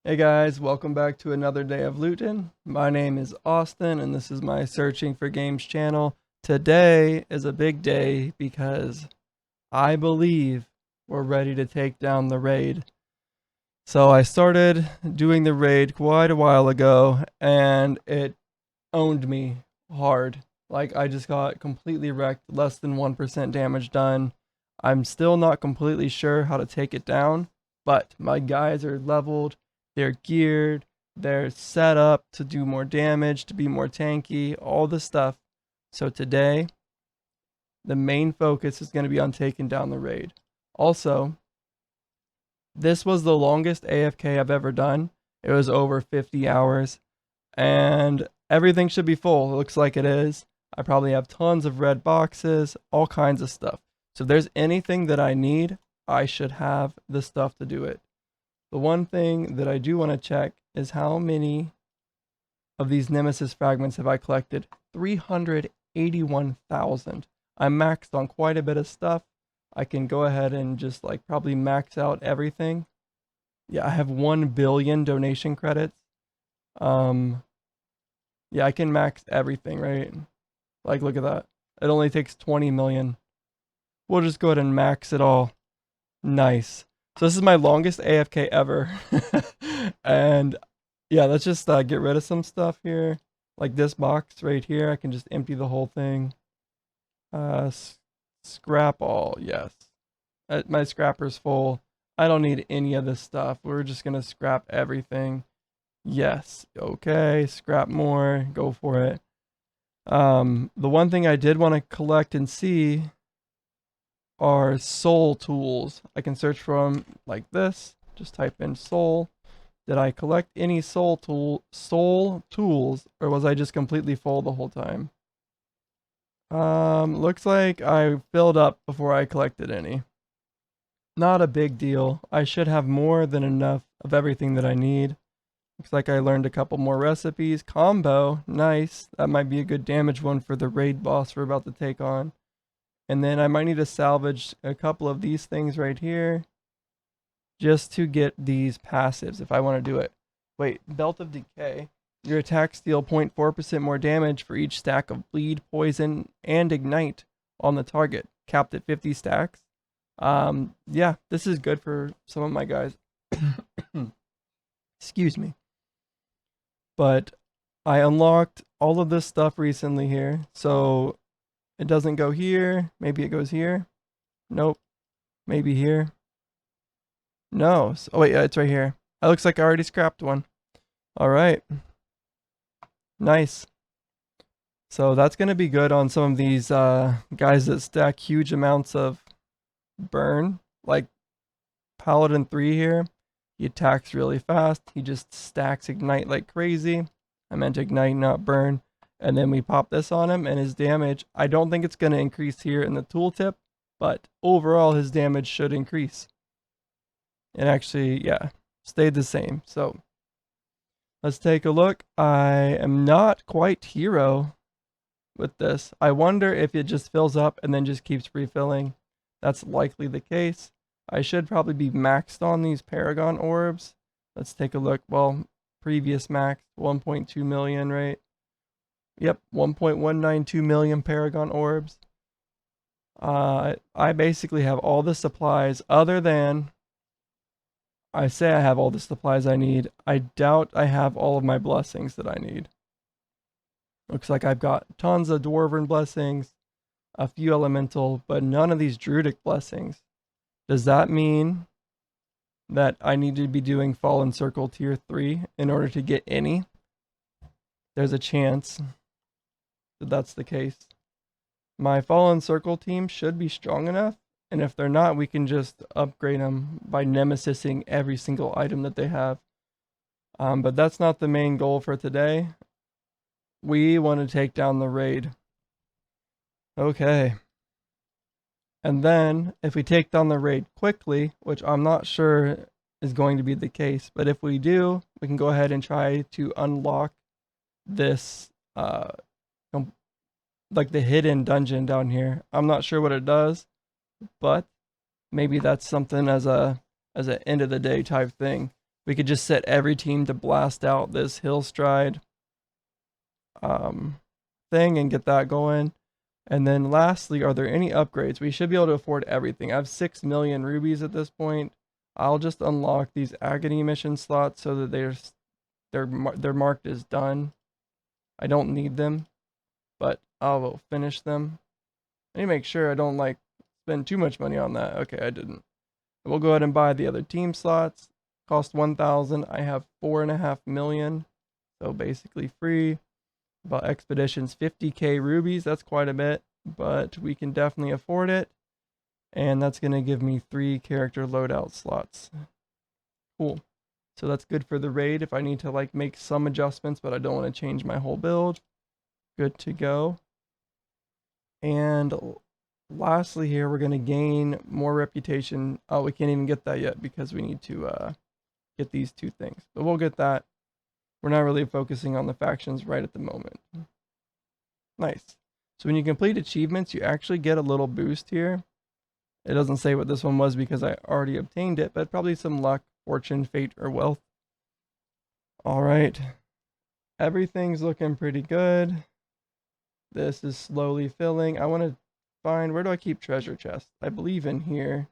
Hey guys, welcome back to another day of Lootun. My name is Austin and this is my Searching for Games channel. Today is a big day because I believe we're ready to take down the raid. So I started doing the raid quite a while ago and it owned me hard. Like I just got completely wrecked, less than 1% damage done. I'm still not completely sure how to take it down, but my guys are leveled, they're geared, they're set up to do more damage, to be more tanky, all this stuff. So today, the main focus is going to be on taking down the raid. Also, this was the longest AFK I've ever done. It was over 50 hours, and everything should be full. It looks like it is. I probably have tons of red boxes, all kinds of stuff. So if there's anything that I need, I should have the stuff to do it. The one thing that I do want to check is how many of these Nemesis fragments have I collected? 381,000. I'm maxed on quite a bit of stuff. I can go ahead and just like probably max out everything. Yeah, I have 1 billion donation credits. Yeah, I can max everything, right? Like, look at that. It only takes 20 million. We'll just go ahead and max it all. Nice. So this is my longest AFK ever. And yeah, let's just get rid of some stuff here. Like this box right here, I can just empty the whole thing. Scrap all, yes. My scrapper's full. I don't need any of this stuff. We're just gonna scrap everything. Yes, okay, scrap more, go for it. The one thing I did want to collect and see are soul tools. I can search for them like this. Just type in soul. Did I collect any soul tools, or was I just completely full the whole time? Looks like I filled up before I collected any. Not a big deal. I should have more than enough of everything that I need. Looks like I learned a couple more recipes. Combo, nice. That might be a good damage one for the raid boss we're about to take on. And then I might need to salvage a couple of these things right here just to get these passives if I want to do it. Wait, Belt of Decay. Your attacks deal 0.4% more damage for each stack of bleed, poison, and ignite on the target, capped at 50 stacks. Yeah, this is good for some of my guys. Excuse me. But I unlocked all of this stuff recently here, so it doesn't go here. Maybe it goes here. Nope. Maybe here. No. Oh wait, yeah, it's right here. It looks like I already scrapped one. All right. Nice. So that's going to be good on some of these guys that stack huge amounts of burn. Like Paladin 3 here. He attacks really fast. He just stacks ignite like crazy. I meant ignite, not burn. And then we pop this on him, and his damage, I don't think it's going to increase here in the tooltip, but overall his damage should increase. And actually, yeah, stayed the same. So let's take a look. I am not quite hero with this. I wonder if it just fills up and then just keeps refilling. That's likely the case. I should probably be maxed on these Paragon orbs. Let's take a look. Well, previous max, 1.2 million, right? Yep, 1.192 million Paragon orbs. I basically have all the supplies other than... I say I have all the supplies I need. I doubt I have all of my blessings that I need. Looks like I've got tons of Dwarven blessings, a few elemental, but none of these druidic blessings. Does that mean that I need to be doing Fallen Circle tier 3 in order to get any? There's a chance that that's the case. My Fallen Circle team should be strong enough, and if they're not, we can just upgrade them by nemesising every single item that they have. But that's not the main goal for today. We want to take down the raid. Okay. And then, if we take down the raid quickly, which I'm not sure is going to be the case, but if we do, we can go ahead and try to unlock this, like the hidden dungeon down here. I'm not sure what it does, but maybe that's something as a end of the day type thing. We could just set every team to blast out this Hillstride thing and get that going. And then lastly, are there any upgrades? We should be able to afford everything. I have 6 million rubies at this point. I'll just unlock these agony mission slots so that they're marked as done. I don't need them, but I will finish them. I need to make sure I don't like spend too much money on that. Okay, I didn't. We'll go ahead and buy the other team slots. Cost 1,000. I have 4.5 million, so basically free. About expeditions, 50k rubies. That's quite a bit, but we can definitely afford it. And that's going to give me 3 character loadout slots. Cool. So that's good for the raid if I need to like make some adjustments, but I don't want to change my whole build. Good to go. And lastly here, we're going to gain more reputation. Oh, we can't even get that yet because we need to get these 2 things. But we'll get that. We're not really focusing on the factions right at the moment. Nice. So when you complete achievements, you actually get a little boost here. It doesn't say what this one was because I already obtained it, but probably some luck, fortune, fate, or wealth. All right. Everything's looking pretty good. This is slowly filling. I want to find, where do I keep treasure chests? I believe in here.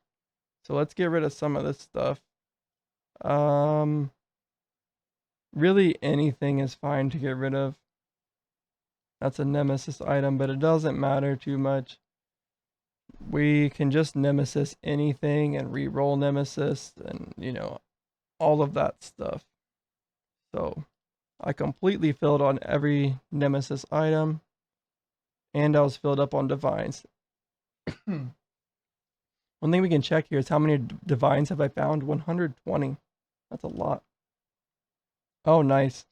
So let's get rid of some of this stuff. Really anything is fine to get rid of. That's a nemesis item, but it doesn't matter too much. We can just nemesis anything and re-roll nemesis and, you know, all of that stuff. So I completely filled on every nemesis item, and I was filled up on divines. One thing we can check here is how many divines have I found? 120. That's a lot. Oh, nice.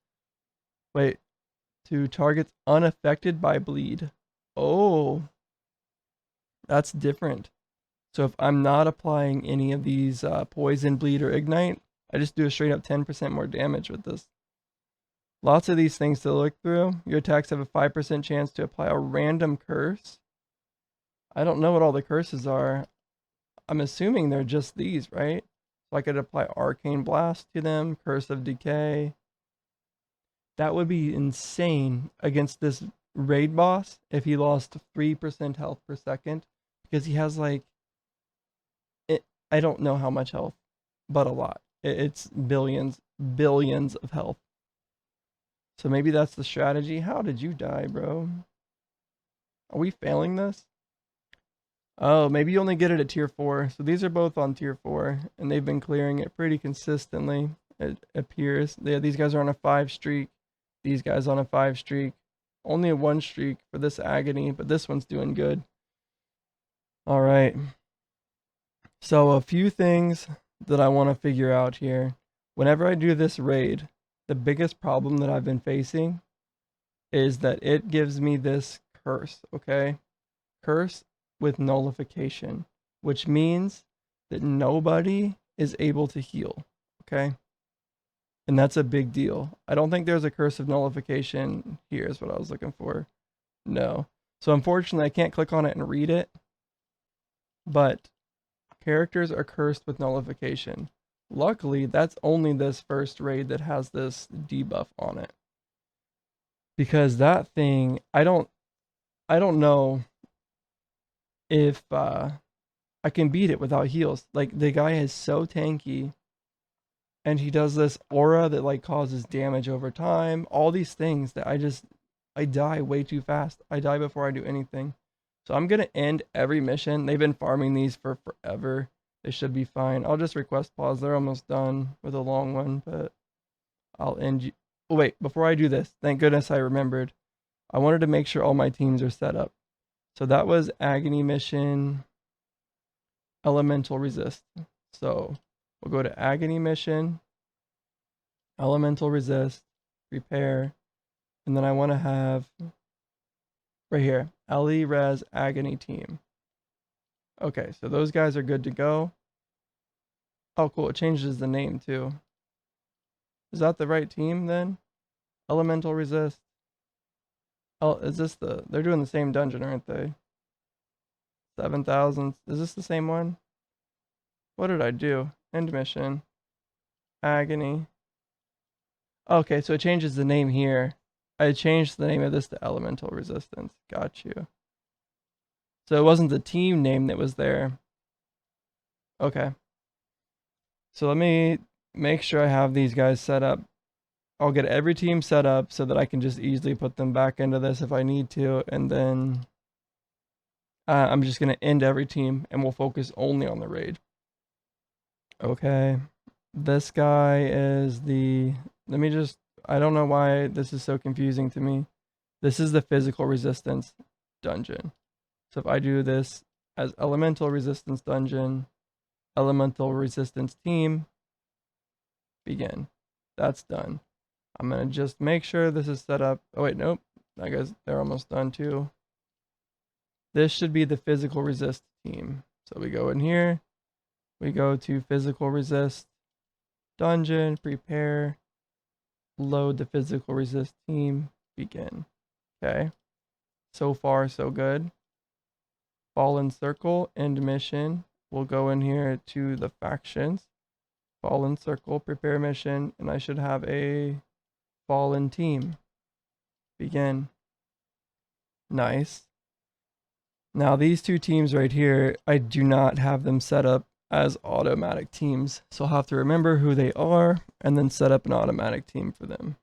Wait. To targets unaffected by bleed. Oh. That's different. So if I'm not applying any of these poison, bleed, or ignite, I just do a straight up 10% more damage with this. Lots of these things to look through. Your attacks have a 5% chance to apply a random curse. I don't know what all the curses are. I'm assuming they're just these, right? So I could apply Arcane Blast to them, Curse of Decay. That would be insane against this raid boss if he lost 3% health per second. Because he has like, I don't know how much health, but a lot. It's billions of health. So maybe that's the strategy. How did you die, bro? Are we failing this? Oh, maybe you only get it at tier 4. So these are both on tier 4, and they've been clearing it pretty consistently, it appears. Yeah, these guys are on a 5 streak. These guys on a 5 streak. Only a 1 streak for this agony, but this one's doing good. All right. So a few things that I want to figure out here. Whenever I do this raid, the biggest problem that I've been facing is that it gives me this curse, okay? Curse with nullification, which means that nobody is able to heal, okay? And that's a big deal. I don't think there's a curse of nullification here is what I was looking for. No. So unfortunately, I can't click on it and read it, but characters are cursed with nullification. Luckily, that's only this first raid that has this debuff on it. Because that thing, I don't know if I can beat it without heals. Like, the guy is so tanky, and he does this aura that like causes damage over time. All these things that I die way too fast. I die before I do anything. So I'm gonna end every mission. They've been farming these for forever. They should be fine. I'll just request pause. They're almost done with a long one, but I'll end you. Oh, wait, before I do this, thank goodness I remembered. I wanted to make sure all my teams are set up. So that was Agony Mission, Elemental Resist. So we'll go to Agony Mission, Elemental Resist, Repair, and then I want to have right here, LE Res Agony Team. Okay, so those guys are good to go. Oh, cool. It changes the name too. Is that the right team then? Elemental Resist. Oh, is this they're doing the same dungeon, aren't they? 7,000. Is this the same one? What did I do? End mission. Agony. Okay, so it changes the name here. I changed the name of this to Elemental Resistance. Got you. So it wasn't the team name that was there. Okay. So let me make sure I have these guys set up. I'll get every team set up so that I can just easily put them back into this if I need to. And then I'm just going to end every team and we'll focus only on the raid. Okay. This guy is the... Let me just... I don't know why this is so confusing to me. This is the physical resistance dungeon. So if I do this as elemental resistance dungeon, elemental resistance team, begin. That's done. I'm going to just make sure this is set up. Oh, wait, nope. I guess they're almost done too. This should be the physical resist team. So we go in here. We go to physical resist dungeon, prepare, load the physical resist team, begin. Okay. So far, so good. Fallen Circle, end mission. We'll go in here to the factions. Fallen Circle, prepare mission, and I should have a Fallen team. Begin. Nice. Now these two teams right here, I do not have them set up as automatic teams. So I'll have to remember who they are and then set up an automatic team for them.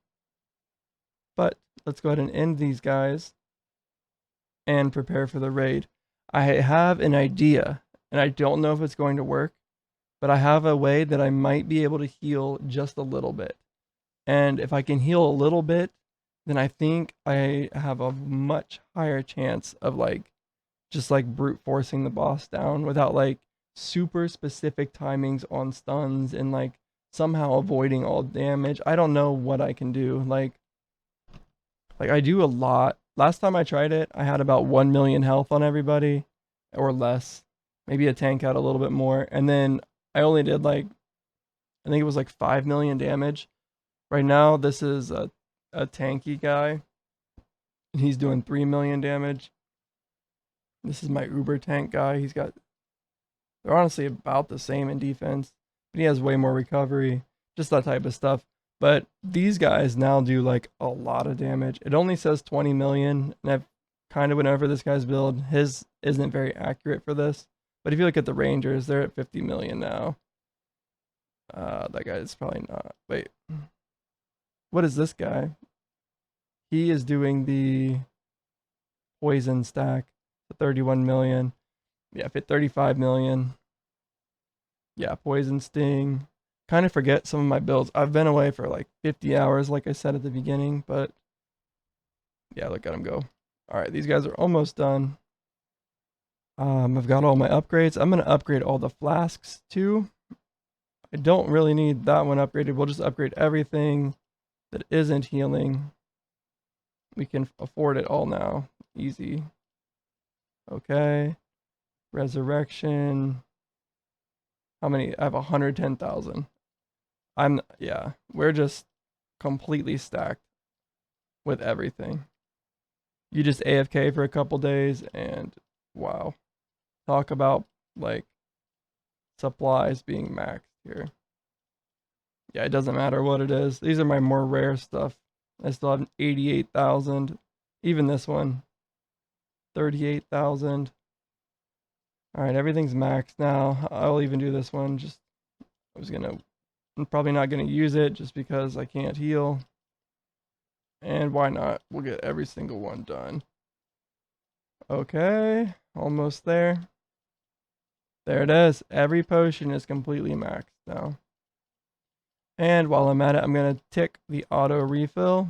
But let's go ahead and end these guys and prepare for the raid. I have an idea, and I don't know if it's going to work, but I have a way that I might be able to heal just a little bit. And if I can heal a little bit, then I think I have a much higher chance of just brute forcing the boss down without super specific timings on stuns and somehow avoiding all damage. I don't know what I can do. Like I do a lot. Last time I tried it, I had about 1 million health on everybody or less. Maybe a tank had a little bit more. And then I only did I think it was 5 million damage. Right now, this is a tanky guy. He's doing 3 million damage. This is my Uber tank guy. They're honestly about the same in defense, but he has way more recovery, just that type of stuff. But these guys now do a lot of damage. It only says 20 million, and I've kind of went over this guy's build. His isn't very accurate for this, but if you look at the Rangers, they're at 50 million now. That guy is probably not. Wait, what is this guy? He is doing the poison stack, 31 million. Yeah, fit 35 million. Yeah, poison sting. Kind of forget some of my builds. I've been away for 50 hours, like I said at the beginning, but yeah, look at them go. All right, these guys are almost done. I've got all my upgrades. I'm going to upgrade all the flasks too. I don't really need that one upgraded. We'll just upgrade everything that isn't healing. We can afford it all now. Easy. Okay. Resurrection. How many? I have 110,000. Yeah, we're just completely stacked with everything. You just AFK for a couple days and wow. Talk about supplies being maxed here. Yeah, it doesn't matter what it is. These are my more rare stuff. I still have 88,000. Even this one, 38,000. All right, everything's maxed now. I'll even do this one. I'm probably not gonna use it just because I can't heal. And why not? We'll get every single one done. Okay, almost there. There it is. Every potion is completely maxed now. And while I'm at it, I'm going to tick the auto refill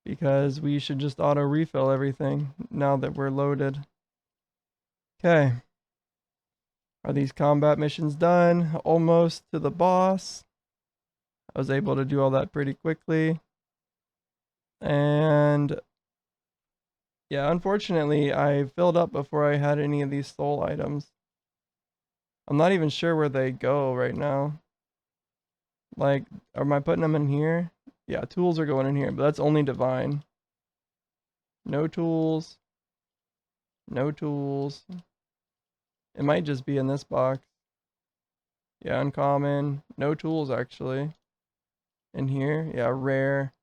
because we should just auto refill everything now that we're loaded. Okay. Are these combat missions done? Almost to the boss. I was able to do all that pretty quickly. And yeah, unfortunately, I filled up before I had any of these soul items. I'm not even sure where they go right now. Am I putting them in here? Yeah, tools are going in here, but that's only divine. No tools. No tools. It might just be in this box. Yeah, uncommon. No tools actually. In here, yeah, rare.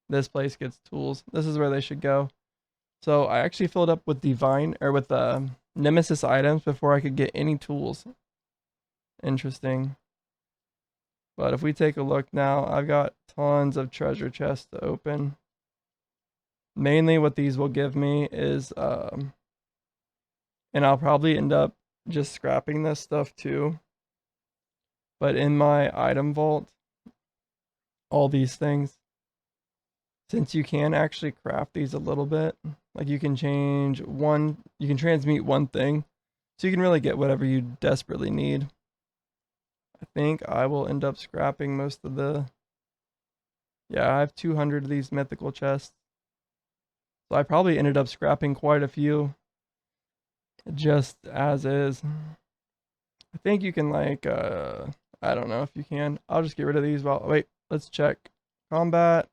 This place gets tools. This is where they should go. So I actually filled up with divine or with nemesis items before I could get any tools. Interesting. But if we take a look now, I've got tons of treasure chests to open. Mainly what these will give me is and I'll probably end up just scrapping this stuff too. But in my item vault, all these things, since you can actually craft these a little bit, like you can transmute one thing, so you can really get whatever you desperately need. I think I will end up scrapping most of yeah, I have 200 of these mythical chests. So I probably ended up scrapping quite a few, just as is. I think you can I don't know if you can. I'll just get rid of these. Wait, let's check. Combat.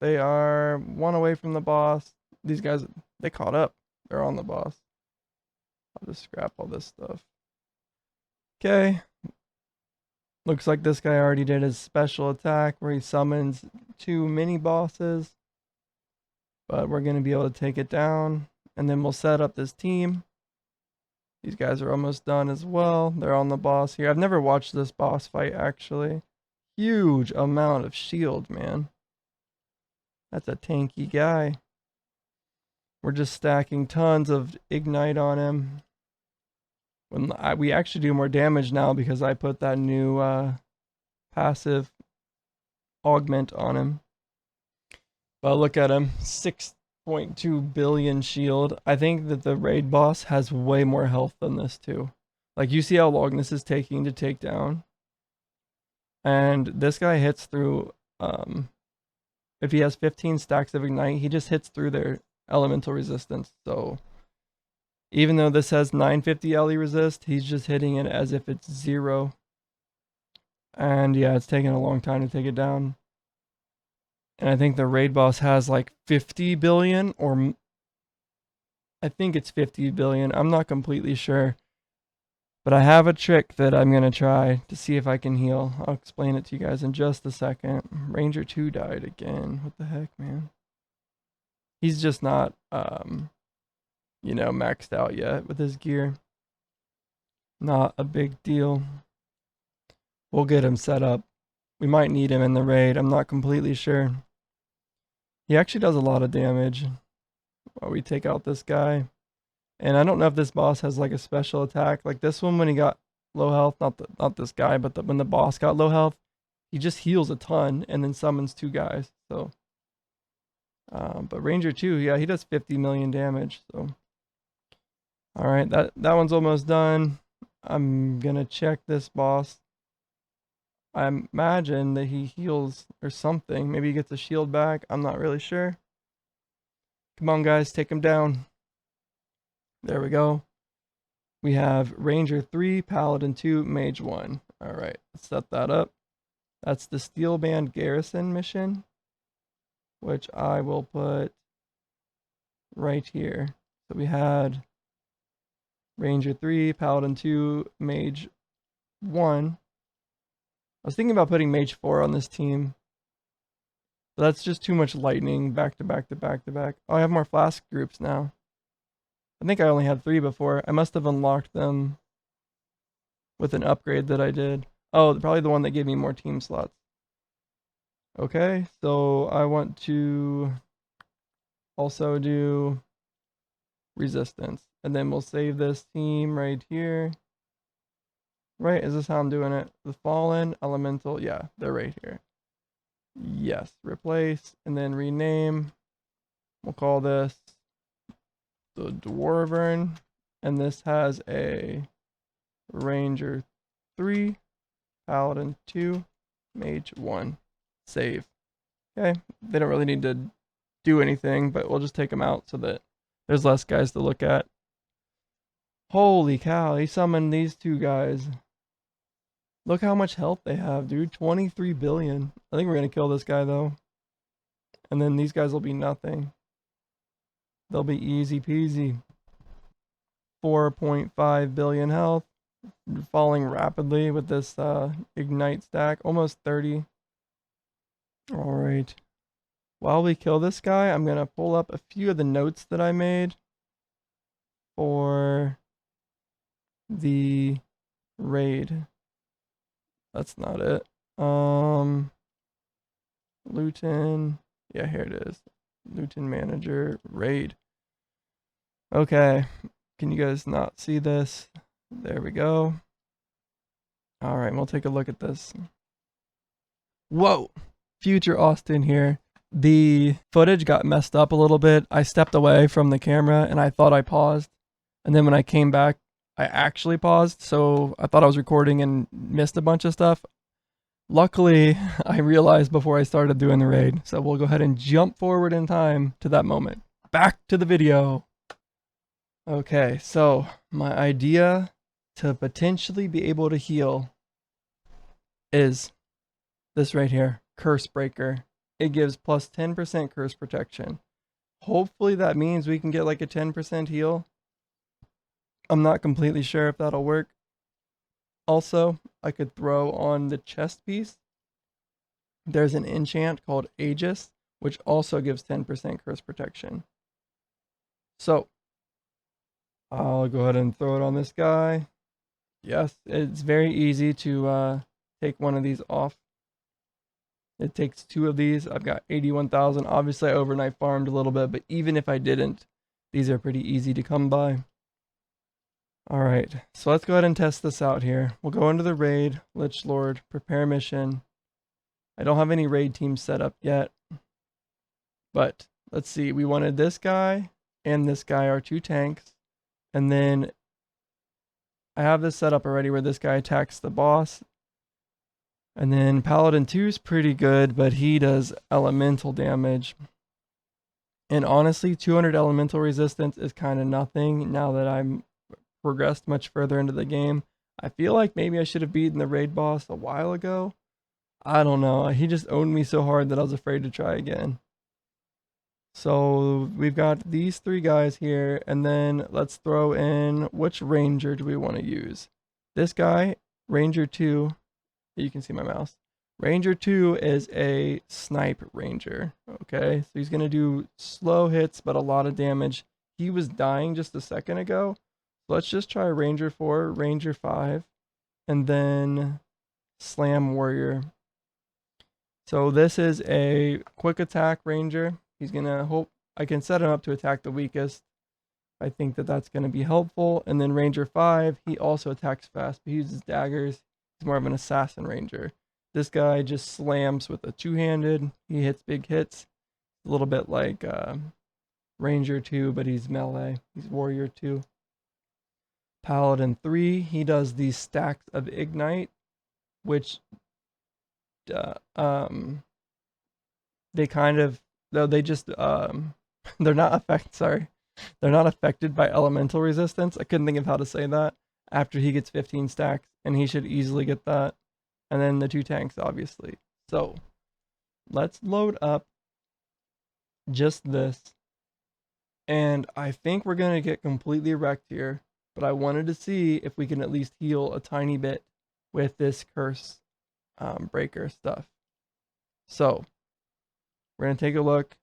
They are one away from the boss. These guys, they caught up. They're on the boss. I'll just scrap all this stuff. Okay. Looks like this guy already did his special attack where he summons 2 mini bosses. But we're going to be able to take it down. And then we'll set up this team. These guys are almost done as well. They're on the boss here. I've never watched this boss fight actually. Huge amount of shield, man. That's a tanky guy. We're just stacking tons of ignite on him. We actually do more damage now because I put that new passive augment on him. But look at him, 6.2 billion shield. I think that the raid boss has way more health than this too. Like you see how long this is taking to take down. And this guy hits through, if he has 15 stacks of ignite, he just hits through their elemental resistance. So even though this has 950 LE resist, he's just hitting it as if it's 0. And yeah, it's taking a long time to take it down. And I think the raid boss has like 50 billion, or I think it's 50 billion. I'm not completely sure. But I have a trick that I'm going to try to see if I can heal. I'll explain it to you guys in just a second. Ranger 2 died again. What the heck, man? He's just not, maxed out yet with his gear. Not a big deal. We'll get him set up. We might need him in the raid. I'm not completely sure. He actually does a lot of damage while we take out this guy. And I don't know if this boss has like a special attack. Like this one when he got low health, not this guy, but when the boss got low health, he just heals a ton and then summons 2 guys. So but Ranger 2, yeah, he does 50 million damage. So alright, that one's almost done. I'm gonna check this boss. I imagine that he heals or something. Maybe he gets a shield back. I'm not really sure. Come on, guys, take him down. There we go. We have Ranger 3, Paladin 2, Mage 1. Alright, let's set that up. That's the Steel Band Garrison mission, which I will put right here. So we had Ranger 3, Paladin 2, Mage 1. I was thinking about putting Mage 4 on this team. But that's just too much lightning back to back to back to back. Oh, I have more flask groups now. I think I only had 3 before. I must have unlocked them with an upgrade that I did. Oh, probably the one that gave me more team slots. Okay, so I want to also do resistance. And then we'll save this team right here. Right, is this how I'm doing it? The Fallen, Elemental, yeah, they're right here. Yes, replace, and then rename. We'll call this the Dwarven, and this has a Ranger 3, Paladin 2, Mage 1. Save. Okay, they don't really need to do anything, but we'll just take them out so that there's less guys to look at. Holy cow, he summoned these 2 guys. Look how much health they have, dude. 23 billion. I think we're going to kill this guy, though. And then these guys will be nothing. They'll be easy peasy. 4.5 billion health. falling rapidly with this ignite stack. Almost 30. Alright. While we kill this guy, I'm going to pull up a few of the notes that I made for the raid. That's not it. Lootun. Yeah, here it is. Lootun manager raid. Okay. Can you guys not see this? There we go. Alright, we'll take a look at this. Whoa! Future Austin here. The footage got messed up a little bit. I stepped away from the camera and I thought I paused. And then when I came back, I actually paused. So I thought I was recording and missed a bunch of stuff. Luckily, I realized before I started doing the raid. So we'll go ahead and jump forward in time to that moment. Back to the video. Okay, so my idea to potentially be able to heal is this right here, Curse Breaker. It gives plus 10% curse protection. Hopefully that means we can get like a 10% heal. I'm not completely sure if that'll work. Also, I could throw on the chest piece. There's an enchant called Aegis, which also gives 10% curse protection. So, I'll go ahead and throw it on this guy. Yes, it's very easy to take one of these off. It takes 2 of these. I've got 81,000. Obviously, I overnight farmed a little bit, but even if I didn't, these are pretty easy to come by. All right, so let's go ahead and test this out here. We'll go into the raid, Lichlord, prepare mission. I don't have any raid teams set up yet, but let's see. We wanted this guy and this guy are 2 tanks, and then I have this set up already where this guy attacks the boss. And then Paladin 2 is pretty good, but he does elemental damage. And honestly, 200 elemental resistance is kind of nothing now that I'm progressed much further into the game. I feel like maybe I should have beaten the raid boss a while ago. I don't know. He just owned me so hard that I was afraid to try again. So we've got these 3 guys here, and then let's throw in, which ranger do we want to use? This guy, Ranger 2. You can see my mouse. Ranger 2 is a snipe ranger. Okay, so he's going to do slow hits, but a lot of damage. He was dying just a second ago. Let's just try Ranger 4, Ranger 5, and then Slam Warrior. So this is a quick attack ranger. He's going to hope I can set him up to attack the weakest. I think that that's going to be helpful. And then Ranger 5, he also attacks fast, but he uses daggers. He's more of an assassin ranger. This guy just slams with a 2-handed. He hits big hits. A little bit like Ranger 2, but he's melee. He's Warrior 2. Paladin 3, he does these stacks of ignite, which they kind of, though they just they're not they're not affected by elemental resistance. I couldn't think of how to say that. After he gets 15 stacks, and he should easily get that. And then the 2 tanks, obviously. So let's load up just this. And I think we're going to get completely wrecked here, but I wanted to see if we can at least heal a tiny bit with this curse breaker stuff. So we're going to take a look.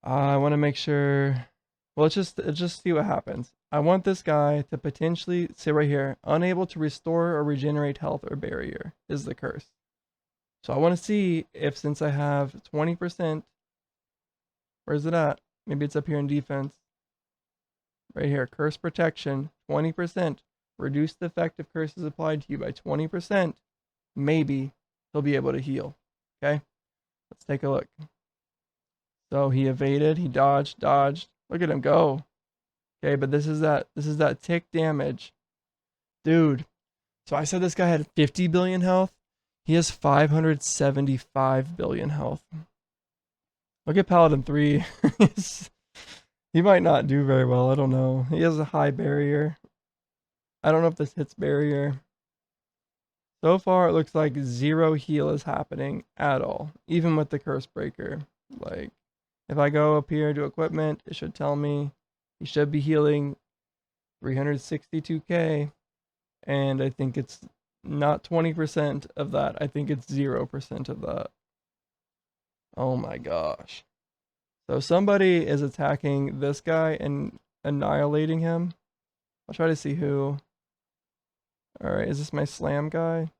I want to make sure, well, let's just see what happens. I want this guy to potentially, say right here, unable to restore or regenerate health or barrier is the curse. So I want to see if, since I have 20%, where's it at? Maybe it's up here in defense. Right here, curse protection, 20%. Reduce the effect of curses applied to you by 20%. Maybe he'll be able to heal. Okay, let's take a look. So he evaded, he dodged. Look at him go. Okay, but this is that tick damage. Dude, so I said this guy had 50 billion health. He has 575 billion health. Look at Paladin 3. He might not do very well. I don't know. He has a high barrier. I don't know if this hits barrier. So far, it looks like 0 heal is happening at all, even with the curse breaker. Like, if I go up here to equipment, it should tell me he should be healing 362k. And I think it's not 20% of that. I think it's 0% of that. Oh my gosh. So somebody is attacking this guy and annihilating him. I'll try to see who. Alright, is this my slam guy?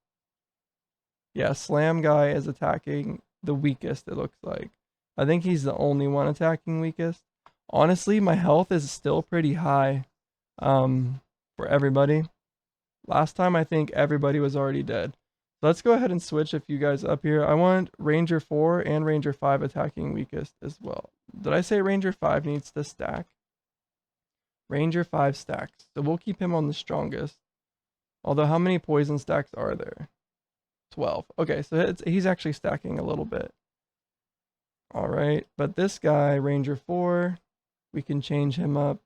Yeah, slam guy is attacking the weakest, it looks like. I think he's the only one attacking weakest. Honestly, my health is still pretty high for everybody. Last time, I think everybody was already dead. Let's go ahead and switch a few guys up here. I want Ranger 4 and Ranger 5 attacking weakest as well. Did I say Ranger 5 needs to stack? Ranger 5 stacks. So we'll keep him on the strongest. Although, how many poison stacks are there? 12. Okay, so he's actually stacking a little bit. Alright, but this guy, Ranger 4, we can change him up.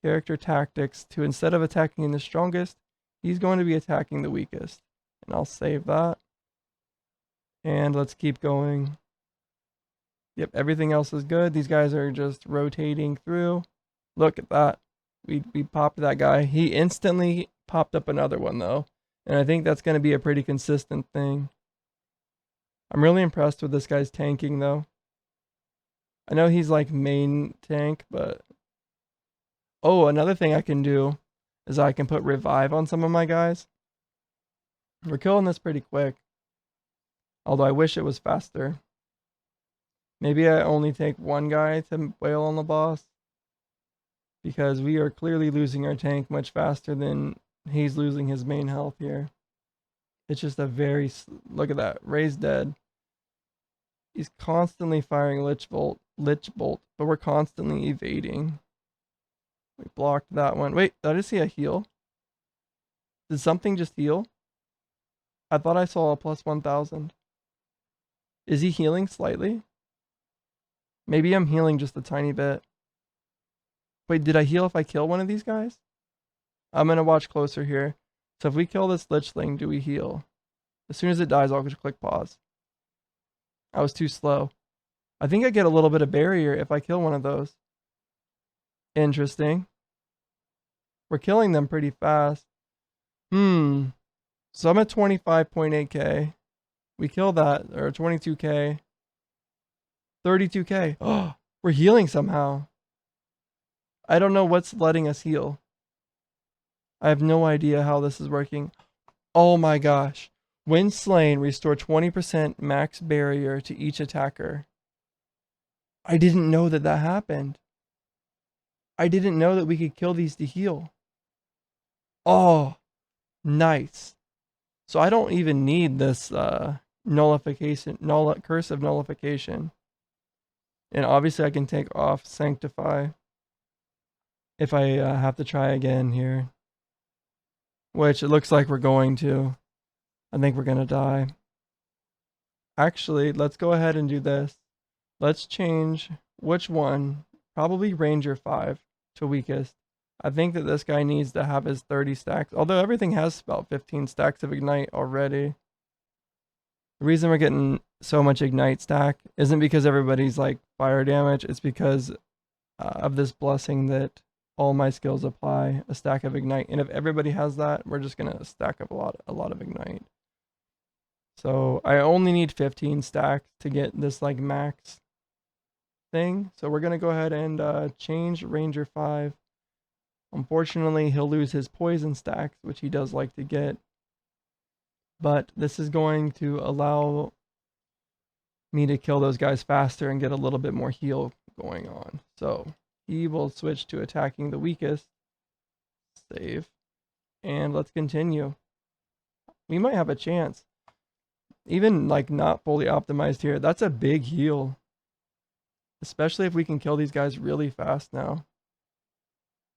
Character tactics to, instead of attacking the strongest, he's going to be attacking the weakest. And I'll save that. And let's keep going. Yep, everything else is good. These guys are just rotating through. Look at that. We popped that guy. He instantly popped up another one, though. And I think that's going to be a pretty consistent thing. I'm really impressed with this guy's tanking, though. I know he's like main tank, but... Oh, another thing I can do is I can put revive on some of my guys. We're killing this pretty quick. Although I wish it was faster. Maybe I only take one guy to wail on the boss. Because we are clearly losing our tank much faster than he's losing his main health here. It's just a very... Look at that. Ray's dead. He's constantly firing Lich Bolt, but we're constantly evading. We blocked that one. Wait, did I just see a heal? Did something just heal? I thought I saw a plus 1,000. Is he healing slightly? Maybe I'm healing just a tiny bit. Wait, did I heal if I kill one of these guys? I'm going to watch closer here. So if we kill this Lichling, do we heal? As soon as it dies, I'll just click pause. I was too slow. I think I get a little bit of barrier if I kill one of those. Interesting. We're killing them pretty fast. So I'm at 25.8k. We kill that, or 22k. 32k. Oh, we're healing somehow. I don't know what's letting us heal. I have no idea how this is working. Oh my gosh. When slain, restore 20% max barrier to each attacker. I didn't know that that happened. I didn't know that we could kill these to heal. Oh, nice. So I don't even need this nullification, curse of nullification. And obviously I can take off sanctify if I have to try again here. Which it looks like we're going to. I think we're going to die. Actually, let's go ahead and do this. Let's change which one. Probably Ranger 5 to weakest. I think that this guy needs to have his 30 stacks. Although everything has about 15 stacks of Ignite already. The reason we're getting so much Ignite stack isn't because everybody's like fire damage. It's because of this blessing that all my skills apply a stack of Ignite. And if everybody has that, we're just going to stack up a lot of Ignite. So I only need 15 stacks to get this like max thing. So we're going to go ahead and change Ranger 5. Unfortunately, he'll lose his poison stacks, which he does like to get. But this is going to allow me to kill those guys faster and get a little bit more heal going on. So he will switch to attacking the weakest. Save. And let's continue. We might have a chance. Even like not fully optimized here, that's a big heal. Especially if we can kill these guys really fast now.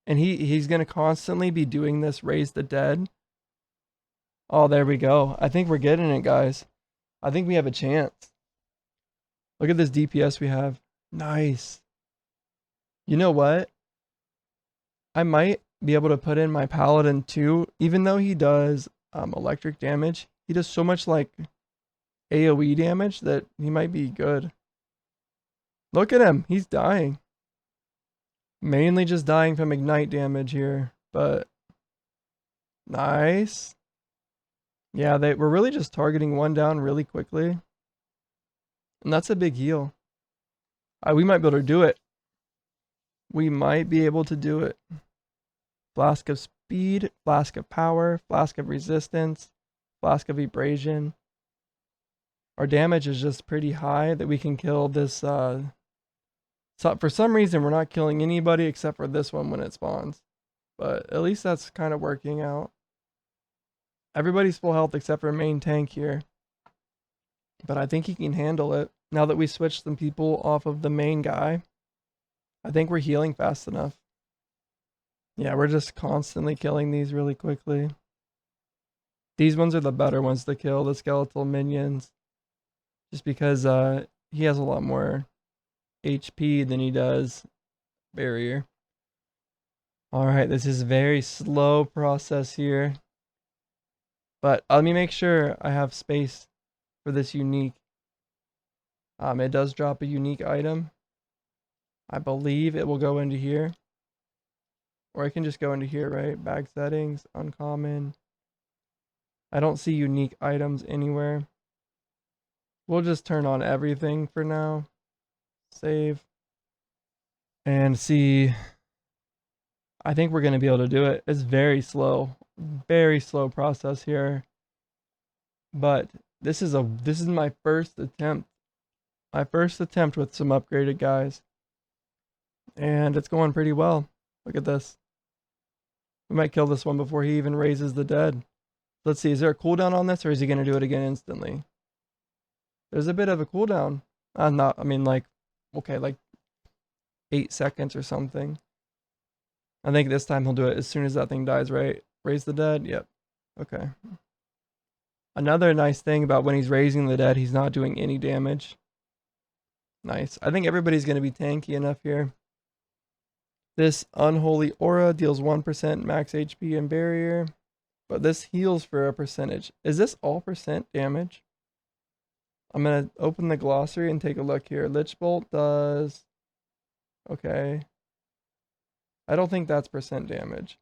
And he's going to constantly be doing this raise the dead. Oh, there we go. I think we're getting it, guys. I think we have a chance. Look at this DPS we have. Nice. You know what? I might be able to put in my Paladin too. Even though he does electric damage, he does so much like AoE damage that he might be good. Look at him. He's dying. Mainly just dying from Ignite damage here. But Nice. Yeah, we're really just targeting one down really quickly. And that's a big heal. We might be able to do it. We might be able to do it. Flask of speed, flask of power, flask of resistance, flask of abrasion. Our damage is just pretty high that we can kill this. So for some reason, we're not killing anybody except for this one when it spawns. But at least that's kind of working out. Everybody's full health except for main tank here. But I think he can handle it. Now that we switched some people off of the main guy, I think we're healing fast enough. Yeah, we're just constantly killing these really quickly. These ones are the better ones to kill, the skeletal minions. Just because he has a lot more HP than he does barrier. Alright, this is a very slow process here. But let me make sure I have space for this unique. It does drop a unique item. I believe it will go into here. Or I can just go into here, right? Bag settings, uncommon. I don't see unique items anywhere. We'll just turn on everything for now. Save. And see. I think we're going to be able to do it. It's very slow process here. But this is my first attempt. My first attempt with some upgraded guys. And it's going pretty well. Look at this. We might kill this one before he even raises the dead. Let's see, is there a cooldown on this or is he going to do it again instantly? There's a bit of a cooldown. Like 8 seconds or something. I think this time he'll do it as soon as that thing dies, right? Raise the dead? Yep. Okay. Another nice thing about when he's raising the dead, he's not doing any damage. Nice. I think everybody's going to be tanky enough here. This Unholy Aura deals 1% max HP and barrier. But this heals for a percentage. Is this all percent damage? I'm going to open the glossary and take a look here. Lich Bolt does... Okay. I don't think that's percent damage.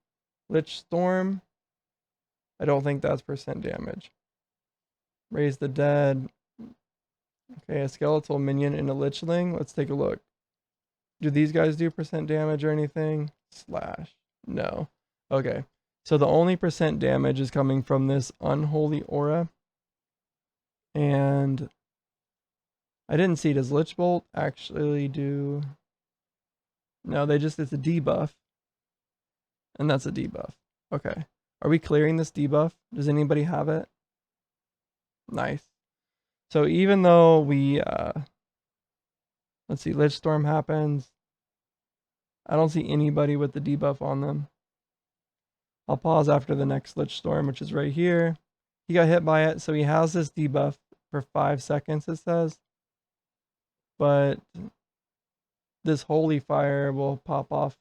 Lich Storm. I don't think that's percent damage. Raise the Dead. Okay, a skeletal minion and a Lichling. Let's take a look. Do these guys do percent damage or anything? Slash. No. Okay. So the only percent damage is coming from this Unholy Aura. And I didn't see, does Lich Bolt actually do... No, it's a debuff. And that's a debuff. Okay. Are we clearing this debuff? Does anybody have it? Nice. So even though we... let's see, Lich Storm happens. I don't see anybody with the debuff on them. I'll pause after the next Lich Storm, which is right here. He got hit by it, so he has this debuff for 5 seconds, it says. But this Holy Fire will pop off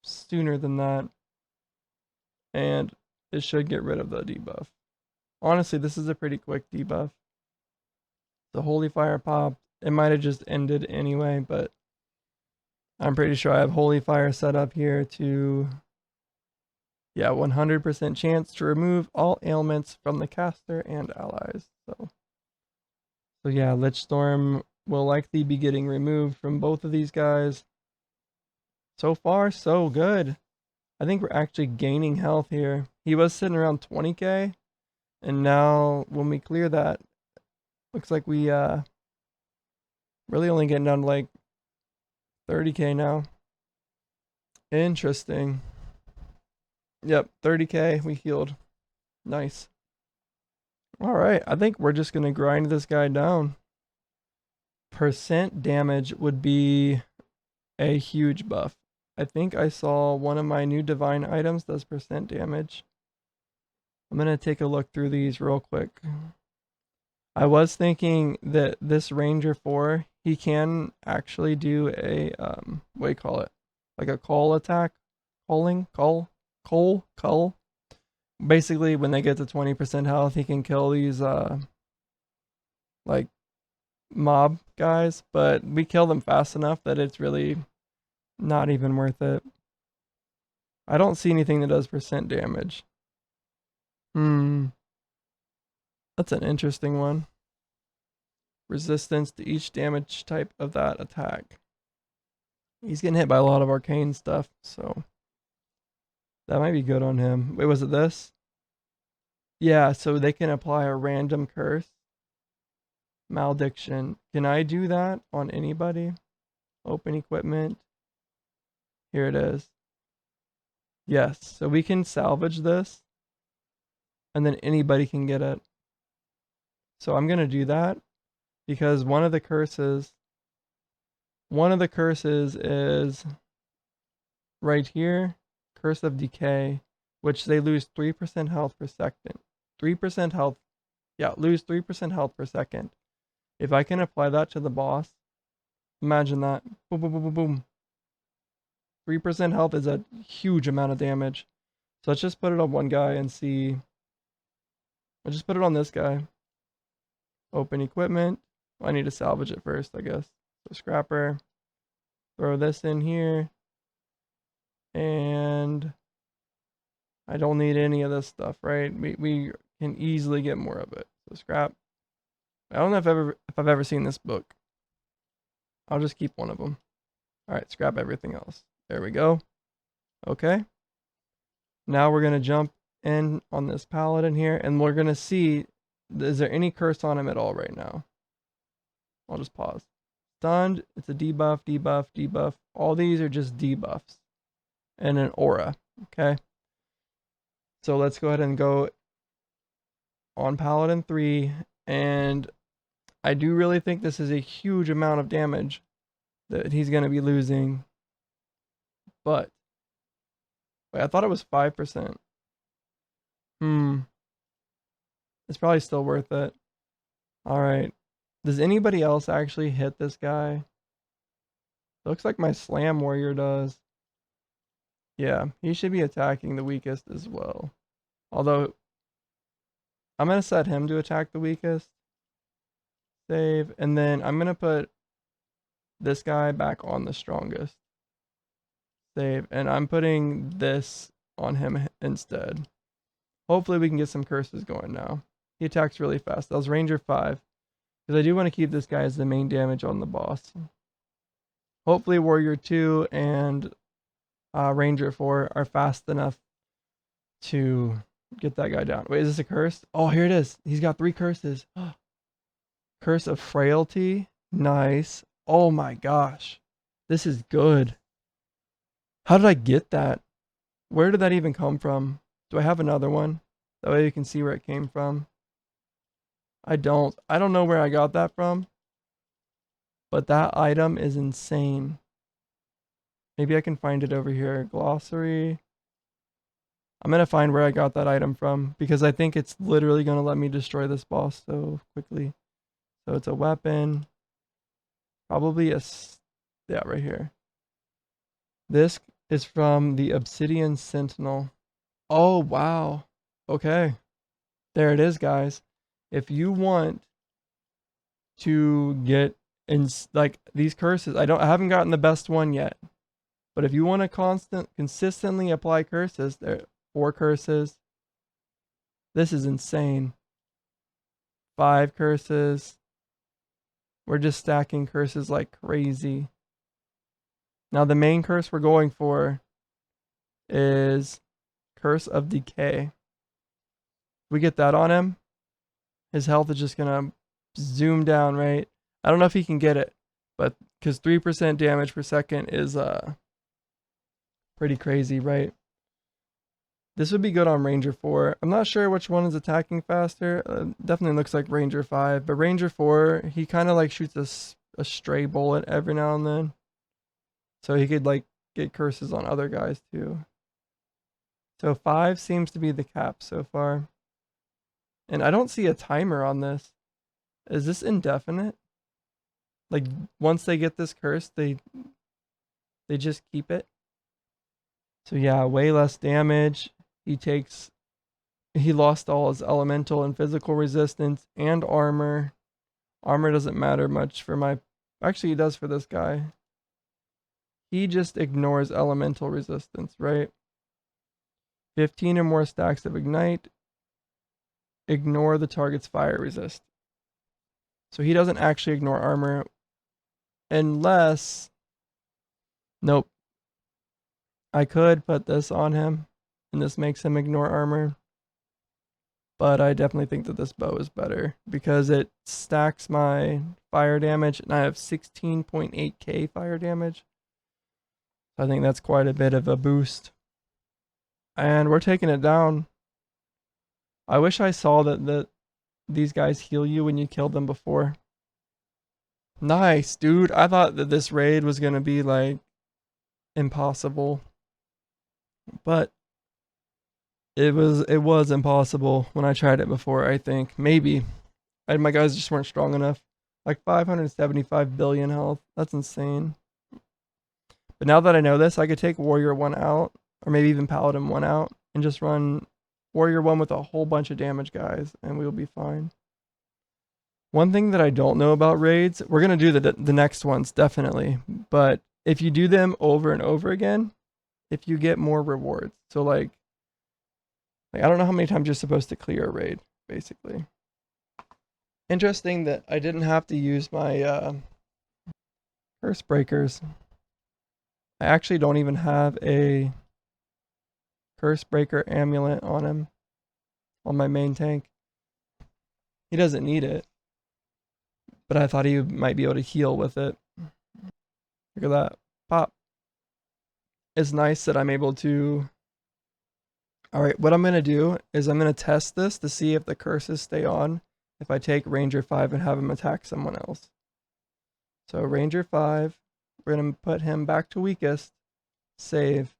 sooner than that. And it should get rid of the debuff. Honestly, this is a pretty quick debuff. The Holy Fire popped. It might have just ended anyway, but I'm pretty sure I have Holy Fire set up here to... Yeah, 100% chance to remove all ailments from the caster and allies. So yeah, Lich Storm will likely be getting removed from both of these guys. So far, so good. I think we're actually gaining health here. He was sitting around 20k, and now when we clear that, looks like we really only getting down to like 30k now. Interesting. Yep, 30k, we healed. Nice. Alright, I think we're just going to grind this guy down. Percent damage would be a huge buff. I think I saw one of my new divine items does percent damage. I'm going to take a look through these real quick. I was thinking that this Ranger 4, he can actually do a, what do you call it? Like a call attack? Cull. Basically, when they get to 20% health, he can kill these, like, mob guys. But we kill them fast enough that it's really not even worth it. I don't see anything that does percent damage. That's an interesting one. Resistance to each damage type of that attack. He's getting hit by a lot of arcane stuff, so that might be good on him. Wait, was it this? Yeah, so they can apply a random curse. Malediction. Can I do that on anybody? Open equipment. Here it is. Yes, so we can salvage this, and then anybody can get it. So I'm going to do that because one of the curses is right here, Curse of Decay, which they lose 3% health per second. 3% health. Yeah, lose 3% health per second. If I can apply that to the boss, imagine that. Boom, boom, boom, boom, boom. 3% health is a huge amount of damage. So let's just put it on one guy and see. I'll just put it on this guy. Open equipment. Well, I need to salvage it first, I guess. So scrapper. Throw this in here. And I don't need any of this stuff, right? We can easily get more of it. So scrap. I don't know if I've ever seen this book. I'll just keep one of them. All right, scrap everything else. There we go. Okay. Now we're gonna jump in on this paladin here, and we're gonna see, is there any curse on him at all right now? I'll just pause. Stunned, it's a debuff, debuff, debuff. All these are just debuffs. And an aura, okay? So let's go ahead and go on Paladin 3, and I do really think this is a huge amount of damage that he's going to be losing. But, wait, I thought it was 5%. It's probably still worth it. Alright. Does anybody else actually hit this guy? Looks like my Slam Warrior does. Yeah, he should be attacking the weakest as well. Although, I'm going to set him to attack the weakest. Save. And then I'm going to put this guy back on the strongest. Save. And I'm putting this on him instead. Hopefully we can get some curses going now. He attacks really fast. That was Ranger 5. Because I do want to keep this guy as the main damage on the boss. Hopefully Warrior 2 and Ranger 4 are fast enough to get that guy down. Wait, is this a curse? Oh, here it is. He's got 3 curses. Curse of Frailty. Nice. Oh my gosh. This is good. How did I get that? Where did that even come from? Do I have another one? That way you can see where it came from. I don't know where I got that from. But that item is insane. Maybe I can find it over here. Glossary. I'm going to find where I got that item from, because I think it's literally going to let me destroy this boss so quickly. So it's a weapon. Probably yeah, right here. This is from the Obsidian Sentinel. Oh, wow. Okay. There it is, guys. If you want to get in like these curses, I haven't gotten the best one yet. But if you want to consistently apply curses, there are 4 curses. This is insane. 5 curses. We're just stacking curses like crazy. Now the main curse we're going for is Curse of Decay. If we get that on him, his health is just gonna zoom down, right? I don't know if he can get it, but because 3% damage per second is pretty crazy, right? This would be good on Ranger 4. I'm not sure which one is attacking faster. Definitely looks like Ranger 5, but Ranger 4, he kind of like shoots a stray bullet every now and then. So he could like get curses on other guys too. So 5 seems to be the cap so far. And I don't see a timer on this. Is this indefinite? Like once they get this curse, they just keep it. So yeah, way less damage. He lost all his elemental and physical resistance and armor. Armor doesn't matter much for my, actually it does for this guy. He just ignores elemental resistance, right? 15 or more stacks of ignite. ignore the target's fire resist. So he doesn't actually ignore armor unless... Nope. I could put this on him, and this makes him ignore armor. But I definitely think that this bow is better because it stacks my fire damage, and I have 16.8k fire damage. I think that's quite a bit of a boost. And we're taking it down. I wish I saw that these guys heal you when you killed them before. Nice, dude. I thought that this raid was going to be like impossible. But it was impossible when I tried it before, I think. Maybe. My guys just weren't strong enough. Like 575 billion health. That's insane. But now that I know this, I could take Warrior 1 out, or maybe even Paladin 1 out, and just run Warrior 1 with a whole bunch of damage guys, and we'll be fine. One thing that I don't know about raids, we're going to do the next ones, definitely. But if you do them over and over again, if you get more rewards. So like I don't know how many times you're supposed to clear a raid, basically. Interesting that I didn't have to use my curse breakers. I actually don't even have a curse breaker amulet on him, on my main tank. He doesn't need it, but I thought he might be able to heal with it. Look at that. Pop. It's nice that I'm able to... Alright, what I'm going to do is I'm going to test this to see if the curses stay on if I take Ranger 5 and have him attack someone else. So Ranger 5, we're going to put him back to weakest. Save.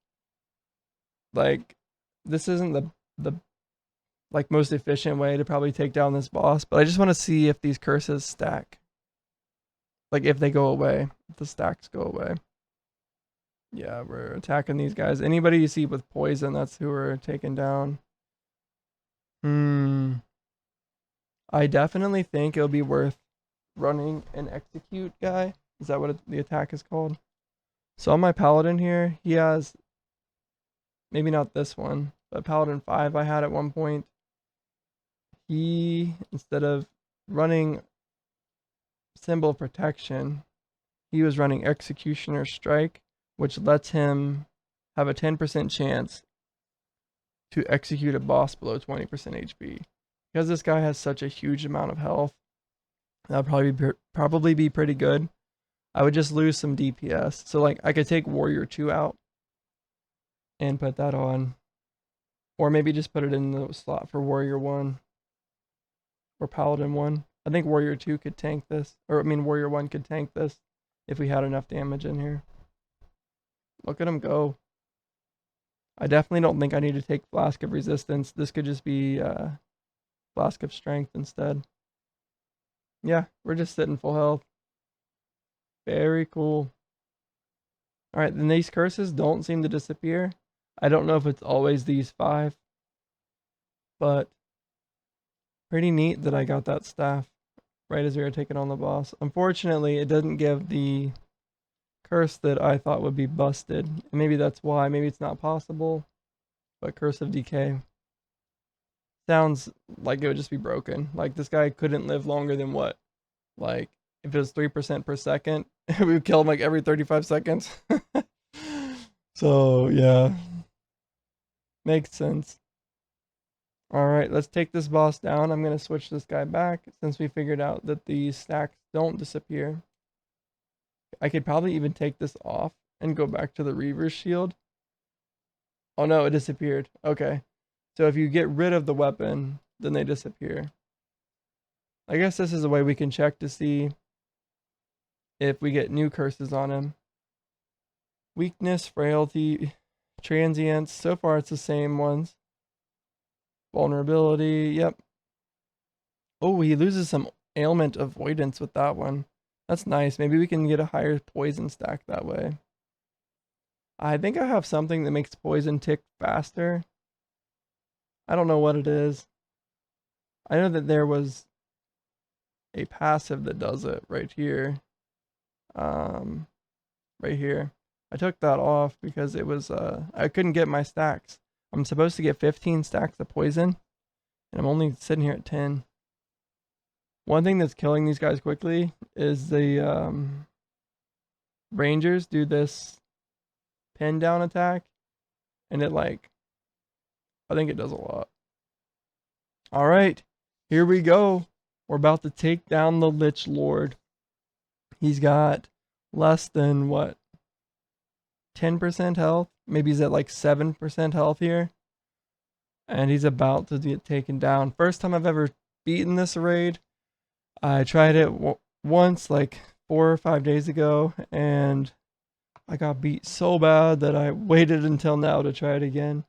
Like, this isn't the like most efficient way to probably take down this boss, but I just want to see if these curses stack. Like if they go away, if the stacks go away. Yeah, we're attacking these guys. Anybody you see with poison, that's who we're taking down. I definitely think it'll be worth running an execute guy. Is that what the attack is called? So on my paladin here, he has, maybe not this one, but paladin 5 I had at one point. He, instead of running symbol of protection, he was running executioner strike, which lets him have a 10% chance to execute a boss below 20% HP. Because this guy has such a huge amount of health, that'll probably be pretty good. I would just lose some DPS. So like I could take Warrior 2 out and put that on. Or maybe just put it in the slot for Warrior 1 or Paladin 1. I think Warrior 2 could tank this. Or I mean Warrior 1 could tank this if we had enough damage in here. Look at him go. I definitely don't think I need to take Flask of Resistance. This could just be Flask of Strength instead. Yeah, we're just sitting full health. Very cool. Alright, then these curses don't seem to disappear. I don't know if it's always these 5. But pretty neat that I got that staff right as we were taking on the boss. Unfortunately, it doesn't give the curse that I thought would be busted. And maybe that's why. Maybe it's not possible. But Curse of Decay sounds like it would just be broken. Like this guy couldn't live longer than what? Like if it was 3% per second, we would kill him like every 35 seconds. So yeah. Makes sense. Alright, let's take this boss down. I'm going to switch this guy back since we figured out that these stacks don't disappear. I could probably even take this off and go back to the Reaver's shield. Oh no, it disappeared. Okay. So if you get rid of the weapon, then they disappear. I guess this is a way we can check to see if we get new curses on him. Weakness, frailty, transience. So far it's the same ones. Vulnerability, yep. Oh, he loses some ailment avoidance with that one. That's nice. Maybe we can get a higher poison stack that way. I think I have something that makes poison tick faster. I don't know what it is. I know that there was a passive that does it right here. Right here. I took that off because it was I couldn't get my stacks. I'm supposed to get 15 stacks of poison, And I'm only sitting here at 10. One thing that's killing these guys quickly is the Rangers do this pin down attack. And it I think it does a lot. All right, here we go. We're about to take down the Lichlord. He's got less than what? 10% health? Maybe he's at like 7% health here. And he's about to get taken down. First time I've ever beaten this raid. I tried it once like 4 or 5 days ago, and I got beat so bad that I waited until now to try it again.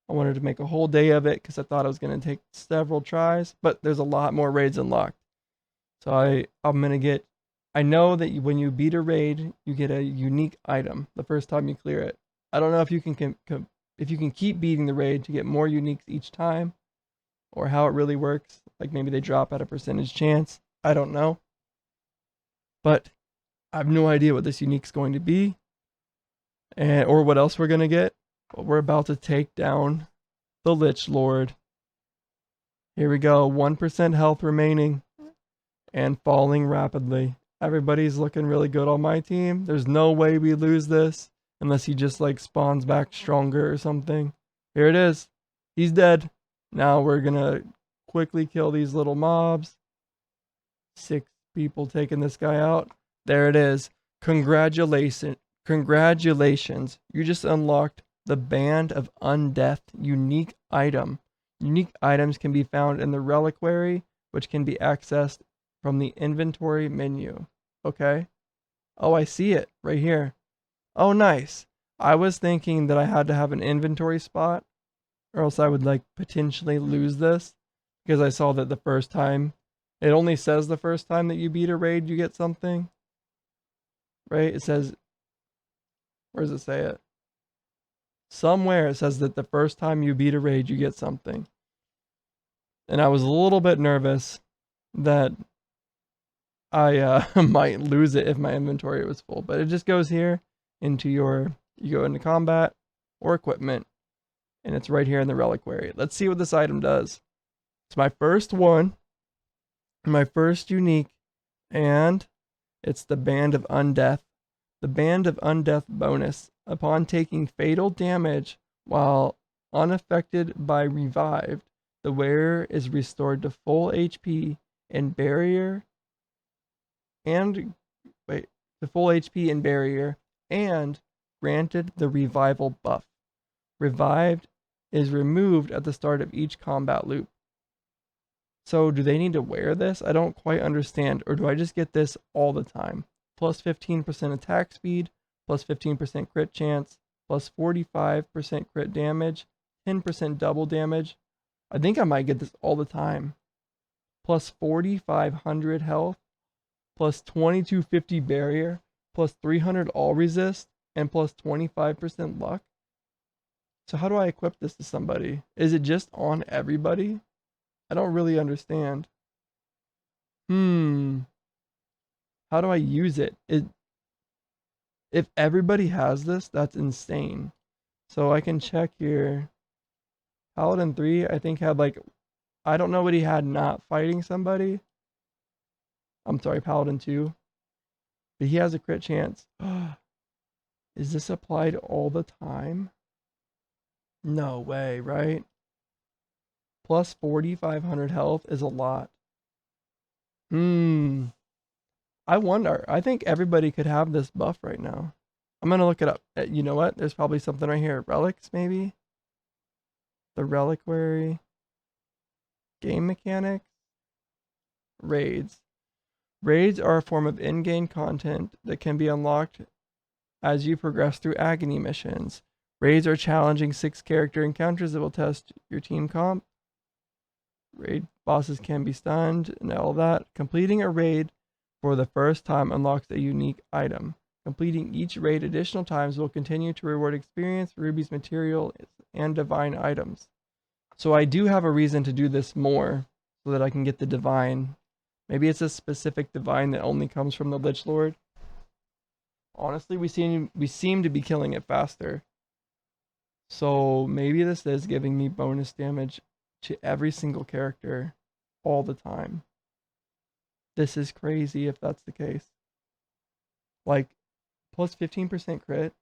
I wanted to make a whole day of it because I thought it was going to take several tries, but there's a lot more raids unlocked. So I'm going to get, I know that when you beat a raid, you get a unique item the first time you clear it. I don't know if you can keep beating the raid to get more uniques each time, or how it really works. Like maybe they drop at a percentage chance. I don't know. But I have no idea what this unique's going to be, or what else we're going to get. But we're about to take down the Lichlord. Here we go. 1% health remaining and falling rapidly. Everybody's looking really good on my team. There's no way we lose this unless he just like spawns back stronger or something. Here it is. He's dead. Now we're going to quickly kill these little mobs. 6 people taking this guy out. There it is. Congratulations. You just unlocked the Band of Undeath unique item. Unique items can be found in the reliquary, which can be accessed from the inventory menu. Okay. Oh, I see it right here. Oh, nice. I was thinking that I had to have an inventory spot, or else I would like potentially lose this, because I saw that the first time, it only says the first time that you beat a raid you get something. Right? It says, where does it say it? Somewhere it says that the first time you beat a raid, you get something. And I was a little bit nervous that I might lose it if my inventory was full. But it just goes here into you go into combat or equipment, and it's right here in the reliquary. Let's see what this item does. It's my first one, my first unique, and it's the Band of Undeath. The Band of Undeath bonus. Upon taking fatal damage while unaffected by revived, the wearer is restored to full HP and barrier and and granted the revival buff. Revived is removed at the start of each combat loop. So do they need to wear this? I don't quite understand. Or do I just get this all the time? Plus 15% attack speed, plus 15% crit chance, plus 45% crit damage, 10% double damage. I think I might get this all the time. Plus 4,500 health, plus 2250 barrier, plus 300 all resist, and plus 25% luck. So how do I equip this to somebody? Is it just on everybody? I don't really understand. How do I use it? If everybody has this, that's insane. So I can check here. Paladin 3, I think had I don't know what he had not fighting somebody. I'm sorry, Paladin 2. But he has a crit chance. Is this applied all the time? No way, right? Plus 4,500 health is a lot. I wonder. I think everybody could have this buff right now. I'm going to look it up. You know what? There's probably something right here. Relics, maybe? The reliquary. Game mechanics. Raids. Raids are a form of in-game content that can be unlocked as you progress through agony missions. Raids are challenging 6-character encounters that will test your team comp. Raid bosses can be stunned and all that. Completing a raid for the first time unlocks a unique item. Completing each raid additional times will continue to reward experience, rubies, material, and divine items. So I do have a reason to do this more so that I can get the divine. Maybe it's a specific divine that only comes from the Lichlord. Honestly, we seem to be killing it faster. So maybe this is giving me bonus damage to every single character all the time. This is crazy if that's the case. Like, plus 15% crit.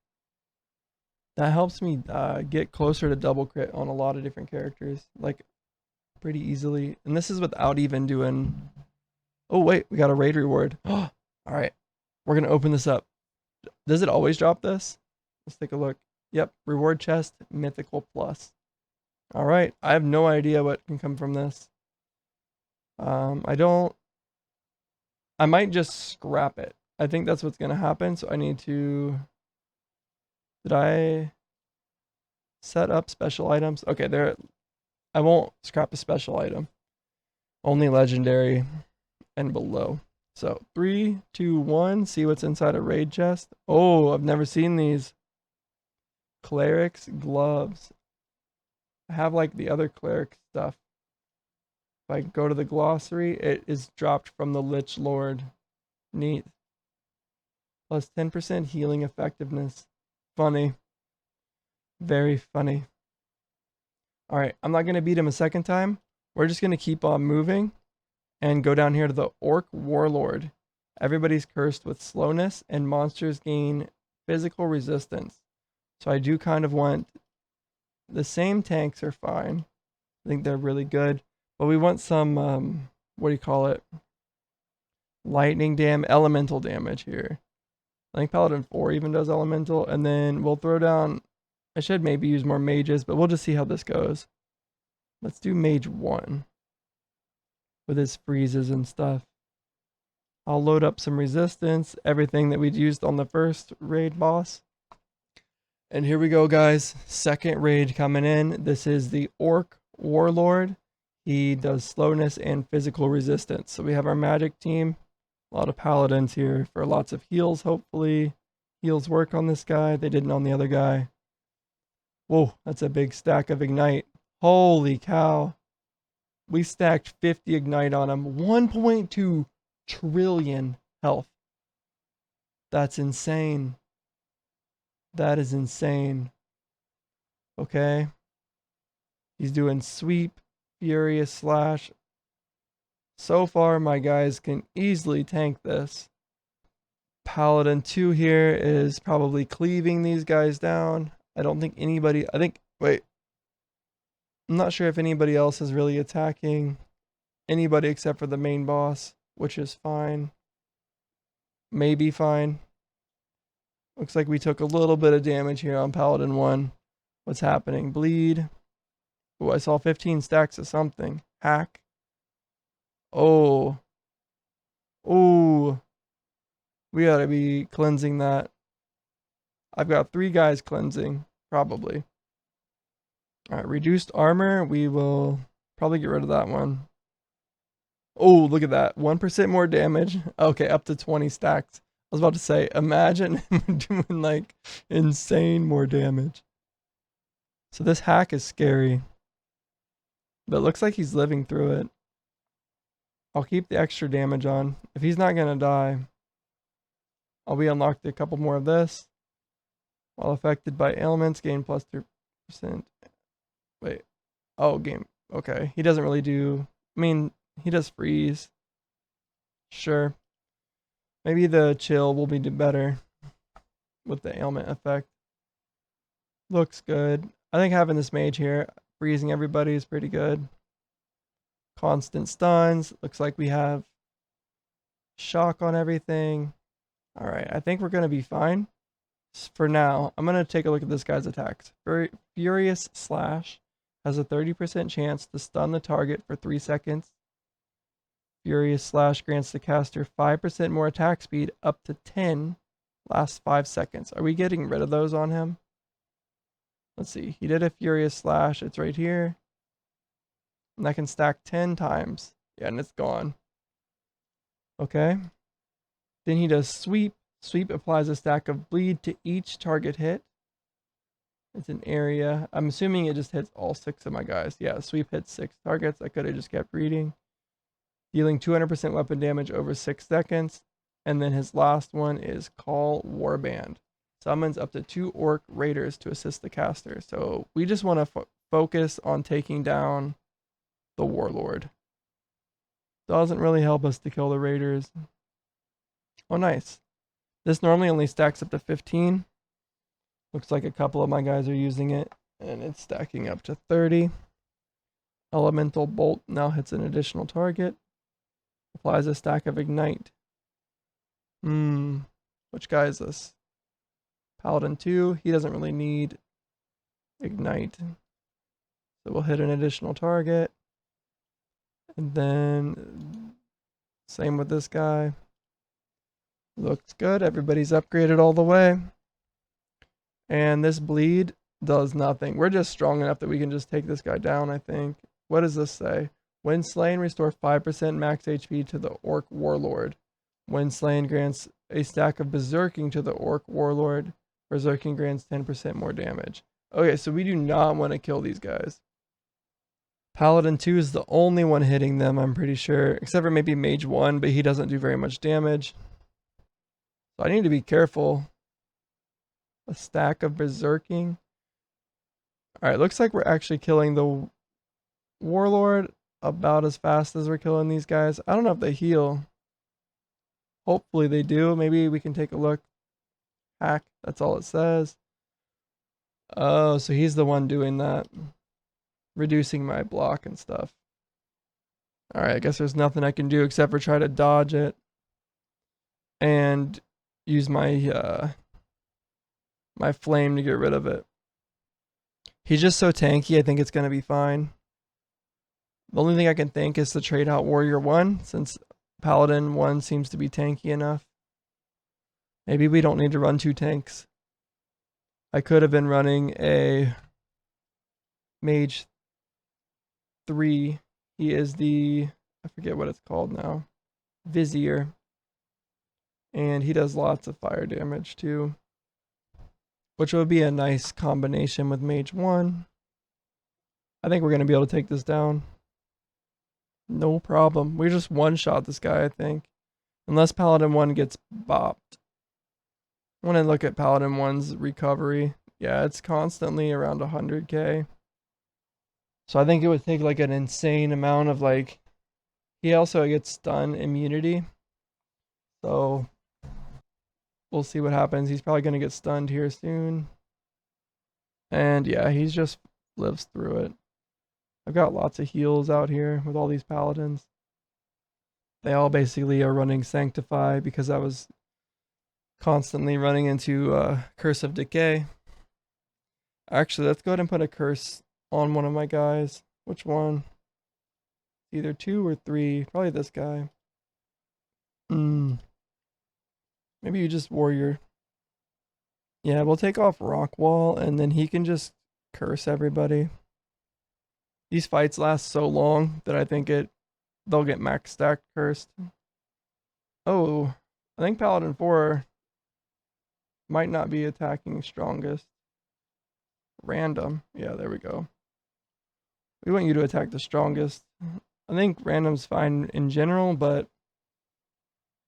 That helps me get closer to double crit on a lot of different characters, like pretty easily. And this is without even doing. Oh wait, we got a raid reward. All right, we're gonna open this up. Does it always drop this? Let's take a look. Yep, reward chest, mythical plus. All right, I have no idea what can come from this. I don't. I might just scrap it. I think that's what's gonna happen. So I need to. Did I set up special items? Okay, there. I won't scrap a special item. Only legendary and below. So 3, 2, 1. See what's inside a raid chest. Oh, I've never seen these. Cleric's gloves. I have like the other cleric stuff. If I go to the glossary, it is dropped from the Lichlord. Neat. Plus 10% healing effectiveness. Funny. Very funny. Alright, I'm not going to beat him a second time. We're just going to keep on moving and go down here to the Orc Warlord. Everybody's cursed with slowness and monsters gain physical resistance. So I do kind of want the same tanks are fine. I think they're really good. But we want some, what do you call it? Lightning elemental damage here. I think Paladin 4 even does elemental. And then we'll throw down, I should maybe use more mages, but we'll just see how this goes. Let's do mage 1 with his freezes and stuff. I'll load up some resistance, everything that we'd used on the first raid boss. And here we go, guys. Second raid coming in. This is the Orc Warlord. He does slowness and physical resistance. So we have our magic team. A lot of paladins here for lots of heals, hopefully. Heals work on this guy. They didn't on the other guy. Whoa, that's a big stack of ignite. Holy cow. We stacked 50 ignite on him. 1.2 trillion health. That's insane. That is insane. Okay. He's doing sweep, furious slash. So far, my guys can easily tank this. Paladin 2 here is probably cleaving these guys down. I don't think anybody, wait. I'm not sure if anybody else is really attacking anybody except for the main boss, which is fine. Maybe fine. Looks like we took a little bit of damage here on Paladin 1. What's happening? Bleed. Oh, I saw 15 stacks of something. Hack. Oh. Oh. We gotta be cleansing that. I've got 3 guys cleansing, probably. Alright, reduced armor. We will probably get rid of that one. Oh, look at that. 1% more damage. Okay, up to 20 stacks. I was about to say, imagine doing like insane more damage. So this hack is scary. But it looks like he's living through it. I'll keep the extra damage on. If he's not going to die, I'll be unlocked a couple more of this. While affected by ailments, gain plus 3%. Wait. Oh, game. Okay. He doesn't really do... I mean, he does freeze. Sure. Maybe the chill will be better with the ailment effect. Looks good. I think having this mage here, freezing everybody is pretty good. Constant stuns. Looks like we have shock on everything. Alright, I think we're going to be fine. For now, I'm going to take a look at this guy's attacks. Furious Slash has a 30% chance to stun the target for 3 seconds. Furious Slash grants the caster 5% more attack speed up to 10, lasts 5 seconds. Are we getting rid of those on him? Let's see. He did a Furious Slash. It's right here. And I can stack 10 times. Yeah, and it's gone. Okay. Then he does Sweep. Sweep applies a stack of bleed to each target hit. It's an area. I'm assuming it just hits all 6 of my guys. Yeah, Sweep hits 6 targets. I could have just kept reading. Dealing 200% weapon damage over 6 seconds. And then his last one is Call Warband. Summons up to 2 orc raiders to assist the caster. So we just want to focus on taking down the Warlord. Doesn't really help us to kill the raiders. Oh, nice. This normally only stacks up to 15. Looks like a couple of my guys are using it, and it's stacking up to 30. Elemental Bolt now hits an additional target. Applies a stack of Ignite. Which guy is this? Paladin 2. He doesn't really need Ignite. So we'll hit an additional target. And then same with this guy. Looks good. Everybody's upgraded all the way. And this bleed does nothing. We're just strong enough that we can just take this guy down, I think. What does this say? When slain, restore 5% max HP to the Orc Warlord. When slain, grants a stack of Berserking to the Orc Warlord. Berserking grants 10% more damage. Okay, so we do not want to kill these guys. Paladin 2 is the only one hitting them, I'm pretty sure. Except for maybe Mage 1, but he doesn't do very much damage. So I need to be careful. A stack of Berserking. Alright, looks like we're actually killing the Warlord about as fast as we're killing these guys. I don't know if they heal. Hopefully they do. Maybe we can take a look. Hack, that's all it says. Oh, so he's the one doing that. Reducing my block and stuff. Alright, I guess there's nothing I can do except for try to dodge it. And use my my flame to get rid of it. He's just so tanky, I think it's going to be fine. The only thing I can think is to trade out Warrior 1, since Paladin 1 seems to be tanky enough. Maybe we don't need to run 2 tanks. I could have been running a Mage 3. He is the, I forget what it's called now, Vizier. And he does lots of fire damage too, which would be a nice combination with Mage 1. I think we're going to be able to take this down. No problem. We just one-shot this guy, I think. Unless Paladin 1 gets bopped. I want to look at Paladin 1's recovery. Yeah, it's constantly around 100k. So I think it would take like an insane amount of like... He also gets stun immunity. So we'll see what happens. He's probably going to get stunned here soon. And yeah, he's just lives through it. I've got lots of heals out here with all these paladins. They all basically are running Sanctify because I was constantly running into Curse of Decay. Actually, let's go ahead and put a curse on one of my guys. Which one? Either 2 or 3. Probably this guy. Maybe you just Warrior. Yeah, we'll take off Rockwall and then he can just curse everybody. These fights last so long that I think they'll get max stacked cursed. Oh, I think Paladin 4 might not be attacking strongest. Random. Yeah, there we go. We want you to attack the strongest. I think random's fine in general, but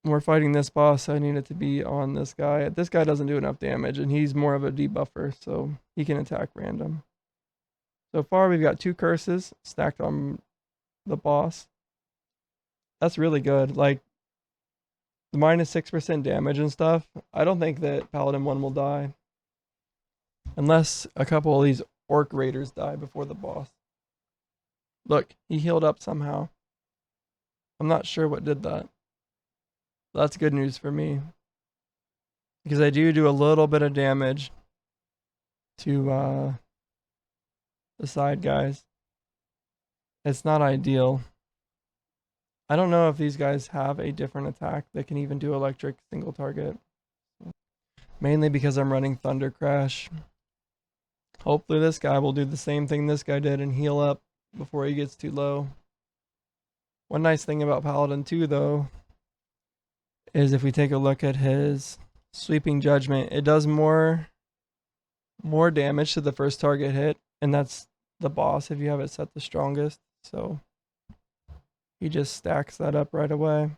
when we're fighting this boss, I need it to be on this guy. This guy doesn't do enough damage, and he's more of a debuffer, so he can attack random. So far, we've got 2 curses stacked on the boss. That's really good. Like, the minus 6% damage and stuff, I don't think that Paladin 1 will die. Unless a couple of these Orc Raiders die before the boss. Look, he healed up somehow. I'm not sure what did that. That's good news for me. Because I do a little bit of damage to the side guys. It's not ideal. I don't know if these guys have a different attack that can even do electric single target. Mainly because I'm running Thunder Crash. Hopefully this guy will do the same thing this guy did and heal up before he gets too low. One nice thing about Paladin 2 though is if we take a look at his Sweeping Judgment, it does more damage to the first target hit, and that's the boss if you have it set the strongest. So he just stacks that up right away.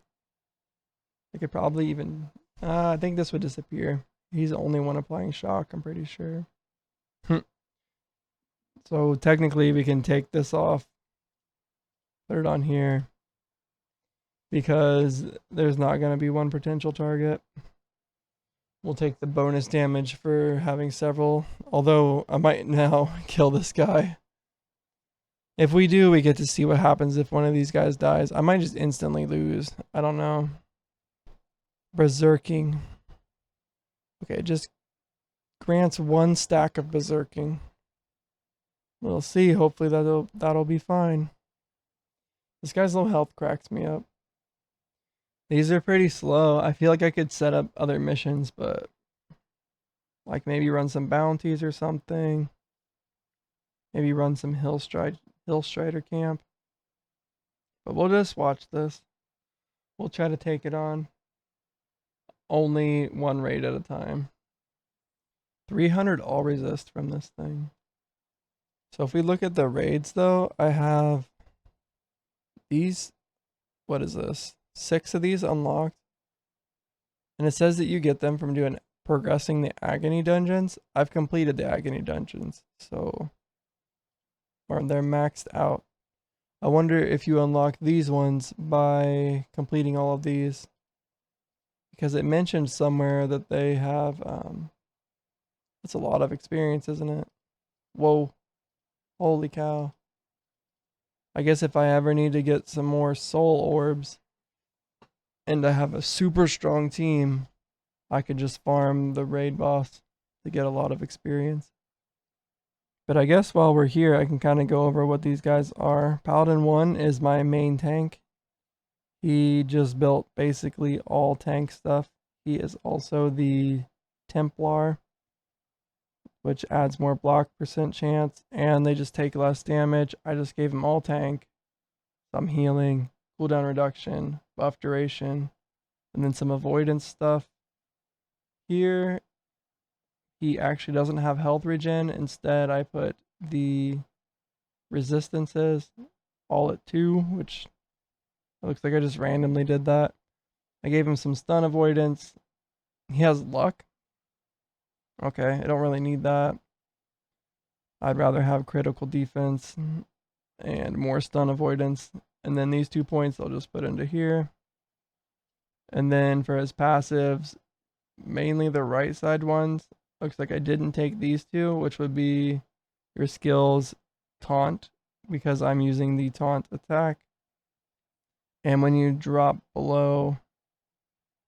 I could probably even I think this would disappear. He's the only one applying shock, I'm pretty sure. So technically we can take this off Put it on here because there's not going to be one potential target. We'll take the bonus damage for having several, although I might now kill this guy. If we do, we get to see what happens if one of these guys dies. I might just instantly lose. I don't know. Berserking. Okay, just grants 1 stack of berserking. We'll see. Hopefully that'll be fine. This guy's low health cracks me up. These are pretty slow. I feel like I could set up other missions, but like maybe run some bounties or something. Maybe run some Hill Strider camp. But we'll just watch this. We'll try to take it on. Only 1 raid at a time. 300 all resist from this thing. So if we look at the raids though, I have these, what is this? 6 of these unlocked. And it says that you get them from progressing the agony dungeons. I've completed the agony dungeons, so or they're maxed out. I wonder if you unlock these ones by completing all of these, because it mentioned somewhere that they have that's a lot of experience, isn't it? Whoa, holy cow. I guess if I ever need to get some more soul orbs and to have a super strong team, I could just farm the raid boss to get a lot of experience. But I guess while we're here, I can kind of go over what these guys are. Paladin 1 is my main tank. He just built basically all tank stuff. He is also the Templar, which adds more block % chance, and they just take less damage. I just gave him all tank, some healing, cooldown reduction, buff duration, and then some avoidance stuff. Here, he actually doesn't have health regen. Instead, I put the resistances all at 2, which it looks like I just randomly did that. I gave him some stun avoidance. He has luck. Okay, I don't really need that. I'd rather have critical defense and more stun avoidance. And then these 2 points I'll just put into here. And then for his passives, mainly the right side ones. Looks like I didn't take these 2, which would be your skills, taunt, because I'm using the taunt attack. And when you drop below,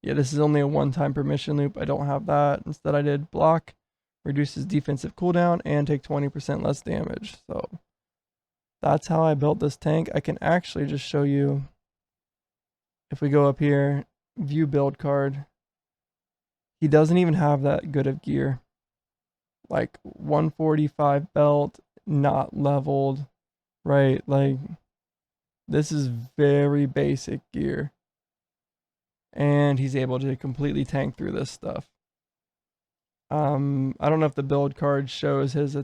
yeah, this is only a 1-time permission loop. I don't have that. Instead, I did block, reduces defensive cooldown, and take 20% less damage. So that's how I built this tank. I can actually just show you, if we go up here, view build card. He doesn't even have that good of gear. Like 145 belt, not leveled, right? Like, this is very basic gear. And he's able to completely tank through this stuff. I don't know if the build card shows his,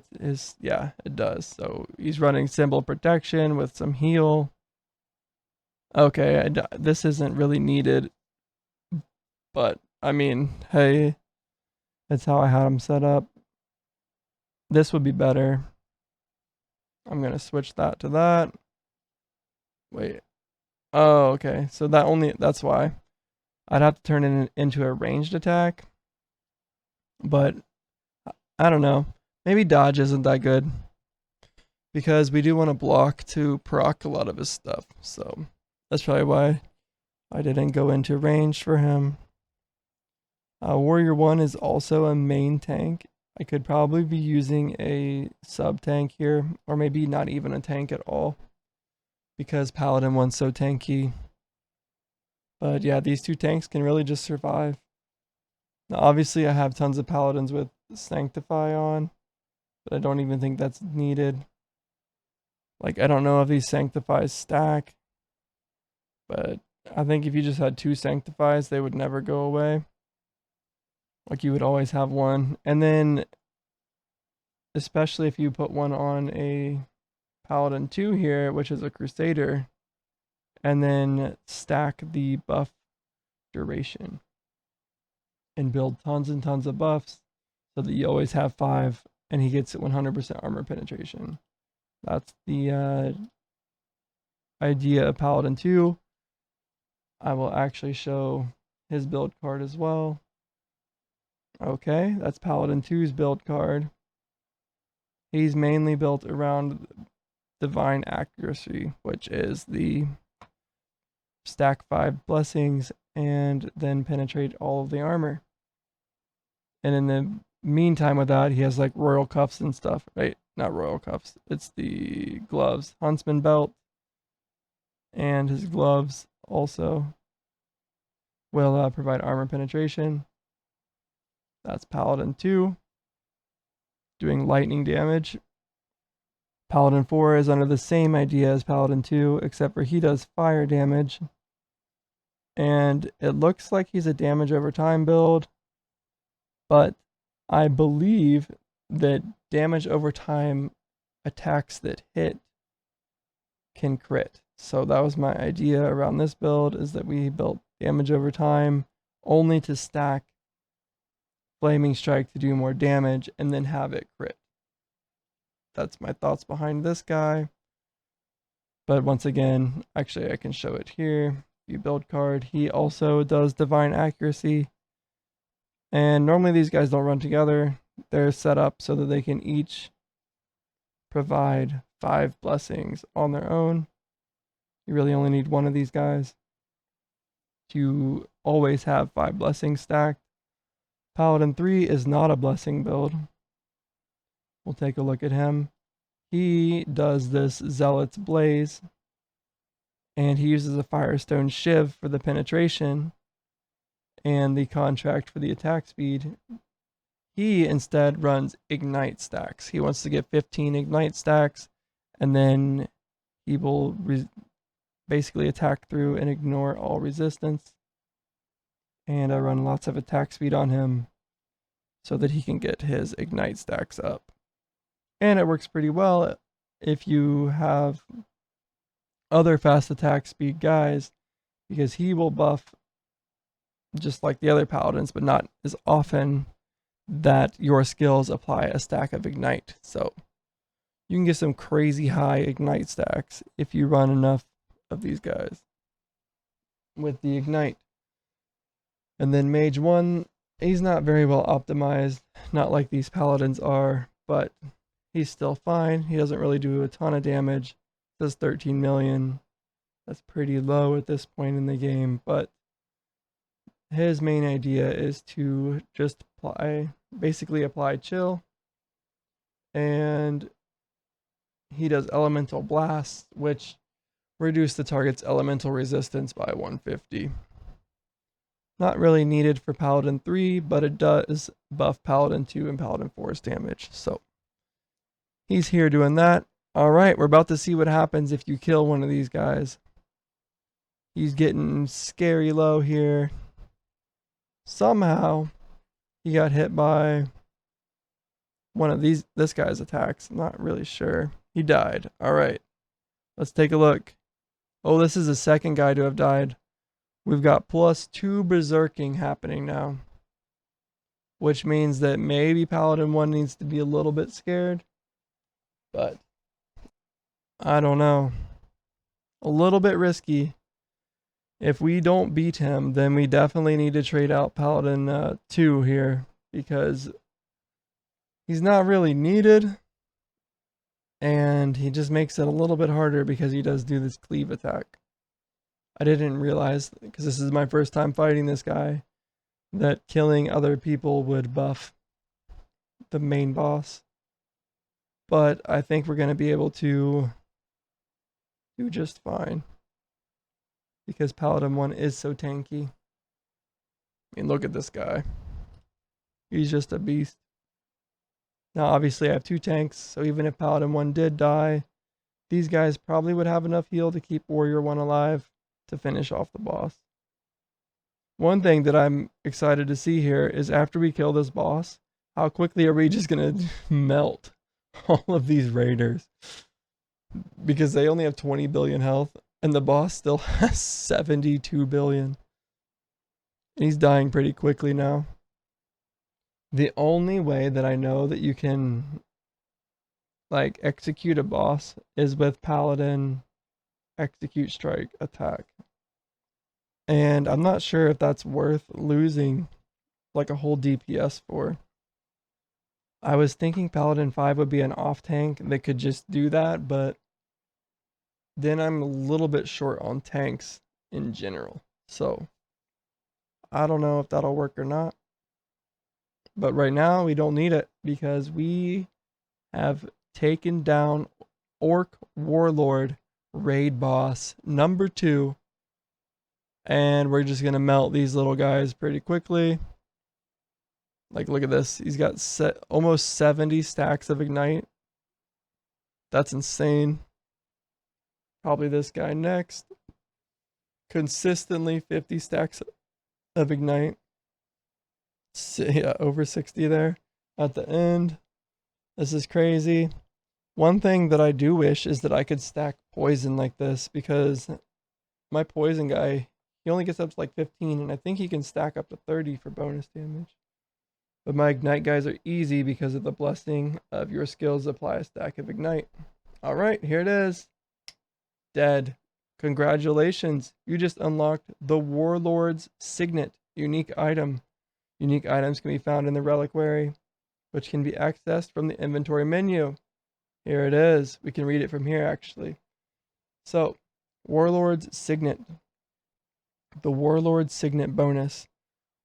yeah, it does. So he's running symbol protection with some heal. Okay, this isn't really needed. But, I mean, hey, that's how I had him set up. This would be better. I'm going to switch that to that. Wait. Oh, okay. So that's why. I'd have to turn it into a ranged attack. But, I don't know. Maybe dodge isn't that good. Because we do want to block to proc a lot of his stuff. So, that's probably why I didn't go into range for him. Warrior 1 is also a main tank. I could probably be using a sub tank here, or maybe not even a tank at all, because Paladin 1's so tanky. But yeah, these 2 tanks can really just survive. Now obviously I have tons of Paladins with Sanctify on, but I don't even think that's needed. Like, I don't know if these Sanctifies stack, but I think if you just had 2 Sanctifies, they would never go away. Like, you would always have one. And then, especially if you put one on a Paladin 2 here, which is a Crusader, and then stack the buff duration and build tons and tons of buffs so that you always have 5, and he gets 100% armor penetration. That's the idea of Paladin 2. I will actually show his build card as well. Okay, that's Paladin 2's build card. He's mainly built around Divine Accuracy, which is the stack 5 blessings and then penetrate all of the armor. And in the meantime with that, he has like royal cuffs and stuff, right? Not royal cuffs, it's the gloves. Huntsman belt and his gloves also will provide armor penetration. That's Paladin 2, doing lightning damage. Paladin 4 is under the same idea as Paladin 2, except for he does fire damage. And it looks like he's a damage over time build, but I believe that damage over time attacks that hit can crit. So that was my idea around this build, is that we built damage over time only to stack Flaming Strike to do more damage and then have it crit. That's my thoughts behind this guy. But once again, actually I can show it here. You build card. He also does Divine Accuracy. And normally these guys don't run together. They're set up so that they can each provide 5 blessings on their own. You really only need one of these guys to always have 5 blessings stacked. Paladin 3 is not a blessing build. We'll take a look at him. He does this Zealot's Blaze, and he uses a Firestone Shiv for the penetration and the contract for the attack speed. He instead runs Ignite stacks. He wants to get 15 Ignite stacks, and then he will basically attack through and ignore all resistance. And I run lots of attack speed on him so that he can get his Ignite stacks up. And it works pretty well if you have other fast attack speed guys, because he will buff just like the other paladins, but not as often that your skills apply a stack of Ignite. So you can get some crazy high Ignite stacks if you run enough of these guys with the Ignite. And then Mage 1, he's not very well optimized, not like these paladins are, but he's still fine. He doesn't really do a ton of damage. Does 13 million. That's pretty low at this point in the game, but his main idea is to just basically apply chill. And he does elemental blasts, which reduce the target's elemental resistance by 150. Not really needed for Paladin 3, but it does buff Paladin 2 and Paladin 4's damage. So he's here doing that. Alright, we're about to see what happens if you kill one of these guys. He's getting scary low here. Somehow he got hit by one of this guy's attacks. I'm not really sure. He died. Alright. Let's take a look. Oh, this is the second guy to have died. We've got +2 berserking happening now, which means that maybe Paladin 1 needs to be a little bit scared, but I don't know. A little bit risky. If we don't beat him, then we definitely need to trade out Paladin 2 here, because he's not really needed, and he just makes it a little bit harder because he does do this cleave attack. I didn't realize, because this is my first time fighting this guy, that killing other people would buff the main boss. But I think we're going to be able to do just fine, because Paladin 1 is so tanky. I mean, look at this guy. He's just a beast. Now, obviously, I have 2 tanks, so even if Paladin 1 did die, these guys probably would have enough heal to keep Warrior 1 alive to finish off the boss. One thing that I'm excited to see here is after we kill this boss, how quickly are we just going to melt all of these raiders? Because they only have 20 billion health, and the boss still has 72 billion. And he's dying pretty quickly now. The only way that I know that you can execute a boss is with Paladin execute strike attack. And I'm not sure if that's worth losing like a whole DPS for. I was thinking Paladin 5 would be an off tank that could just do that, but then I'm a little bit short on tanks in general. So I don't know if that'll work or not. But right now we don't need it because we have taken down Orc Warlord raid boss number 2. And we're just going to melt these little guys pretty quickly. Like, look at this. He's got almost 70 stacks of Ignite. That's insane. Probably this guy next. Consistently 50 stacks of Ignite. Yeah, over 60 there at the end. This is crazy. One thing that I do wish is that I could stack poison like this, because my poison guy, he only gets up to like 15, and I think he can stack up to 30 for bonus damage. But my Ignite guys are easy because of the blessing of your skills apply a stack of Ignite. Alright, here it is. Dead. Congratulations. You just unlocked the Warlord's Signet unique item. Unique items can be found in the reliquary, which can be accessed from the inventory menu. Here it is. We can read it from here, actually. So, Warlord's Signet. The Warlord's Signet bonus.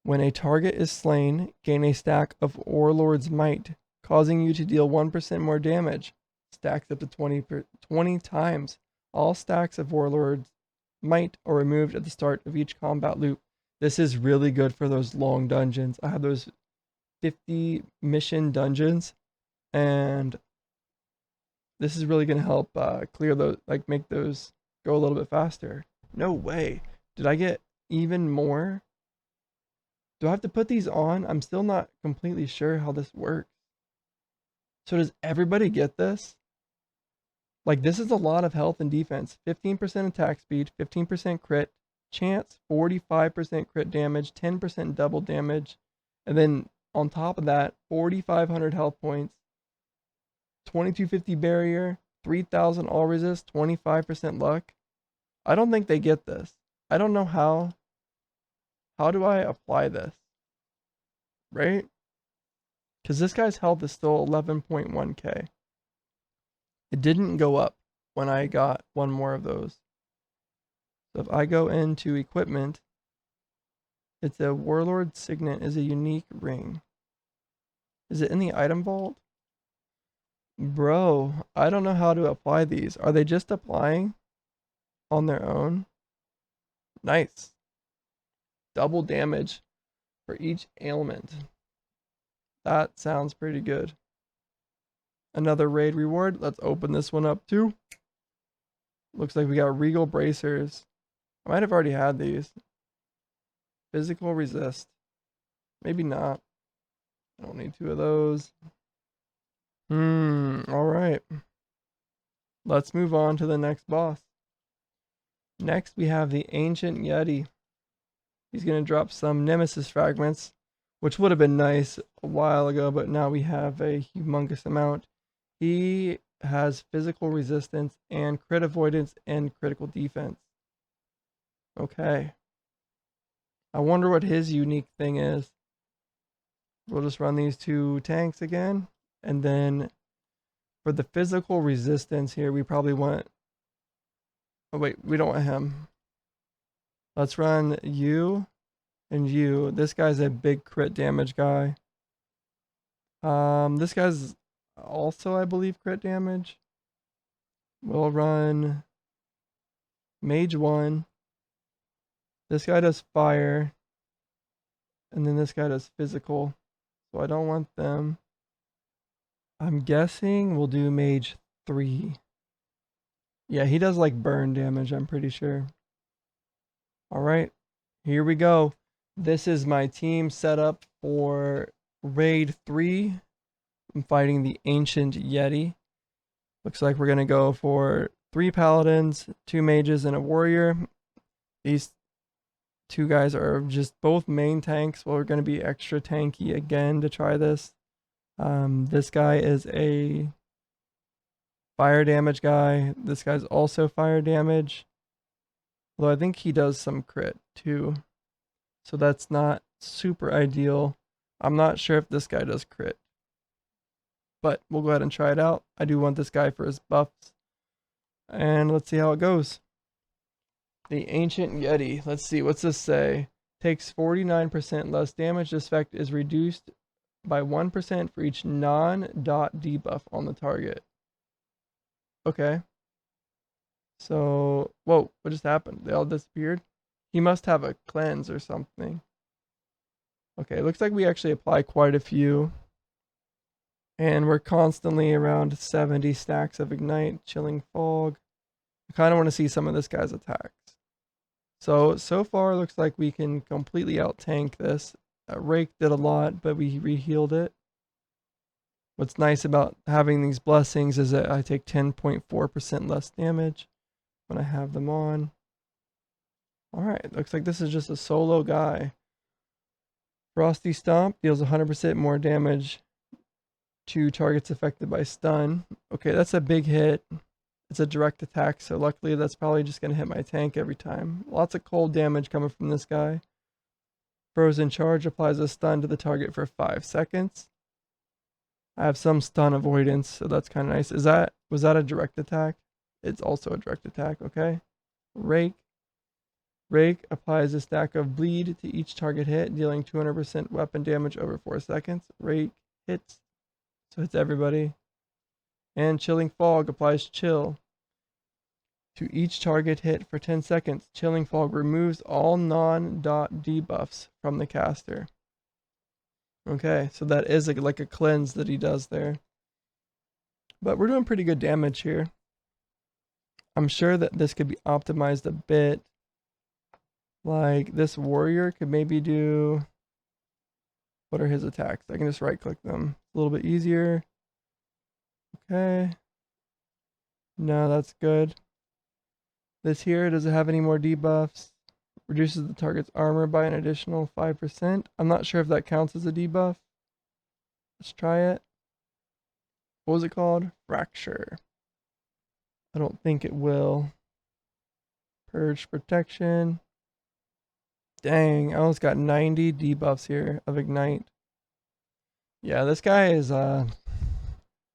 When a target is slain, gain a stack of Warlord's Might, causing you to deal 1% more damage. Stacks up to 20 times. All stacks of Warlord's Might are removed at the start of each combat loop. This is really good for those long dungeons. I have those 50 mission dungeons, and this is really going to help clear those, like make those go a little bit faster. No way. Did I get even more? Do I have to put these on? I'm still not completely sure how this works. So does everybody get this? Like, this is a lot of health and defense. 15% attack speed, 15% crit chance, 45% crit damage, 10% double damage, and then on top of that, 4,500 health points, 2250 barrier, 3,000 all resist, 25% luck. I don't think they get this. I don't know how. How do I apply this? Right? Because this guy's health is still 11.1k. It didn't go up when I got one more of those. So if I go into equipment, it's a Warlord Signet is a unique ring. Is it in the item vault? Bro, I don't know how to apply these. Are they just applying on their own? Nice. Double damage for each ailment. That sounds pretty good. Another raid reward. Let's open this one up too. Looks like we got Regal Bracers. I might have already had these. Physical resist. Maybe not. I don't need 2 of those. Alright. Let's move on to the next boss. Next we have the Ancient Yeti. He's going to drop some Nemesis fragments, which would have been nice a while ago, but now we have a humongous amount. He has physical resistance and crit avoidance and critical defense. Okay. I wonder what his unique thing is. We'll just run these 2 tanks again. And then for the physical resistance here, we probably want... Oh wait, we don't want him. Let's run you and you. This guy's a big crit damage guy. This guy's also, I believe, crit damage. We'll run Mage 1. This guy does fire. And then this guy does physical. So I don't want them. I'm guessing we'll do Mage 3. Yeah, he does like burn damage, I'm pretty sure. Alright, here we go. This is my team set up for Raid 3. I'm fighting the Ancient Yeti. Looks like we're going to go for 3 paladins, 2 mages, and a warrior. These 2 guys are just both main tanks. Well, we're going to be extra tanky again to try this. This guy is a Fire damage guy. This guy's also fire damage. Although I think he does some crit too. So that's not super ideal. I'm not sure if this guy does crit. But we'll go ahead and try it out. I do want this guy for his buffs. And let's see how it goes. The Ancient Yeti. Let's see, what's this say? Takes 49% less damage. This effect is reduced by 1% for each non-dot debuff on the target. Okay. So, whoa, what just happened? They all disappeared? He must have a cleanse or something. Okay, looks like we actually apply quite a few. And we're constantly around 70 stacks of Ignite, Chilling Fog. I kind of want to see some of this guy's attacks. So far it looks like we can completely out-tank this. Rake did a lot, but we re-healed it. What's nice about having these blessings is that I take 10.4% less damage when I have them on. Alright, looks like this is just a solo guy. Frosty Stomp deals 100% more damage to targets affected by stun. Okay, that's a big hit. It's a direct attack, so luckily that's probably just going to hit my tank every time. Lots of cold damage coming from this guy. Frozen Charge applies a stun to the target for 5 seconds. I have some stun avoidance, so that's kind of nice. Was that a direct attack? It's also a direct attack, okay. Rake. Rake applies a stack of bleed to each target hit, dealing 200% weapon damage over 4 seconds. Rake hits, so hits everybody. And Chilling Fog applies chill to each target hit for 10 seconds. Chilling Fog removes all non-dot debuffs from the caster. Okay, so that is like a cleanse that he does there. But we're doing pretty good damage here. I'm sure that this could be optimized a bit. Like this warrior could maybe do... What are his attacks? I can just right click them. A little bit easier. Okay. No, that's good. This here, does it have any more debuffs? Reduces the target's armor by an additional 5%. I'm not sure if that counts as a debuff. Let's try it. What was it called? Fracture. I don't think it will. Purge protection. Dang, I almost got 90 debuffs here of Ignite. Yeah, this guy is,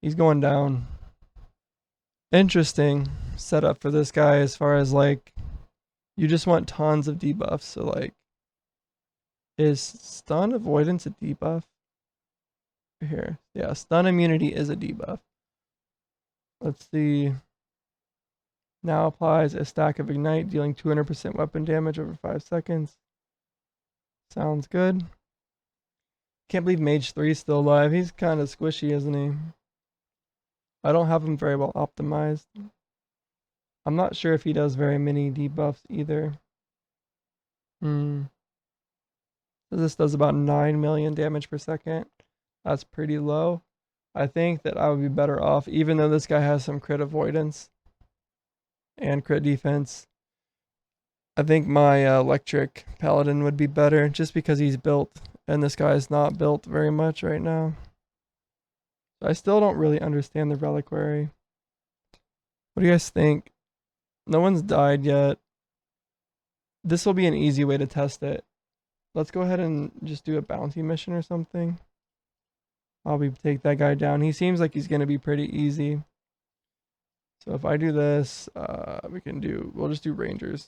he's going down. Interesting setup for this guy as far as like, you just want tons of debuffs. So like, is stun avoidance a debuff? Here, yeah, stun immunity is a debuff. Let's see. Now applies a stack of Ignite, dealing 200% weapon damage over 5 seconds. Sounds good. Can't believe Mage 3 is still alive. He's kind of squishy, isn't he? I don't have him very well optimized. I'm not sure if he does very many debuffs either. So this does about 9 million damage per second. That's pretty low. I think that I would be better off, even though this guy has some crit avoidance and crit defense. I think my electric paladin would be better just because he's built, and this guy is not built very much right now. I still don't really understand the reliquary. What do you guys think? No one's died yet. This will be an easy way to test it. Let's go ahead and just do a bounty mission or something. I'll take that guy down. He seems like he's going to be pretty easy. So if I do this, we'll just do rangers.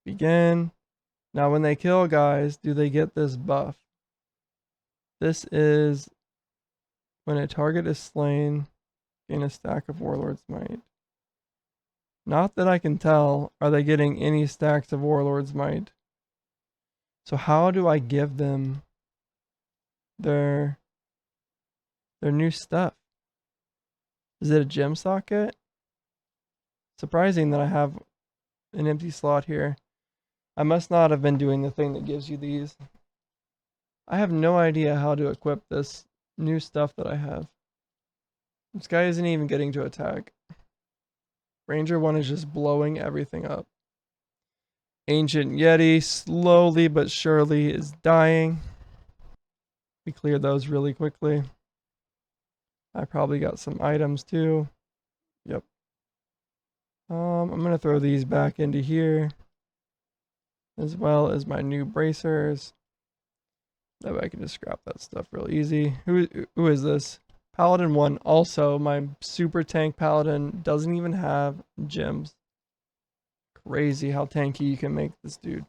Begin. Now when they kill guys, do they get this buff? This is when a target is slain, gain a stack of Warlord's Might. Not that I can tell, are they getting any stacks of Warlord's Might? So how do I give them their new stuff? Is it a gem socket? Surprising that I have an empty slot here. I must not have been doing the thing that gives you these. I have no idea how to equip this new stuff that I have. This guy isn't even getting to attack. Ranger 1 is just blowing everything up. Ancient Yeti slowly but surely is dying. We cleared those really quickly. I probably got some items too. I'm gonna throw these back into here, as well as my new bracers. That way I can just scrap that stuff real easy. Who is this? Paladin 1. Also, my super tank Paladin doesn't even have gems. Crazy how tanky you can make this dude.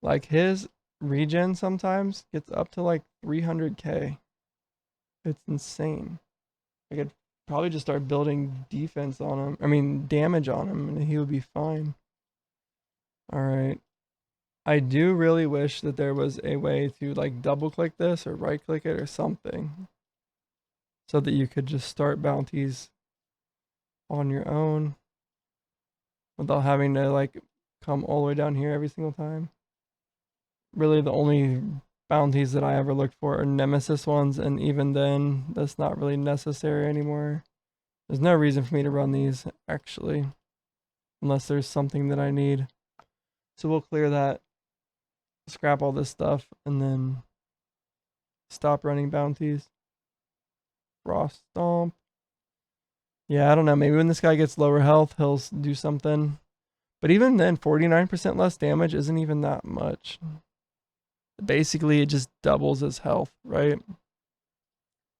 Like his regen sometimes gets up to like 300k. It's insane. I could probably just start building defense on him. I mean, damage on him, and he would be fine. Alright. I do really wish that there was a way to like double click this or right click it or something, so that you could just start bounties on your own without having to like come all the way down here every single time. Really, the only bounties that I ever looked for are nemesis ones, and even then, that's not really necessary anymore. There's no reason for me to run these, actually, unless there's something that I need. So we'll clear that, scrap all this stuff, and then stop running bounties. Frost Stomp. Yeah, I don't know. Maybe when this guy gets lower health, he'll do something. But even then, 49% less damage isn't even that much. Basically, it just doubles his health, right?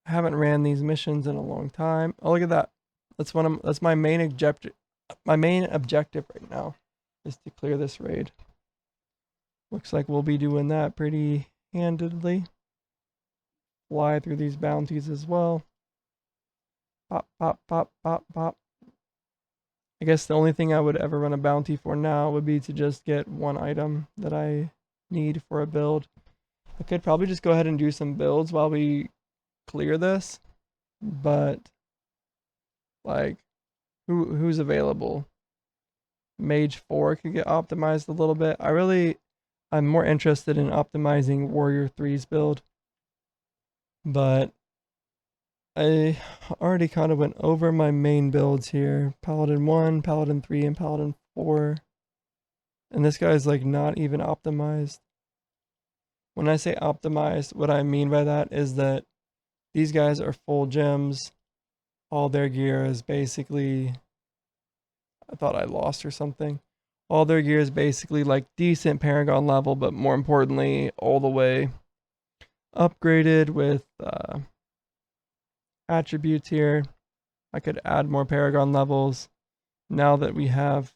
I haven't ran these missions in a long time. Oh, look at that. That's my main objective. My main objective right now is to clear this raid. Looks like we'll be doing that pretty handedly. Fly through these bounties as well. Pop, pop, pop, pop, pop. I guess the only thing I would ever run a bounty for now would be to just get one item that I need for a build. I could probably just go ahead and do some builds while we clear this, but like who's available? Mage 4 could get optimized a little bit. I'm more interested in optimizing Warrior 3's build, but I already kind of went over my main builds here. Paladin 1, Paladin 3, and Paladin 4. And this guy's like not even optimized. When I say optimized, what I mean by that is that these guys are full gems. All their gear is basically, I thought I lost or something. All their gear is basically like decent Paragon level, but more importantly, all the way upgraded with attributes here. I could add more Paragon levels. Now that we have,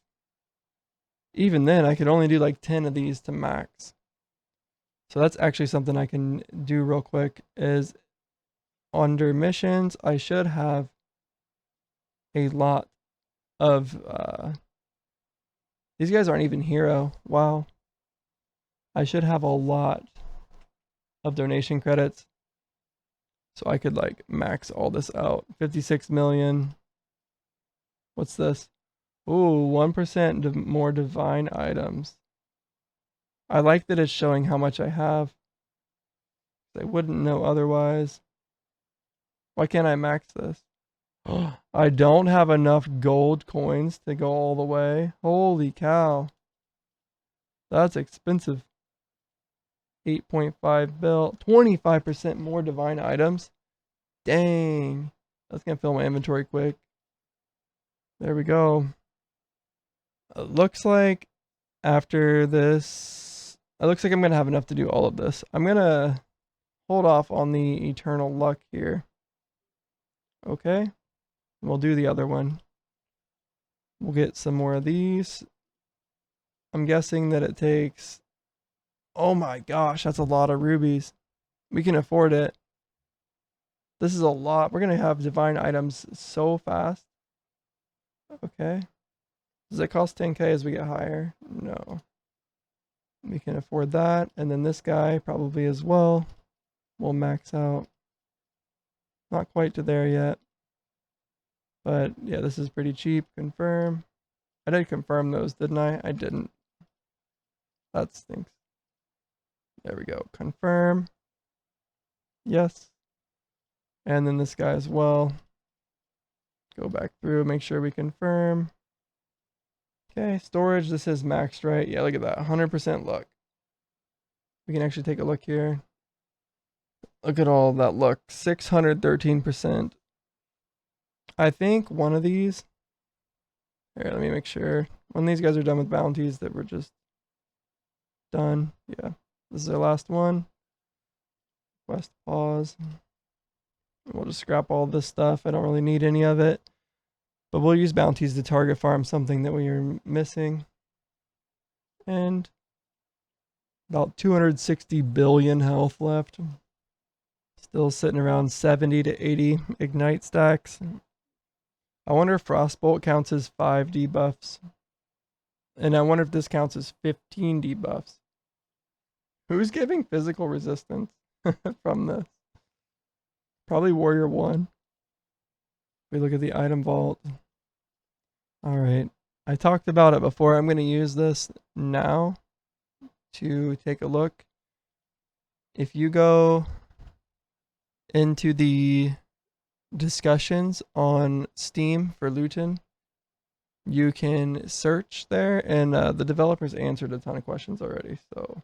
even then, I could only do like 10 of these to max. So that's actually something I can do real quick. Is under missions, I should have a lot of these guys aren't even hero. Wow. I should have a lot of donation credits, so I could like max all this out. 56 million. What's this? Ooh, 1% more divine items. I like that it's showing how much I have. I wouldn't know otherwise. Why can't I max this? I don't have enough gold coins to go all the way. Holy cow. That's expensive. 8.5 bill. 25% more divine items. Dang. That's going to fill my inventory quick. There we go. It looks like after this, it looks like I'm going to have enough to do all of this. I'm going to hold off on the eternal luck here. Okay. We'll do the other one. We'll get some more of these. I'm guessing that it takes, oh my gosh, that's a lot of rubies. We can afford it. This is a lot. We're going to have divine items so fast. Okay. Does it cost 10k as we get higher? No. We can afford that. And then this guy probably as well. We'll max out. Not quite to there yet. But yeah, this is pretty cheap. Confirm. I did confirm those, didn't I? I didn't. That stinks. There we go. Confirm. Yes. And then this guy as well. Go back through, make sure we confirm. Okay, storage, this is maxed, right? Yeah, look at that, 100% luck. We can actually take a look here. Look at all that luck, 613%. I think one of these Here, let me make sure. When these guys are done with bounties, that we're just done. Yeah. This is our last one. Quest pause. We'll just scrap all this stuff. I don't really need any of it. But we'll use bounties to target farm something that we are missing. And about 260 billion health left. Still sitting around 70 to 80 ignite stacks. I wonder if Frostbolt counts as 5 debuffs. And I wonder if this counts as 15 debuffs. Who's giving physical resistance from this? Probably Warrior 1. We look at the item vault. Alright. I talked about it before. I'm going to use this now to take a look. If you go into the discussions on Steam for Lootun, you can search there, and the developers answered a ton of questions already. So,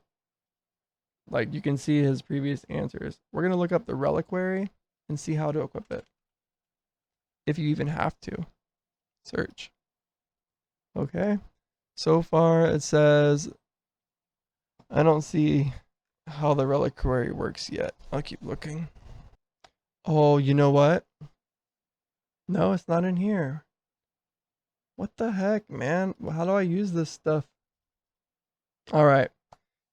like, you can see his previous answers. We're going to look up the reliquary and see how to equip it. If you even have to. Search. Okay. So far, it says, I don't see how the reliquary works yet. I'll keep looking. Oh, you know what? No, it's not in here. What the heck, man? How do I use this stuff? Alright.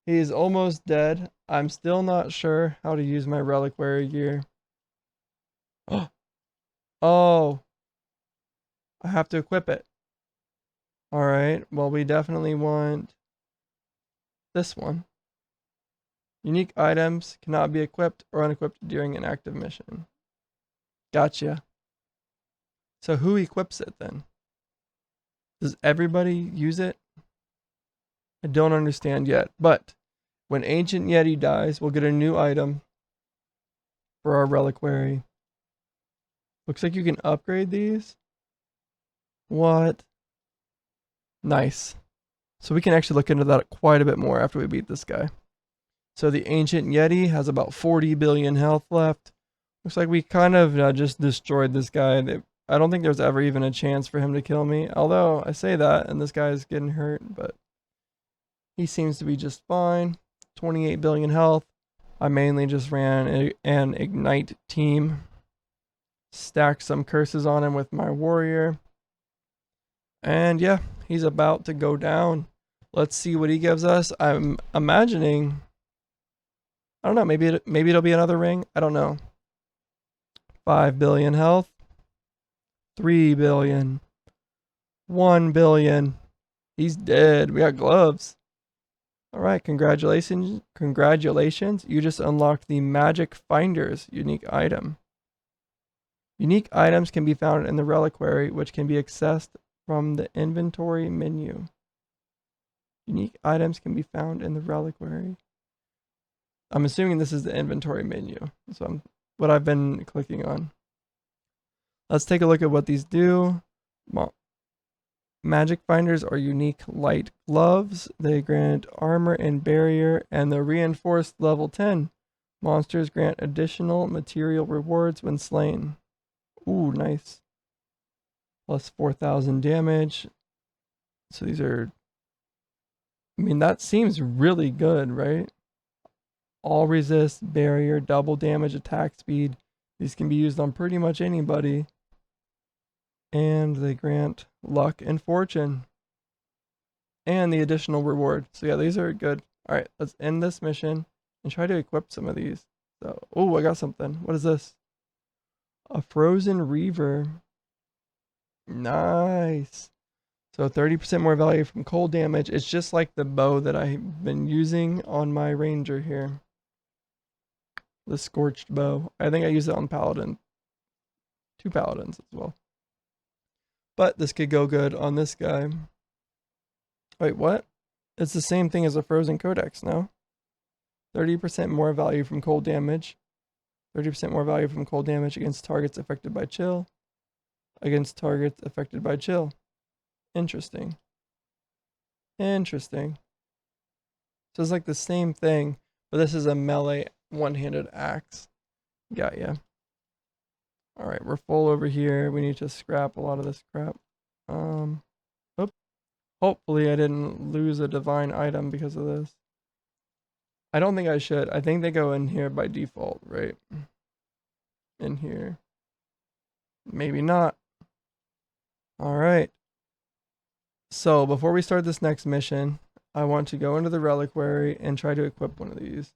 He's almost dead. I'm still not sure how to use my reliquary gear. Oh. I have to equip it. Alright. Well, we definitely want this one. Unique items cannot be equipped or unequipped during an active mission. Gotcha. So who equips it then? Does everybody use it? I don't understand yet. But when Ancient Yeti dies, we'll get a new item for our reliquary. Looks like you can upgrade these. What? Nice. So we can actually look into that quite a bit more after we beat this guy. So the Ancient Yeti has about 40 billion health left. Looks like we kind of just destroyed this guy. I don't think there's ever even a chance for him to kill me. Although I say that and this guy is getting hurt, but he seems to be just fine. 28 billion health. I mainly just ran an ignite team. Stacked some curses on him with my warrior. And yeah, he's about to go down. Let's see what he gives us. I'm imagining, I don't know, maybe it'll be another ring. I don't know. 5 billion health. 3 billion. 1 billion. He's dead. We got gloves. Alright, congratulations. Congratulations. You just unlocked the Magic Finder's unique item. Unique items can be found in the reliquary, which can be accessed from the inventory menu. Unique items can be found in the reliquary. I'm assuming this is the inventory menu. So what I've been clicking on. Let's take a look at what these do. Magic Finders are unique light gloves. They grant armor and barrier, and the reinforced level 10. Monsters grant additional material rewards when slain. Ooh, nice. Plus 4,000 damage. So these are, I mean, that seems really good, right? All resist, barrier, double damage, attack speed. These can be used on pretty much anybody. And they grant luck and fortune. And the additional reward. So yeah, these are good. Alright, let's end this mission and try to equip some of these. So, oh, I got something. What is this? A frozen reaver. Nice. So 30% more value from cold damage. It's just like the bow that I've been using on my ranger here. The scorched bow. I think I use it on paladin. 2 paladins as well. But this could go good on this guy. Wait, what? It's the same thing as a frozen codex, no? 30% more value from cold damage. 30% more value from cold damage against targets affected by chill. Against targets affected by chill. Interesting. Interesting. So it's like the same thing, but this is a melee one-handed axe. Got ya. Alright, we're full over here. We need to scrap a lot of this crap. Hopefully I didn't lose a divine item because of this. I don't think I should. I think they go in here by default, right? In here. Maybe not. Alright. So before we start this next mission, I want to go into the reliquary and try to equip one of these.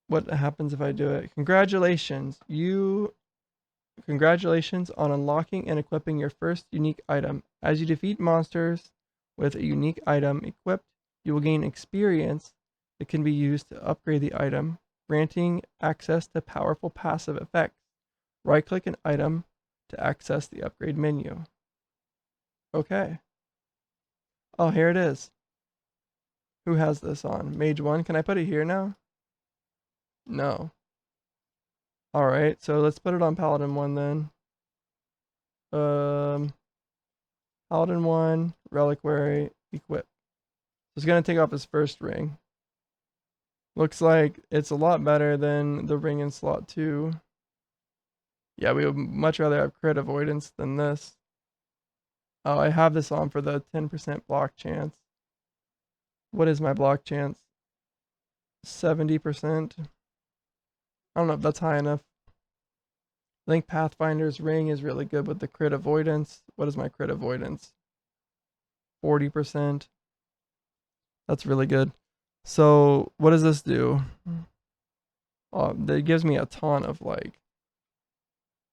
What happens if I do it? Congratulations on unlocking and equipping your first unique item. As you defeat monsters with a unique item equipped, you will gain experience that can be used to upgrade the item, granting access to powerful passive effects. Right-click an item to access the upgrade menu. Okay. Oh, here it is. Who has this on? Mage 1. Can I put it here now? No. Alright, so let's put it on Paladin 1 then. Paladin 1, Reliquary, equip. So it's going to take off his first ring. Looks like it's a lot better than the ring in slot 2. Yeah, we would much rather have crit avoidance than this. Oh, I have this on for the 10% block chance. What is my block chance? 70%. I don't know if that's high enough. I think Pathfinder's ring is really good with the crit avoidance. What is my crit avoidance? 40%. That's really good. So what does this do? It gives me a ton of like.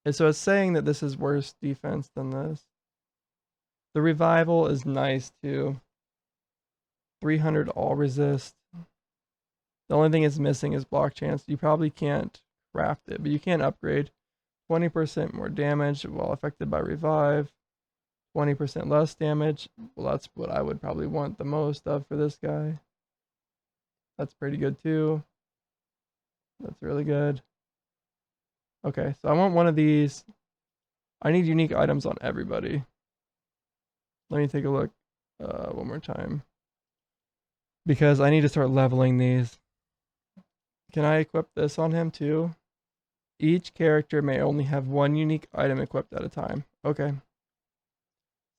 So it's saying that this is worse defense than this. The revival is nice too. 300 all resist. The only thing it's missing is block chance. You probably can't craft it, but you can upgrade. 20% more damage while affected by revive. 20% less damage. Well, that's what I would probably want the most of for this guy. That's pretty good too. That's really good. Okay, so I want one of these. I need unique items on everybody. Let me take a look one more time. Because I need to start leveling these. Can I equip this on him too? Each character may only have one unique item equipped at a time. Okay.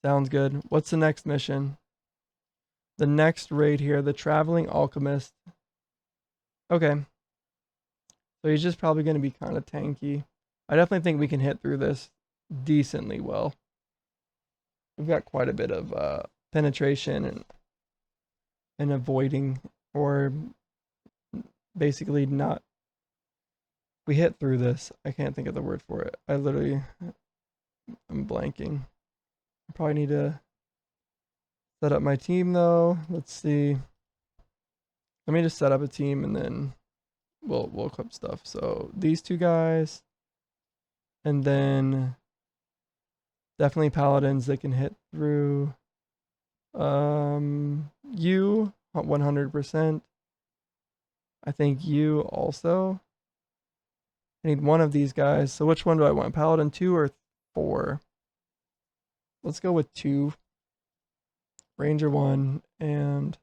Sounds good. What's the next mission? The next raid here, the Traveling Alchemist. Okay. So he's just probably going to be kind of tanky. I definitely think we can hit through this decently well. We've got quite a bit of penetration and avoiding, or basically not. We hit through this. I can't think of the word for it. I'm blanking. I probably need to set up my team though. Let's see. Let me just set up a team and then we'll equip stuff. So these two guys, and then definitely paladins that can hit through. You 100%. I think you also. I need one of these guys. So which one do I want? Paladin 2 or 4? Let's go with 2. Ranger 1, and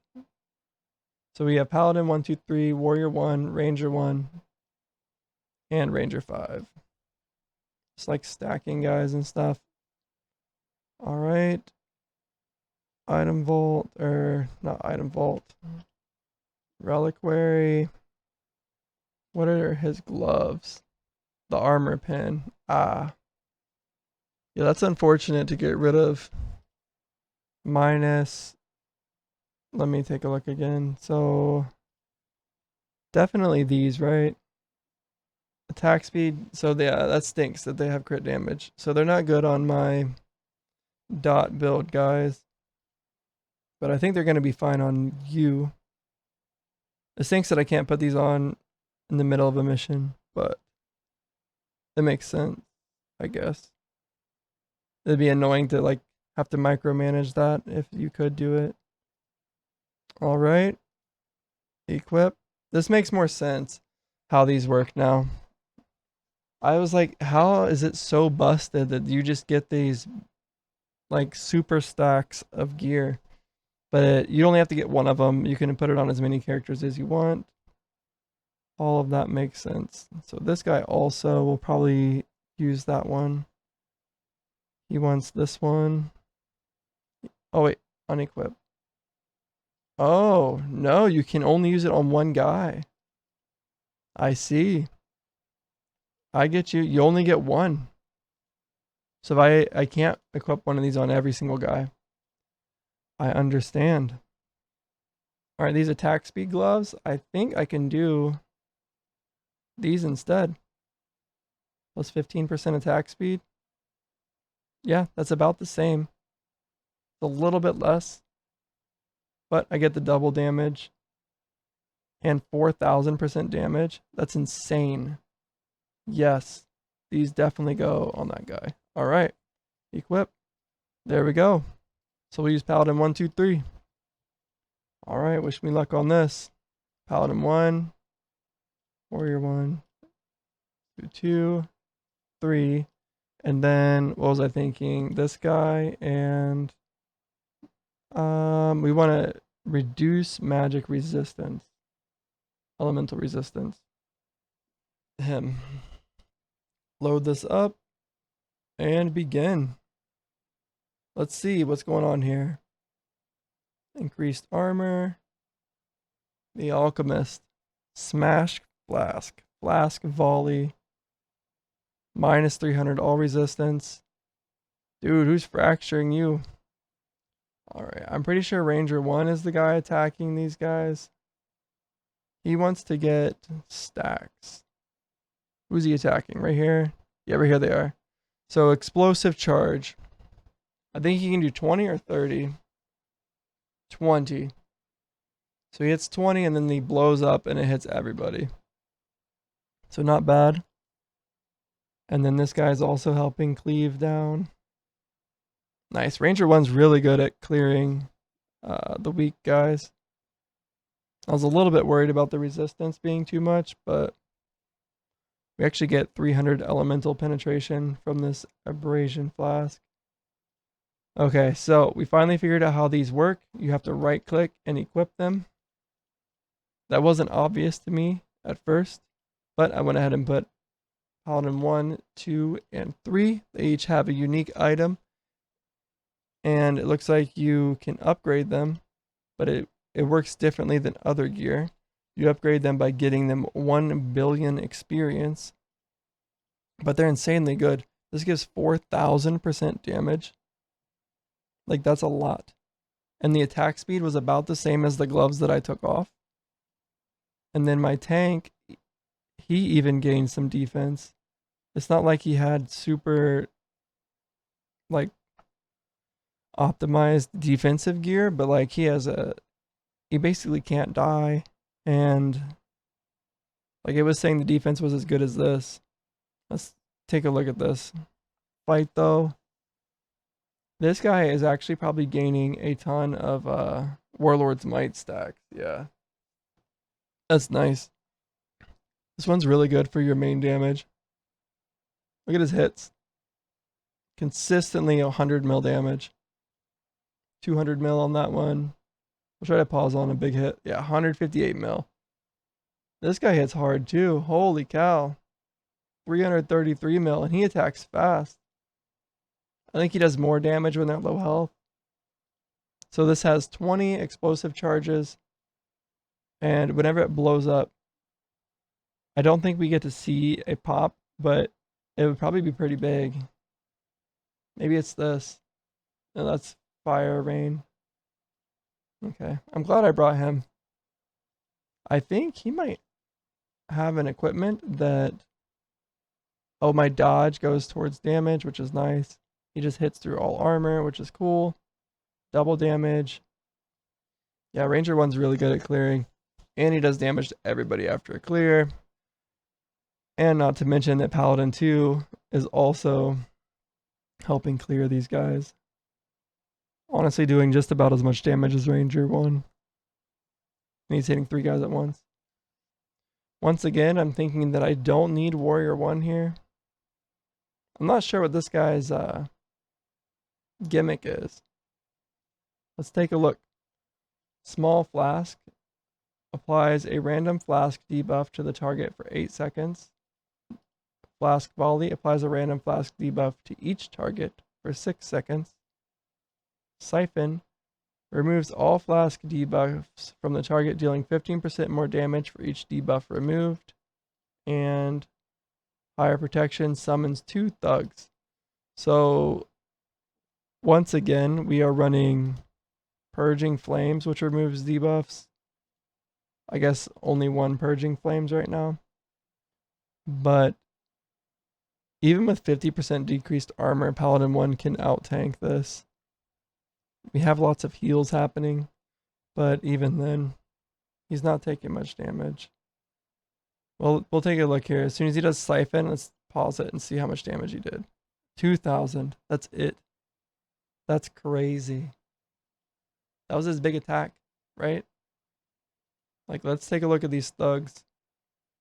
so we have Paladin 1, 2, 3, Warrior 1, Ranger 1, and Ranger 5. Just like stacking guys and stuff. Alright. Item vault, or not item vault. Reliquary. What are his gloves? The armor pin. Ah. Yeah, that's unfortunate to get rid of. Minus. Let me take a look again. So definitely these, right? Attack speed. So yeah, that stinks that they have crit damage. So they're not good on my dot build guys. But I think they're going to be fine on you. It stinks that I can't put these on in the middle of a mission, but it makes sense, I guess. It'd be annoying to like have to micromanage that if you could do it. All right. Equip. This makes more sense how these work now. I was like, how is it so busted that you just get these like super stacks of gear? But you only have to get one of them. You can put it on as many characters as you want. All of that makes sense. So this guy also will probably use that one. He wants this one. Oh wait, Unequip. Oh, no, you can only use it on one guy. I see. I get you. You only get one. So if I can't equip one of these on every single guy. I understand. All right, these attack speed gloves, I think I can do these instead. Plus 15% attack speed. Yeah, that's about the same. It's a little bit less, but I get the double damage and 4,000% damage. That's insane. Yes, these definitely go on that guy. All right, equip. There we go. So we use Paladin 1, 2, 3. All right, wish me luck on this. Paladin 1, Warrior 1, 2, 2, 3. And then what was I thinking? This guy and we want to reduce magic resistance, elemental resistance. Him. Load this up and begin. Let's see what's going on here. Increased armor. The Alchemist. Smash Flask. Flask Volley. Minus 300 all resistance. Dude, who's fracturing you? Alright, I'm pretty sure Ranger 1 is the guy attacking these guys. He wants to get stacks. Who's he attacking? Right here? Yeah, right here they are. So, explosive charge. I think he can do 20 or 30. 20. So he hits 20 and then he blows up and it hits everybody. So not bad. And then this guy's also helping cleave down. Nice. Ranger 1's really good at clearing the weak guys. I was a little bit worried about the resistance being too much, but we actually get 300 elemental penetration from this abrasion flask. Okay, so we finally figured out how these work. You have to right click and equip them. That wasn't obvious to me at first, but I went ahead and put Paladin 1, 2, and 3. They each have a unique item, and it looks like you can upgrade them, but it works differently than other gear. You upgrade them by getting them 1 billion experience, but they're insanely good. This gives 4,000% damage. Like, that's a lot. And the attack speed was about the same as the gloves that I took off. And then my tank, he even gained some defense. It's not like he had super, like, optimized defensive gear, but, like, he basically can't die. And, like, it was saying the defense was as good as this. Let's take a look at this fight, though. This guy is actually probably gaining a ton of Warlord's Might stacks. Yeah. That's nice. This one's really good for your main damage. Look at his hits. Consistently 100 mil damage. 200 mil on that one. I'll try to pause on a big hit. Yeah, 158 mil. This guy hits hard too. Holy cow. 333 mil, and he attacks fast. I think he does more damage when they're low health. So this has 20 explosive charges. And whenever it blows up, I don't think we get to see a pop, but it would probably be pretty big. Maybe it's this. No, that's fire rain. Okay, I'm glad I brought him. I think he might have an equipment that... Oh, my dodge goes towards damage, which is nice. He just hits through all armor, which is cool. Double damage. Yeah, Ranger 1's really good at clearing. And he does damage to everybody after a clear. And not to mention that Paladin 2 is also helping clear these guys. Honestly, doing just about as much damage as Ranger 1. And he's hitting 3 guys at once. Once again, I'm thinking that I don't need Warrior 1 here. I'm not sure what this guy's gimmick is. Let's take a look. Small Flask applies a random flask debuff to the target for 8 seconds. Flask Volley applies a random flask debuff to each target for 6 seconds. Siphon Removes all flask debuffs from the target, dealing 15% more damage for each debuff removed. And higher protection, summons 2 thugs. So once again, we are running Purging Flames, which removes debuffs. I guess only 1 Purging Flames right now. But even with 50% decreased armor, Paladin 1 can out-tank this. We have lots of heals happening, but even then, he's not taking much damage. Well, we'll take a look here. As soon as he does Siphon, let's pause it and see how much damage he did. 2,000. That's it. That's crazy. That was his big attack, right? Like, let's take a look at these thugs.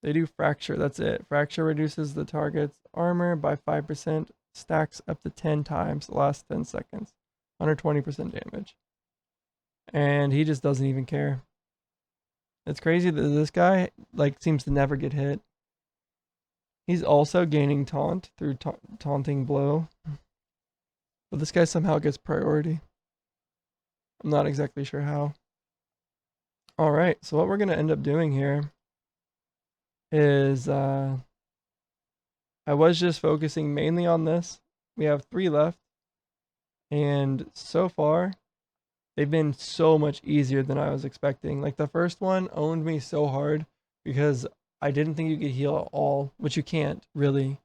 They do Fracture, that's it. Fracture reduces the target's armor by 5%, stacks up to 10 times the last 10 seconds. 120% damage. And he just doesn't even care. It's crazy that this guy, like, seems to never get hit. He's also gaining taunt through taunting blow. But this guy somehow gets priority. I'm not exactly sure how. Alright, so what we're going to end up doing here is I was just focusing mainly on this. We have 3 left. And so far, they've been so much easier than I was expecting. Like the first one owned me so hard because I didn't think you could heal at all, which you can't really.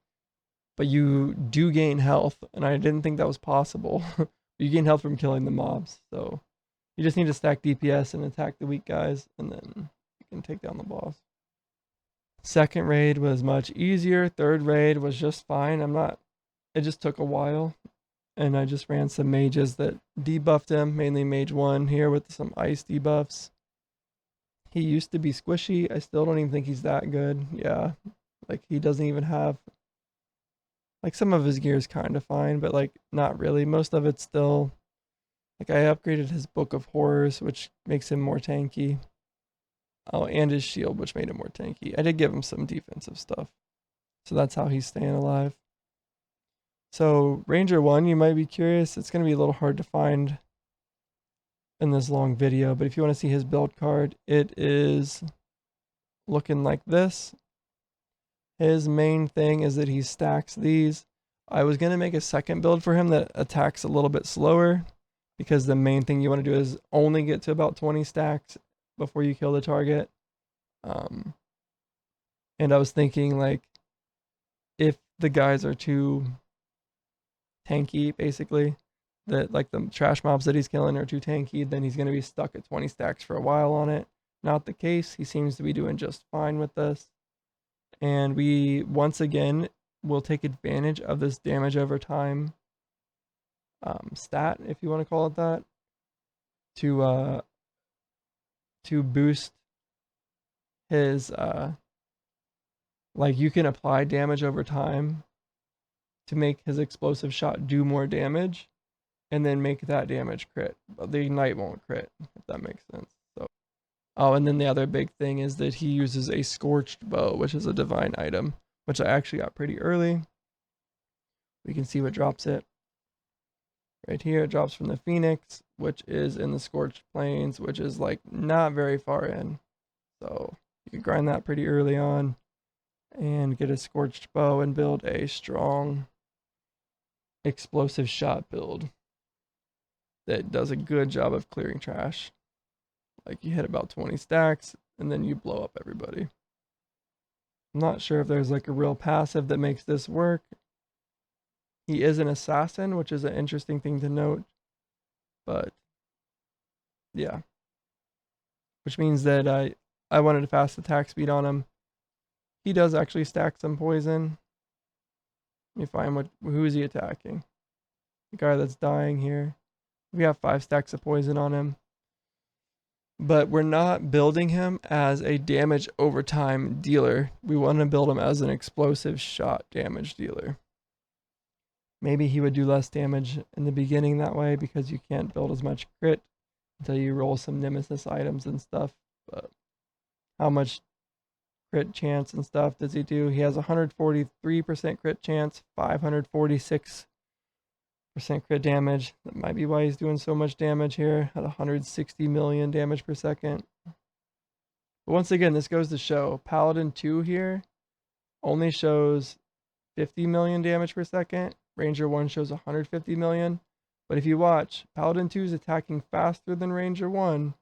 But you do gain health, and I didn't think that was possible. You gain health from killing the mobs, so you just need to stack DPS and attack the weak guys, and then you can take down the boss. Second raid was much easier. Third raid was just fine. It just took a while. And I just ran some mages that debuffed him, mainly mage 1 here with some ice debuffs. He used to be squishy. I still don't even think he's that good. Yeah, like he doesn't even have, like some of his gear is kind of fine, but like not really. Most of it's still, like I upgraded his Book of Horrors, which makes him more tanky. Oh, and his shield, which made him more tanky. I did give him some defensive stuff. So that's how he's staying alive. So Ranger 1, you might be curious, it's going to be a little hard to find in this long video, but if you want to see his build card, it is looking like this. His main thing is that he stacks these. I was going to make a second build for him that attacks a little bit slower, because the main thing you want to do is only get to about 20 stacks before you kill the target. And I was thinking, like, if the guys are too tanky, basically, that like the trash mobs that he's killing are too tanky, then he's going to be stuck at 20 stacks for a while on it. Not the case. He seems to be doing just fine with this. And we, once again, will take advantage of this damage over time stat, if you want to call it that, to boost his, like you can apply damage over time to make his explosive shot do more damage, and then make that damage crit. But the ignite won't crit, if that makes sense. So, oh, and then the other big thing is that he uses a scorched bow, which is a divine item, which I actually got pretty early. We can see what drops it. Right here, it drops from the Phoenix, which is in the Scorched Plains, which is like not very far in. So you can grind that pretty early on and get a Scorched Bow and build a strong explosive shot build that does a good job of clearing trash. Like you hit about 20 stacks and then you blow up everybody. I'm not sure if there's like a real passive that makes this work. He is an assassin, which is an interesting thing to note. But yeah. Which means that I wanted a fast attack speed on him. He does actually stack some poison. Let me find who is he attacking. The guy that's dying here. We have 5 stacks of poison on him. But we're not building him as a damage over time dealer. We want to build him as an explosive shot damage dealer. Maybe he would do less damage in the beginning that way because you can't build as much crit until you roll some nemesis items and stuff. But how much crit chance and stuff does he do? He has 143% crit chance, 546% crit damage. That might be why he's doing so much damage here at 160 million damage per second. But once again, this goes to show Paladin 2 here only shows 50 million damage per second. Ranger 1 shows 150 million. But if you watch, Paladin 2 is attacking faster than Ranger 1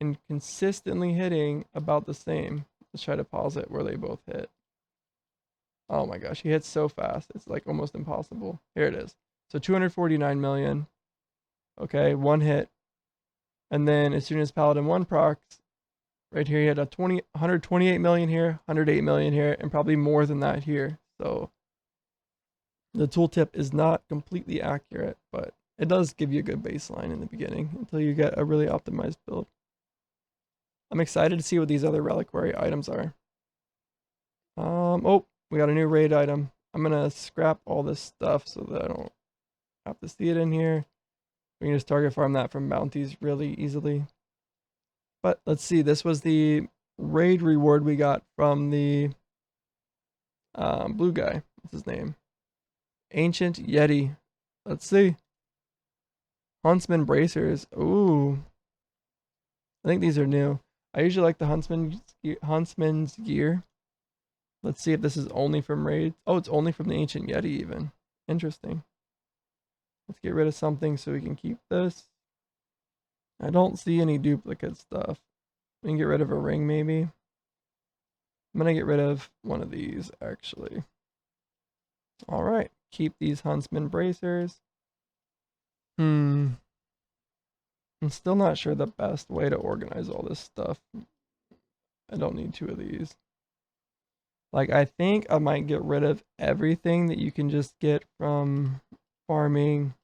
and consistently hitting about the same. Let's try to pause it where they both hit. Oh my gosh, he hits so fast. It's like almost impossible. Here it is. So 249 million. Okay, one hit. And then as soon as Paladin 1 procs, right here he had 128 million here, 108 million here, and probably more than that here. So the tooltip is not completely accurate, but it does give you a good baseline in the beginning until you get a really optimized build. I'm excited to see what these other reliquary items are. Oh, we got a new raid item. I'm gonna scrap all this stuff so that I don't have to see it in here. We can just target farm that from bounties really easily. But let's see, this was the raid reward we got from the blue guy. What's his name? Ancient Yeti. Let's see. Huntsman bracers. Ooh. I think these are new. I usually like the Huntsman's gear. Let's see if this is only from raids. Oh, it's only from the Ancient Yeti even. Interesting. Let's get rid of something so we can keep this. I don't see any duplicate stuff. We can get rid of a ring maybe. I'm going to get rid of one of these actually. Alright. Keep these Huntsman bracers. I'm still not sure the best way to organize all this stuff. I don't need two of these. Like, I think I might get rid of everything that you can just get from farming.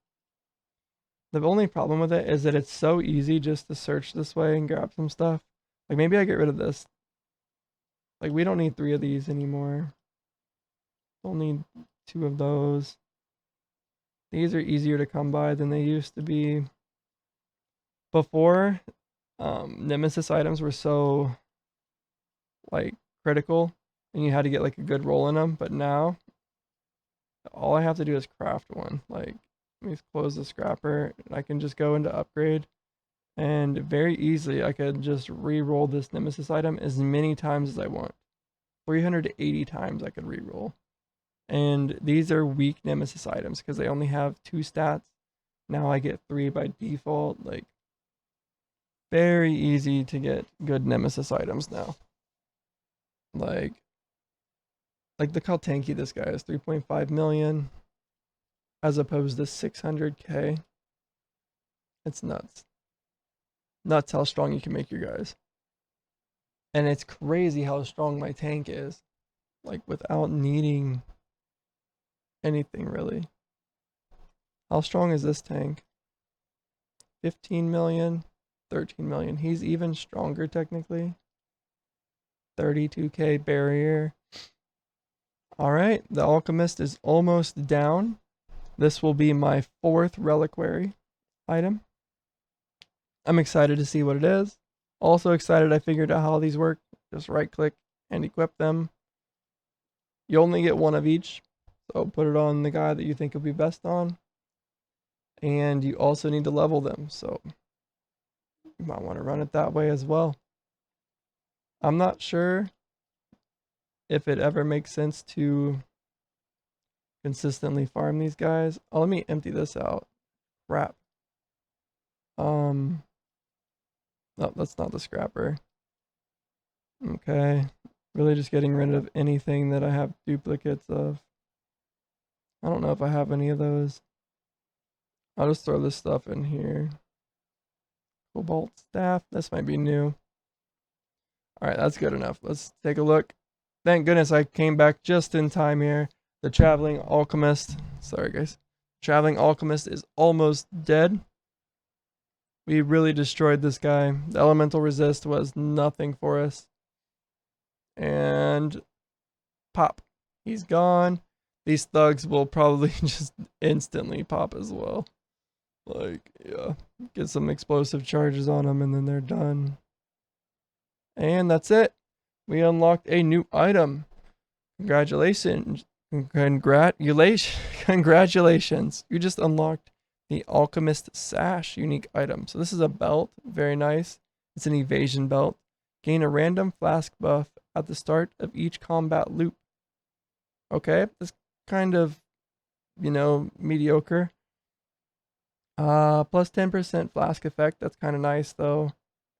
The only problem with it is that it's so easy just to search this way and grab some stuff. Like, maybe I get rid of this. Like, we don't need 3 of these anymore. We'll need 2 of those. These are easier to come by than they used to be. Before, Nemesis items were so, like, critical, and you had to get, like, a good roll in them, but now, all I have to do is craft one. Like, let me close the scrapper, and I can just go into upgrade, and very easily, I could just re-roll this Nemesis item as many times as I want. 380 times I could re-roll. And these are weak Nemesis items, because they only have 2 stats. Now I get 3 by default, like, very easy to get good Nemesis items now. Like look how tanky this guy is. 3.5 million as opposed to 600k. It's nuts. Nuts how strong you can make your guys. And it's crazy how strong my tank is. Like, without needing anything really. How strong is this tank? 15 million. 13 million. He's even stronger technically. 32k barrier. Alright, the Alchemist is almost down. This will be my 4th reliquary item. I'm excited to see what it is. Also excited I figured out how these work. Just right click and equip them. You only get 1 of each, so put it on the guy that you think will be best on. And you also need to level them, so you might want to run it that way as well. I'm not sure if it ever makes sense to consistently farm these guys. Oh, let me empty this out. Crap. No, that's not the scrapper. Okay. Really just getting rid of anything that I have duplicates of. I don't know if I have any of those. I'll just throw this stuff in here. Cobalt staff. This might be new. Alright, that's good enough. Let's take a look. Thank goodness I came back just in time here. The Traveling Alchemist. Sorry, guys. Traveling Alchemist is almost dead. We really destroyed this guy. The elemental resist was nothing for us. And pop. He's gone. These thugs will probably just instantly pop as well. Like, yeah. Get some explosive charges on them and then they're done. And that's it. We unlocked a new item. Congratulations. Congratulations. You just unlocked the Alchemist Sash unique item. So this is a belt. Very nice. It's an evasion belt. Gain a random flask buff at the start of each combat loop. Okay, that's kind of, mediocre. Plus 10% flask effect. That's kind of nice though.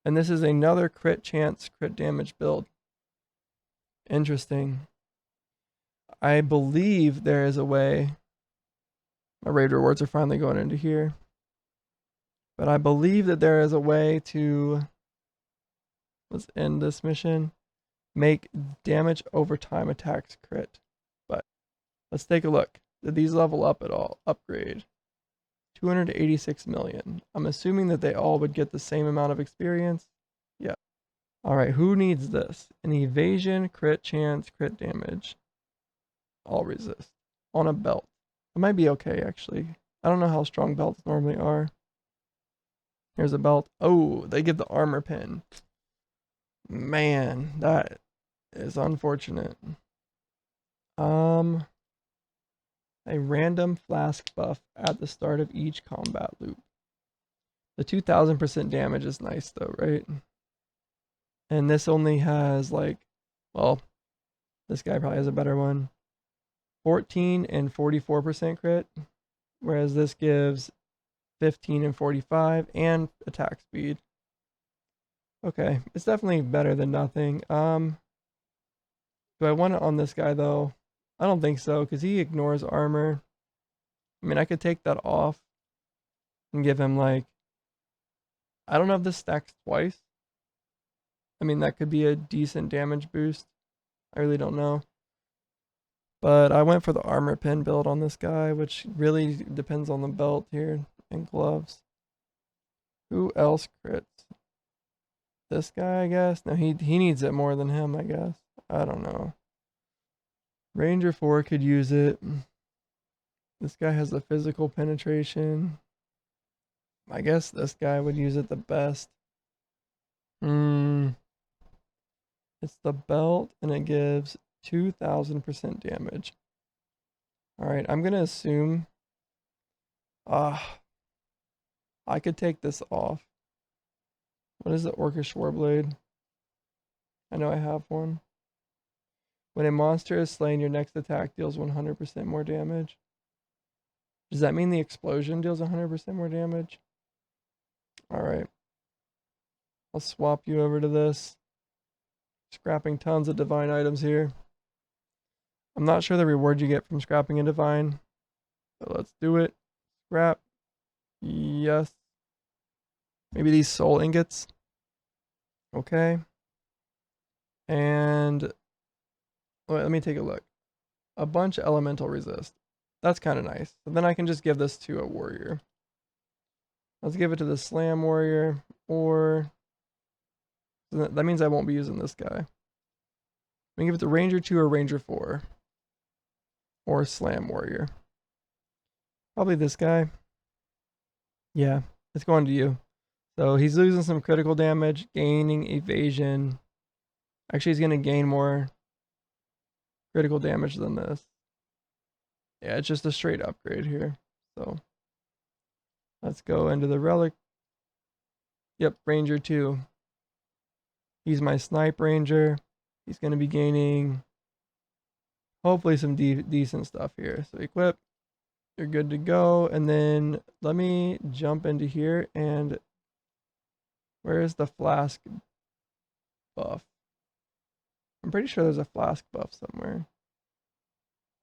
And this is another crit chance, crit damage build. Interesting. I believe there is a way. My raid rewards are finally going into here. But I believe that there is a way to, let's end this mission, make damage over time attacks crit. But let's take a look. Did these level up at all? Upgrade. 286 million. I'm assuming that they all would get the same amount of experience. Yeah. All right, who needs this? An evasion, crit chance, crit damage. All resist. On a belt. It might be okay, actually. I don't know how strong belts normally are. Here's a belt. Oh, they give the armor pin. Man, that is unfortunate. A random flask buff at the start of each combat loop. The 2000% damage is nice though, right? And this only has well, this guy probably has a better one. 14 and 44% crit, whereas this gives 15 and 45 and attack speed. Okay, it's definitely better than nothing. Do I want it on this guy though? I don't think so, because he ignores armor. I mean, I could take that off and give him I don't know if this stacks twice. I mean, that could be a decent damage boost. I really don't know. But I went for the armor pin build on this guy, which really depends on the belt here and gloves. Who else crits? This guy, I guess? No, he needs it more than him, I guess. I don't know. Ranger 4 could use it. This guy has the physical penetration. I guess this guy would use it the best. It's the belt, and it gives 2000% damage. Alright, I'm gonna assume... I could take this off. What is the Orcish Warblade? I know I have one. When a monster is slain, your next attack deals 100% more damage. Does that mean the explosion deals 100% more damage? Alright. I'll swap you over to this. Scrapping tons of divine items here. I'm not sure the reward you get from scrapping a divine. So let's do it. Scrap. Yes. Maybe these soul ingots. Okay. And wait, let me take a look. A bunch of elemental resist. That's kind of nice. So then I can just give this to a warrior. Let's give it to the slam warrior, or that means I won't be using this guy. We can give it to ranger 2 or ranger 4, or slam warrior. Probably this guy. Yeah, it's going to you. So he's losing some critical damage, gaining evasion. Actually, he's going to gain more critical damage than this. Yeah, it's just a straight upgrade here. So let's go into the relic. Yep, ranger 2. He's my snipe ranger. He's going to be gaining hopefully some decent stuff here. So equip. You're good to go. And then let me jump into here, and where is the flask buff? I'm pretty sure there's a flask buff somewhere.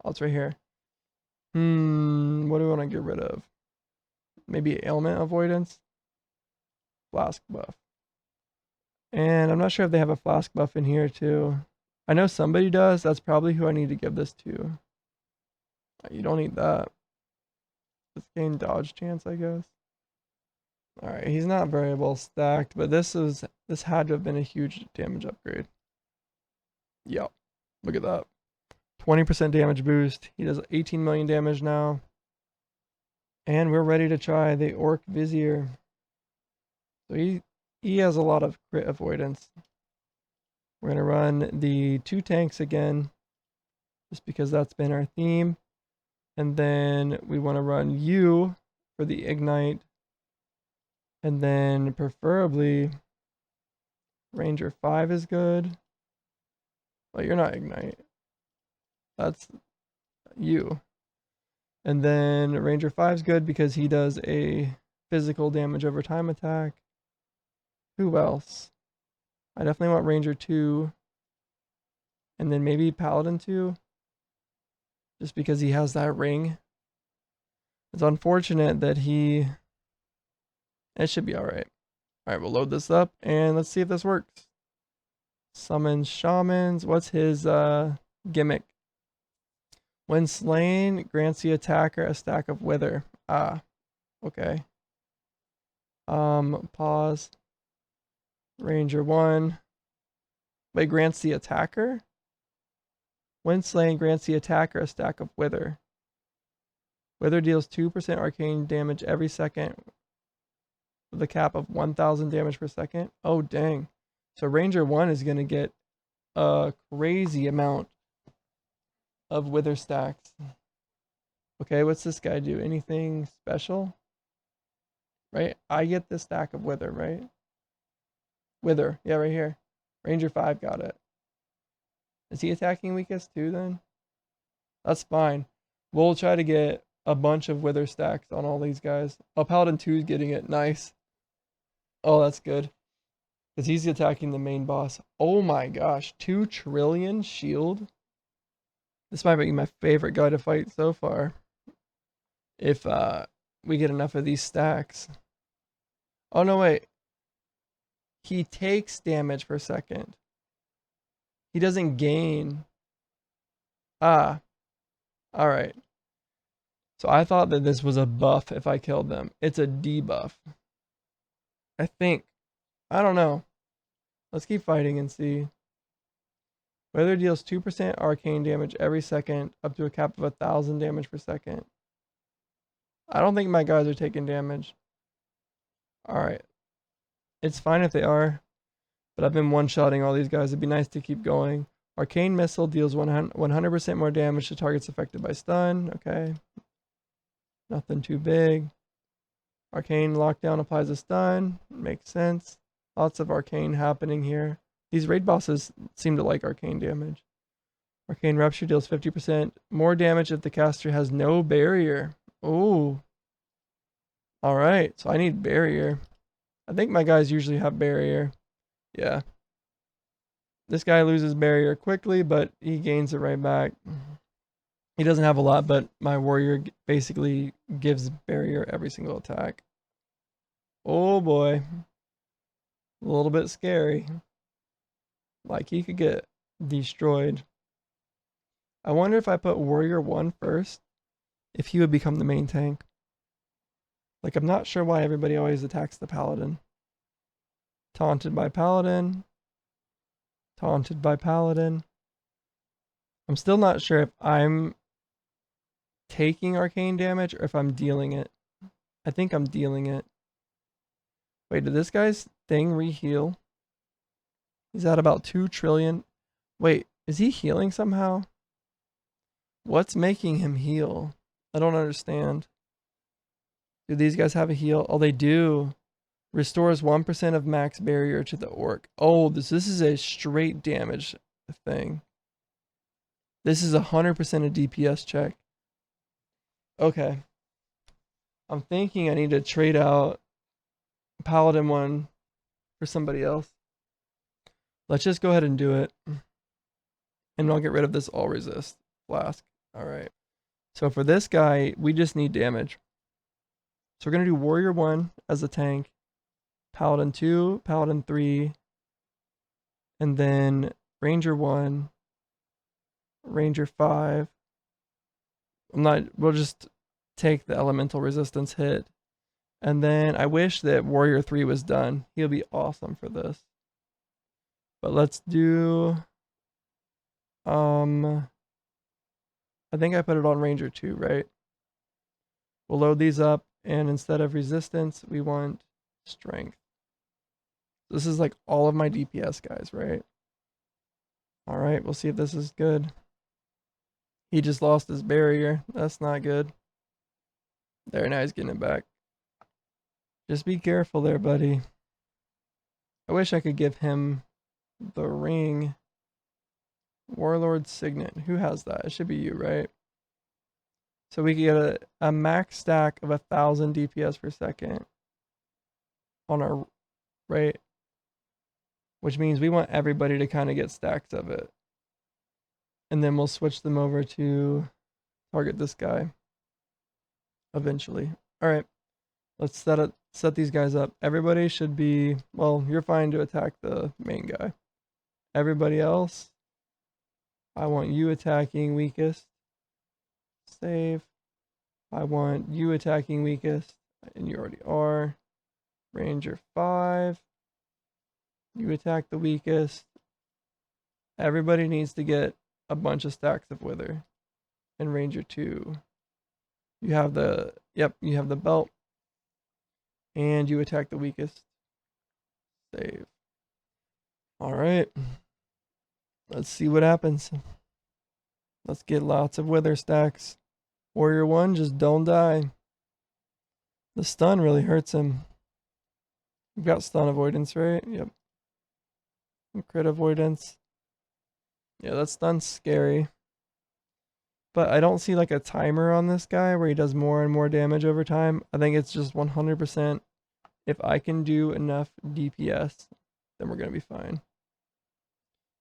Oh, it's right here. What do I want to get rid of? Maybe ailment avoidance? Flask buff. And I'm not sure if they have a flask buff in here too. I know somebody does. That's probably who I need to give this to. You don't need that. Let's gain dodge chance, I guess. Alright, he's not very well stacked, but this had to have been a huge damage upgrade. Yep. Look at that. 20% damage boost. He does 18 million damage now. And we're ready to try the Orc Vizier. So he has a lot of crit avoidance. We're going to run the 2 tanks again. just because that's been our theme. And then we want to run you for the ignite. And then preferably Ranger 5 is good. Well, you're not ignite. That's you. And then Ranger 5 is good because he does a physical damage over time attack. Who else? I definitely want Ranger 2. And then maybe Paladin 2. Just because he has that ring. It's unfortunate that he... It should be alright. Alright, we'll load this up and let's see if this works. Summon shamans. What's his gimmick? When slain, grants the attacker a stack of wither. Ah, okay. Pause. Ranger 1. Wait, grants the attacker? When slain, grants the attacker a stack of wither. Wither deals 2% arcane damage every second with a cap of 1,000 damage per second. Oh, dang. So Ranger 1 is going to get a crazy amount of wither stacks. Okay, what's this guy do? Anything special? Right? I get this stack of wither, right? Wither. Yeah, right here. Ranger 5 got it. Is he attacking weakest too then? That's fine. We'll try to get a bunch of wither stacks on all these guys. Oh, Paladin 2 is getting it. Nice. Oh, that's good. Because he's attacking the main boss. Oh my gosh. 2 trillion shield. This might be my favorite guy to fight so far. If we get enough of these stacks. Oh no, wait. He takes damage per second. He doesn't gain. Ah. Alright. So I thought that this was a buff if I killed them. It's a debuff. I think. I don't know. Let's keep fighting and see. Weather deals 2% arcane damage every second, up to a cap of 1,000 damage per second. I don't think my guys are taking damage. Alright. It's fine if they are. But I've been one-shotting all these guys. It'd be nice to keep going. Arcane Missile deals 100% more damage to targets affected by stun. Okay. Nothing too big. Arcane Lockdown applies a stun. Makes sense. Lots of arcane happening here. These raid bosses seem to like arcane damage. Arcane Rupture deals 50% more damage if the caster has no barrier. Ooh. Alright, so I need barrier. I think my guys usually have barrier. Yeah. This guy loses barrier quickly, but he gains it right back. He doesn't have a lot, but my warrior basically gives barrier every single attack. Oh boy. A little bit scary. Like he could get destroyed. I wonder if I put warrior 1 first, if he would become the main tank. Like I'm not sure why everybody always attacks the paladin. Taunted by paladin. Taunted by paladin. I'm still not sure if I'm taking arcane damage or if I'm dealing it. I think I'm dealing it. Wait, did this guy's thing re-heal? He's at about 2 trillion. Wait, is he healing somehow? What's making him heal? I don't understand. Do these guys have a heal? Oh, they do. Restores 1% of max barrier to the orc. Oh, this is a straight damage thing. This is 100% a DPS check. Okay. I'm thinking I need to trade out Paladin 1 for somebody else. Let's just go ahead and do it. And I'll get rid of this all resist flask. Alright. So for this guy, we just need damage. So we're going to do Warrior 1 as a tank. Paladin 2, Paladin 3. And then Ranger 1. Ranger 5. We'll just take the elemental resistance hit. And then I wish that Warrior 3 was done. He'll be awesome for this. But let's do I think I put it on Ranger 2, right? We'll load these up and instead of resistance, we want strength. This is like all of my DPS guys, right? All right, we'll see if this is good. He just lost his barrier. That's not good. There, now he's getting it back. Just be careful there, buddy. I wish I could give him the ring. Warlord Signet. Who has that? It should be you, right? So we can get a max stack of 1,000 DPS per second on our right, which means we want everybody to kind of get stacks of it. And then we'll switch them over to target this guy eventually. All right, let's set these guys up. Everybody should be, well, you're fine to attack the main guy. Everybody else, I want you attacking weakest. Save. I want you attacking weakest, and you already are. Ranger 5. You attack the weakest. Everybody needs to get a bunch of stacks of Wither. And Ranger 2. You have the, yep, you have the belt. And you attack the weakest. Save. Alright. Let's see what happens. Let's get lots of Wither stacks. Warrior 1, just don't die. The stun really hurts him. We've got stun avoidance, right? Yep. And crit avoidance. Yeah, that stun's scary. But I don't see like a timer on this guy where he does more and more damage over time. I think it's just 100%. If I can do enough DPS, then we're going to be fine.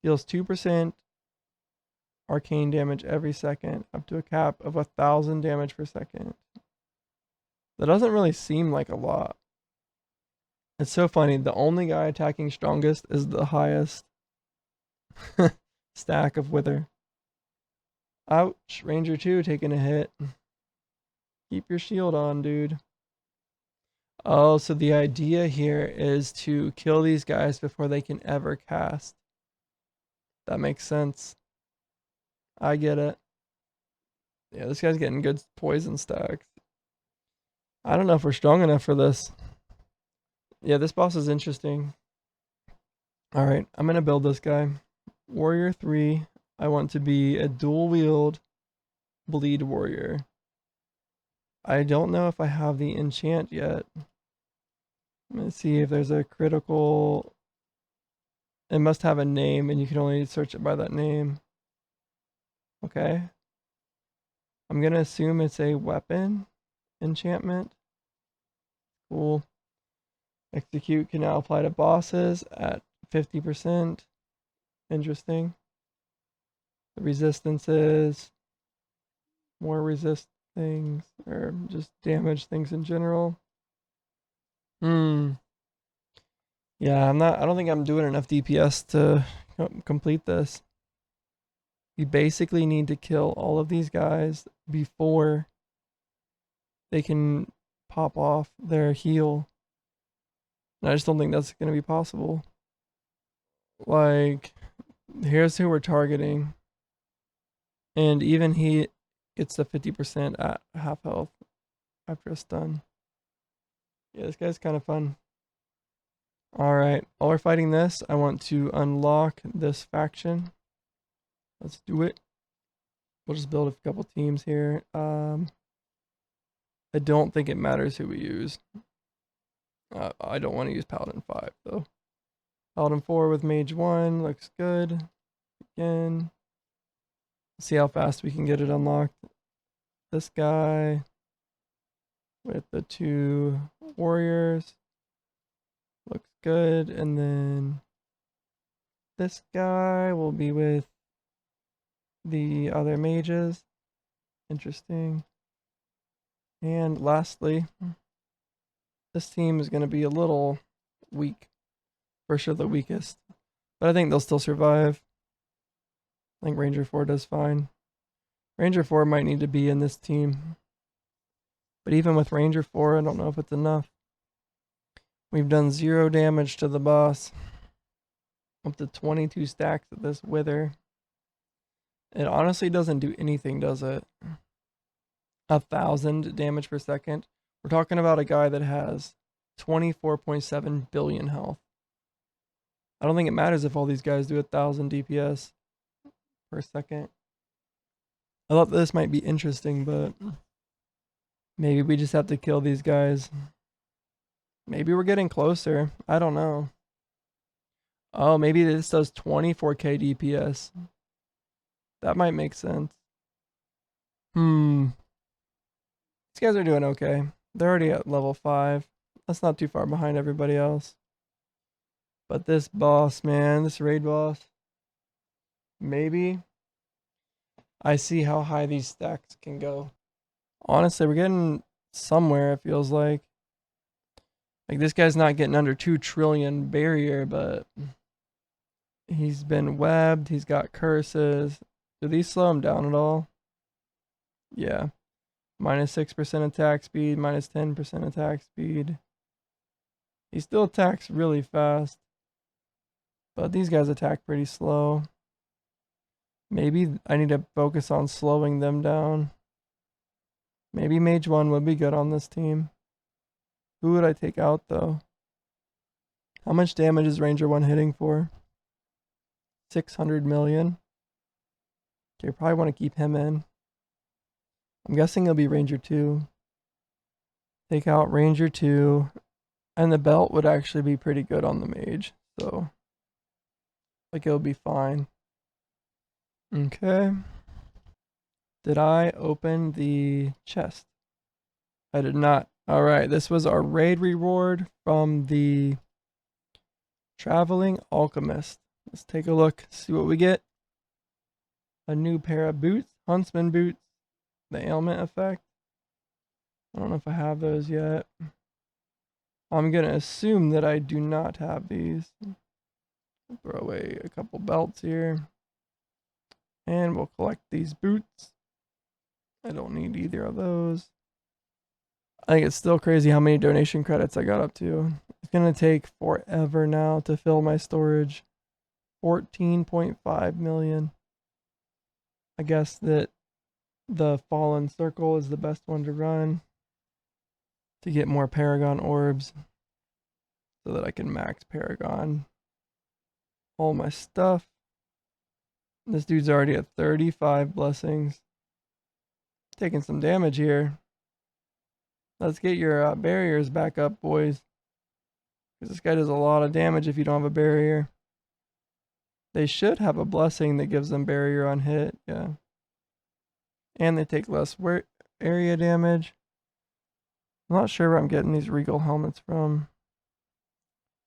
Deals 2% arcane damage every second, up to a cap of 1,000 damage per second. That doesn't really seem like a lot. It's so funny. The only guy attacking strongest is the highest stack of Wither. Ouch. Ranger 2 taking a hit. Keep your shield on, dude. Oh, so the idea here is to kill these guys before they can ever cast. That makes sense. I get it. Yeah, this guy's getting good poison stacks. I don't know if we're strong enough for this. Yeah, this boss is interesting. Alright, I'm going to build this guy. Warrior 3. I want to be a dual wield bleed warrior. I don't know if I have the enchant yet. Let's see if there's a critical. It must have a name and you can only search it by that name. Okay. I'm going to assume it's a weapon enchantment. Cool. Execute can now apply to bosses at 50%. Interesting. The resistances. More resist things. Or just damage things in general. Yeah, I don't think I'm doing enough DPS to complete this. You basically need to kill all of these guys before they can pop off their heal. And I just don't think that's going to be possible. Like, here's who we're targeting. And even he gets to 50% at half health after a stun. Yeah, this guy's kind of fun. Alright, while we're fighting this, I want to unlock this faction. Let's do it. We'll just build a couple teams here. I don't think it matters who we use. I don't want to use Paladin 5 though. Paladin 4 with Mage 1 looks good. Again. See how fast we can get it unlocked. This guy with the 2 warriors looks good. And then this guy will be with the other mages. Interesting. And lastly, this team is going to be a little weak. For sure the weakest. But I think they'll still survive. I think Ranger 4 does fine. Ranger 4 might need to be in this team. But even with Ranger 4, I don't know if it's enough. We've done 0 damage to the boss. Up to 22 stacks of this Wither. It honestly doesn't do anything, does it? 1,000 damage per second. We're talking about a guy that has 24.7 billion health. I don't think it matters if all these guys do 1,000 DPS per second. I thought this might be interesting, but maybe we just have to kill these guys. Maybe we're getting closer. I don't know. Oh, maybe this does 24k DPS. That might make sense. These guys are doing okay. They're already at level 5. That's not too far behind everybody else. But this boss, man, this raid boss, maybe I see how high these stacks can go. Honestly, we're getting somewhere, it feels like. Like, this guy's not getting under 2 trillion barrier, but he's been webbed. He's got curses. Do these slow him down at all? Yeah. Minus 6% attack speed, minus 10% attack speed. He still attacks really fast. But these guys attack pretty slow. Maybe I need to focus on slowing them down. Maybe Mage 1 would be good on this team. Who would I take out, though? How much damage is Ranger 1 hitting for? 600 million. Okay, probably want to keep him in. I'm guessing it'll be Ranger 2. Take out Ranger 2. And the belt would actually be pretty good on the Mage. So, like, it'll be fine. Okay. Did I open the chest? I did not. Alright, this was our raid reward from the Traveling Alchemist. Let's take a look, see what we get. A new pair of boots, Huntsman boots, the ailment effect. I don't know if I have those yet. I'm going to assume that I do not have these. I'll throw away a couple belts here. And we'll collect these boots. I don't need either of those. I think it's still crazy how many donation credits I got up to. It's going to take forever now to fill my storage. 14.5 million. I guess that the Fallen Circle is the best one to run to get more Paragon orbs so that I can max Paragon all my stuff. This dude's already at 35 blessings. Taking some damage here. Let's get your barriers back up, boys. Because this guy does a lot of damage if you don't have a barrier. They should have a blessing that gives them barrier on hit, yeah. And they take less area damage. I'm not sure where I'm getting these regal helmets from.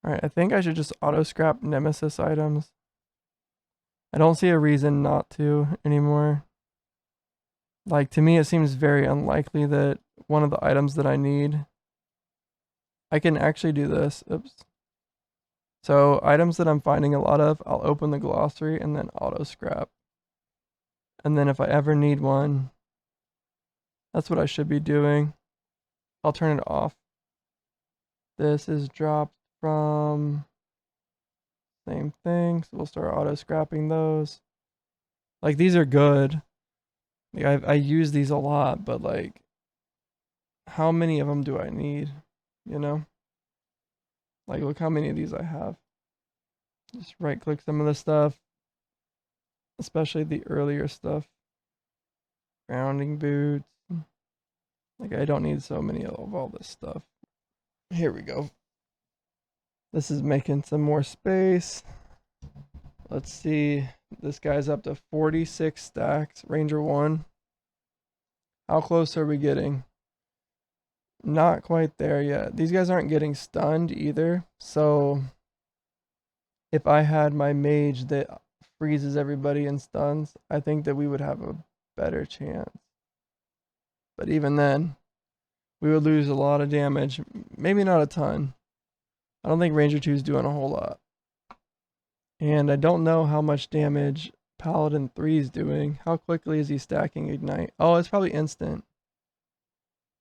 Alright, I think I should just auto-scrap Nemesis items. I don't see a reason not to anymore. Like, to me, it seems very unlikely that one of the items that I need... I can actually do this. Oops. So, items that I'm finding a lot of, I'll open the glossary and then auto-scrap. And then if I ever need one, that's what I should be doing. I'll turn it off. This is dropped from... Same thing, so we'll start auto-scrapping those. Like, these are good. Like, I use these a lot, but, like, how many of them do I need? You know? Like, look how many of these I have. Just right-click some of the stuff. Especially the earlier stuff. Grounding boots. Like, I don't need so many of all this stuff. Here we go. This is making some more space. Let's see. This guy's up to 46 stacks. Ranger 1. How close are we getting? Not quite there yet. These guys aren't getting stunned either. So, if I had my mage that freezes everybody and stuns, I think that we would have a better chance. But even then, we would lose a lot of damage. Maybe not a ton. I don't think Ranger 2 is doing a whole lot. And I don't know how much damage Paladin 3 is doing. How quickly is he stacking Ignite? Oh, it's probably instant.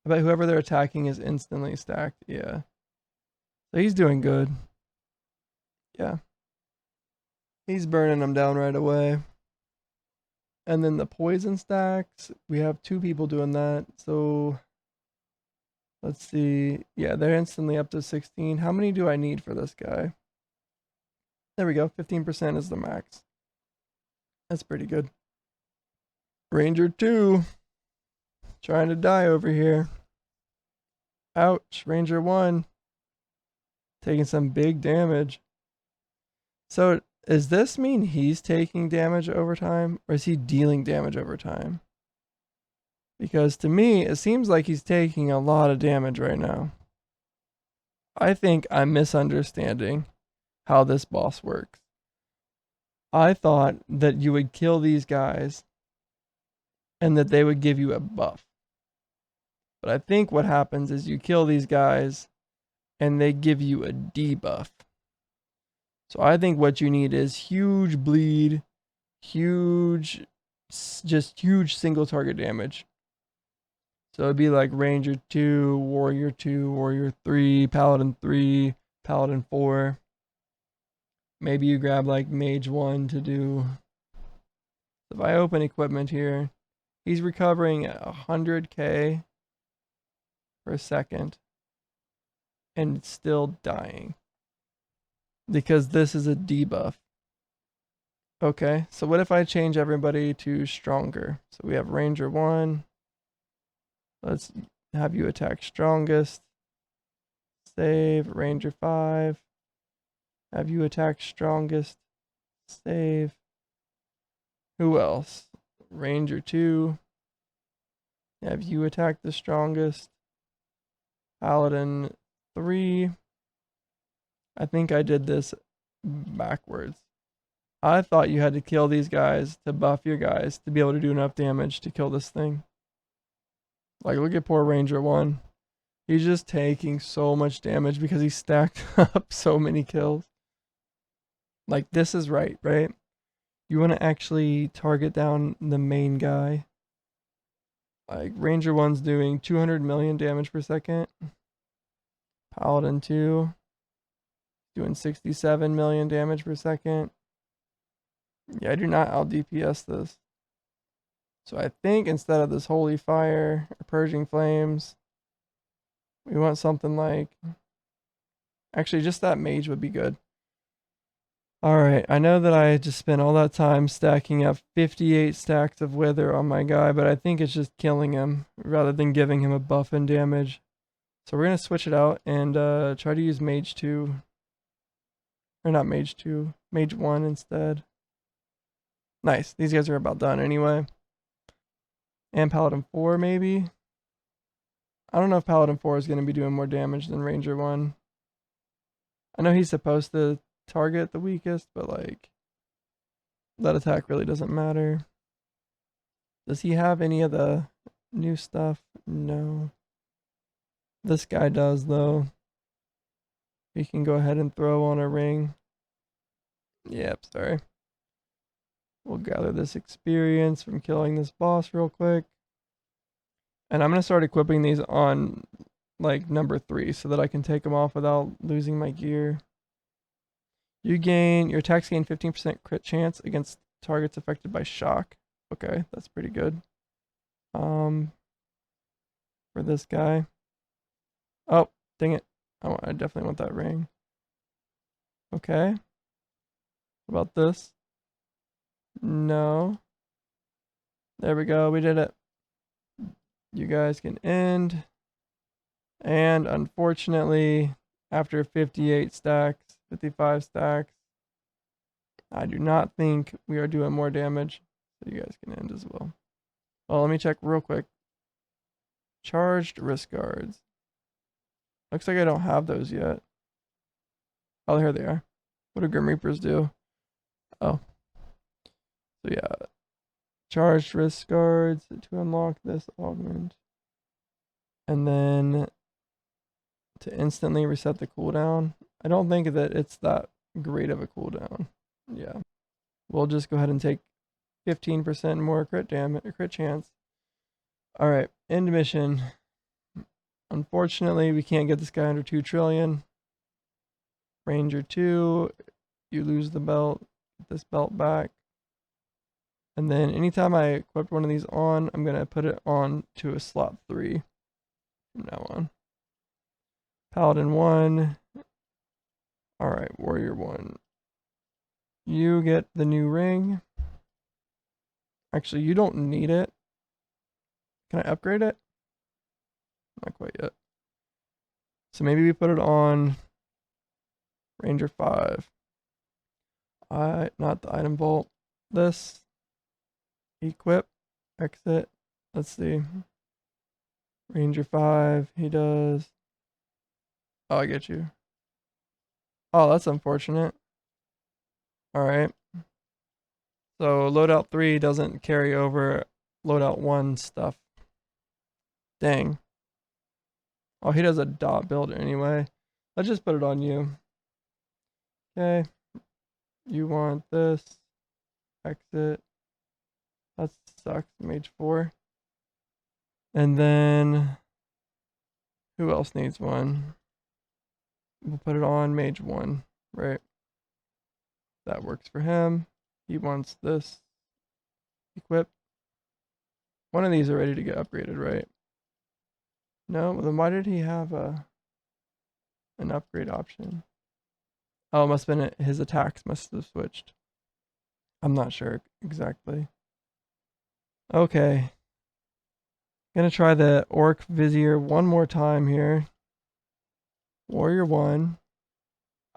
I bet whoever they're attacking is instantly stacked. Yeah. So he's doing good. Yeah. He's burning them down right away. And then the poison stacks, we have 2 people doing that. So let's see. Yeah, they're instantly up to 16. How many do I need for this guy? There we go. 15% is the max. That's pretty good. Ranger 2. Trying to die over here. Ouch. Ranger 1. Taking some big damage. So, does this mean he's taking damage over time? Or is he dealing damage over time? Because to me, it seems like he's taking a lot of damage right now. I think I'm misunderstanding how this boss works. I thought that you would kill these guys and that they would give you a buff. But I think what happens is you kill these guys and they give you a debuff. So I think what you need is huge bleed, just huge single target damage. So it'd be like Ranger 2, Warrior 2, Warrior 3, Paladin 3, Paladin 4. Maybe you grab like Mage 1 to do. If I open equipment here, he's recovering at 100k per second and still dying because this is a debuff. Okay, so what if I change everybody to stronger? So we have Ranger 1. Let's have you attack strongest. Save. Ranger 5. Have you attack strongest. Save. Who else? Ranger 2. Have you attack the strongest. Paladin 3. I think I did this backwards. I thought you had to kill these guys to buff your guys to be able to do enough damage to kill this thing. Like, look at poor Ranger 1. He's just taking so much damage because he stacked up so many kills. Like, this is right? You want to actually target down the main guy. Like, Ranger 1's doing 200 million damage per second. Paladin 2 doing 67 million damage per second. Yeah, I do not out DPS this. So I think instead of this Holy Fire or Purging Flames, we want something like... Actually, just that Mage would be good. Alright, I know that I just spent all that time stacking up 58 stacks of Wither on my guy, but I think it's just killing him rather than giving him a buff and damage. So we're going to switch it out and try to use Mage 2. Or not Mage 2, Mage 1 instead. Nice, these guys are about done anyway. And Paladin 4 maybe? I don't know if Paladin 4 is going to be doing more damage than Ranger 1. I know he's supposed to target the weakest, but like, that attack really doesn't matter. Does he have any of the new stuff? No. This guy does though. He can go ahead and throw on a ring. Yep, sorry. We'll gather this experience from killing this boss real quick. And I'm going to start equipping these on like number 3 so that I can take them off without losing my gear. Your attacks gain 15% crit chance against targets affected by shock. Okay, that's pretty good. For this guy. Oh, dang it. I definitely want that ring. Okay. What about this? No. There we go. We did it. You guys can end. And unfortunately, after 58 stacks, 55 stacks, I do not think we are doing more damage. So you guys can end as well. Well, let me check real quick. Charged wrist guards. Looks like I don't have those yet. Oh, here they are. What do Grim Reapers do? Oh. So yeah. Charged wrist guards to unlock this augment. And then to instantly reset the cooldown. I don't think that it's that great of a cooldown. Yeah. We'll just go ahead and take 15% more crit chance. Alright, end mission. Unfortunately, we can't get this guy under 2 trillion. Ranger 2, you lose the belt. Get this belt back. And then anytime I equip one of these on, I'm going to put it on to a slot 3 from now on. Paladin 1. Alright, Warrior 1. You get the new ring. Actually, you don't need it. Can I upgrade it? Not quite yet. So maybe we put it on Ranger 5. Not the item vault. This. Equip. Exit. Let's see. Ranger 5. He does. Oh, I get you. Oh, that's unfortunate. Alright. So loadout 3 doesn't carry over loadout 1 stuff. Dang. Oh, he does a dot build anyway. Let's just put it on you. Okay. You want this. Exit. That sucks. Mage 4. And then who else needs one? We'll put it on Mage 1, right? That works for him. He wants this. Equip. One of these are ready to get upgraded, right? No, then why did he have an upgrade option? Oh, it must have been his attacks must have switched. I'm not sure exactly. Okay. Gonna try the Orc Vizier one more time here. Warrior 1.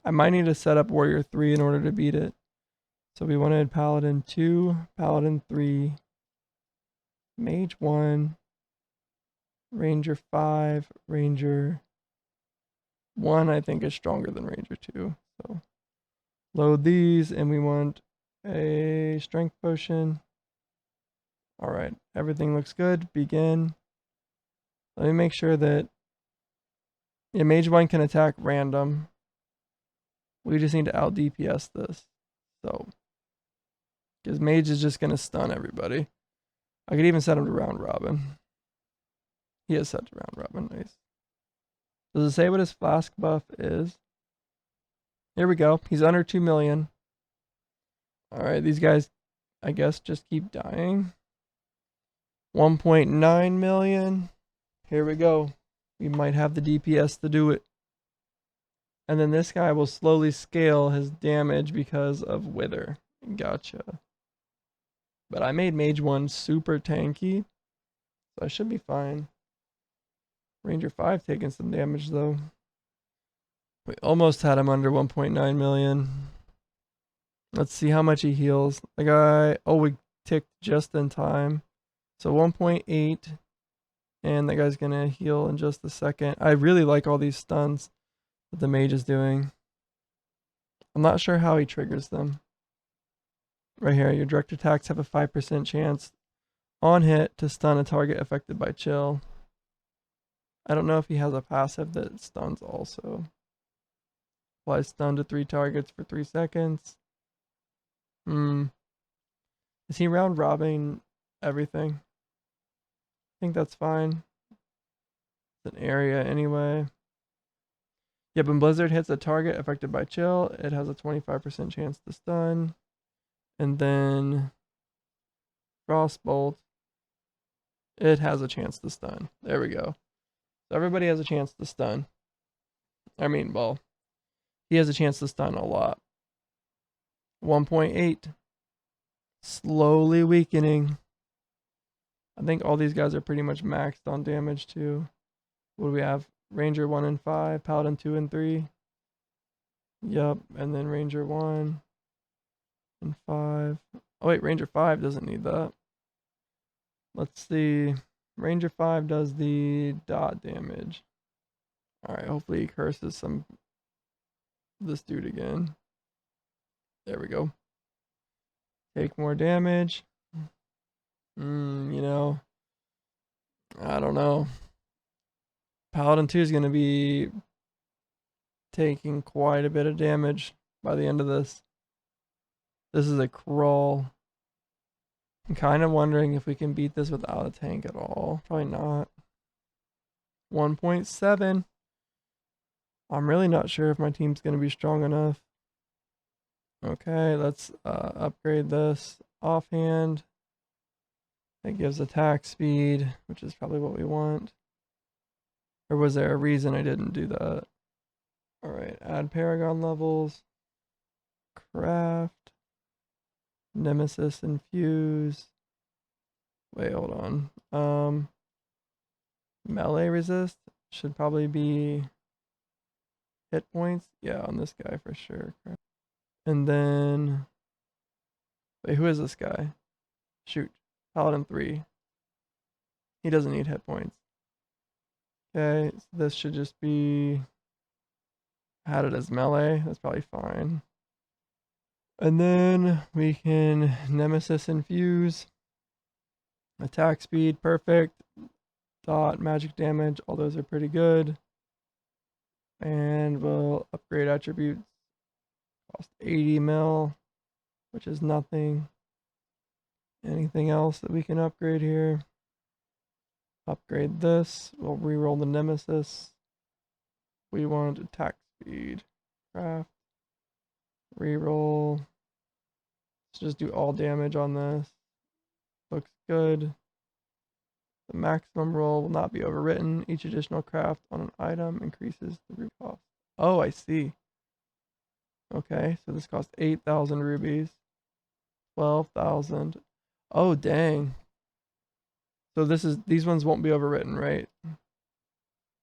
I might need to set up Warrior 3 in order to beat it. So we wanted Paladin 2, Paladin 3, Mage 1, Ranger 5, Ranger 1 I think is stronger than Ranger 2. So load these and we want a strength potion. Alright, everything looks good. Begin. Let me make sure that Mage 1 can attack random. We just need to out DPS this. So, because Mage is just going to stun everybody. I could even set him to round robin. He is set to round robin. Nice. Does it say what his flask buff is? Here we go. He's under 2 million. Alright, these guys, I guess, just keep dying. 1.9 million. Here we go. We might have the DPS to do it. And then this guy will slowly scale his damage because of Wither. Gotcha. But I made Mage 1 super tanky, so I should be fine. Ranger 5 taking some damage though. We almost had him under 1.9 million. Let's see how much he heals. The guy, oh, we ticked just in time. So 1.8, and that guy's gonna heal in just a second. I really like all these stuns that the mage is doing. I'm not sure how he triggers them. Right here, your direct attacks have a 5% chance on hit to stun a target affected by chill. I don't know if he has a passive that stuns also. Applies stun to 3 targets for 3 seconds. Is he round robbing everything? I think that's fine. It's an area anyway. Yep, when Blizzard hits a target affected by chill, it has a 25% chance to stun. And then Frostbolt, it has a chance to stun. There we go. So everybody has a chance to stun. I mean, well, he has a chance to stun a lot. 1.8. Slowly weakening. I think all these guys are pretty much maxed on damage too. What do we have? Ranger 1 and 5, Paladin 2 and 3. Yup, and then Ranger 1 and 5. Oh wait, Ranger 5 doesn't need that. Let's see. Ranger 5 does the dot damage. Alright, hopefully he curses this dude again. There we go. Take more damage. You know, I don't know. Paladin 2 is going to be taking quite a bit of damage by the end of this. This is a crawl. I'm kind of wondering if we can beat this without a tank at all. Probably not. 1.7. I'm really not sure if my team's going to be strong enough. Okay, let's upgrade this offhand. That gives attack speed, which is probably what we want. Or was there a reason I didn't do that? Alright, add Paragon levels. Craft. Nemesis infuse. Wait, hold on. Melee resist should probably be hit points. Yeah, on this guy for sure. And then, wait, who is this guy? Shoot, Paladin 3. He doesn't need hit points. Okay, so this should just be, had it as melee. That's probably fine. And then we can Nemesis infuse. Attack speed, perfect. Dot, magic damage, all those are pretty good. And we'll upgrade attributes. Cost 80 mil, which is nothing. Anything else that we can upgrade here? Upgrade this. We'll reroll the Nemesis. We want attack speed. Craft. Reroll. Let's just do all damage on this. Looks good. The maximum roll will not be overwritten. Each additional craft on an item increases the ruby cost. Oh, I see. Okay, so this costs 8,000 rubies. 12,000. Oh, dang. So these ones won't be overwritten, right?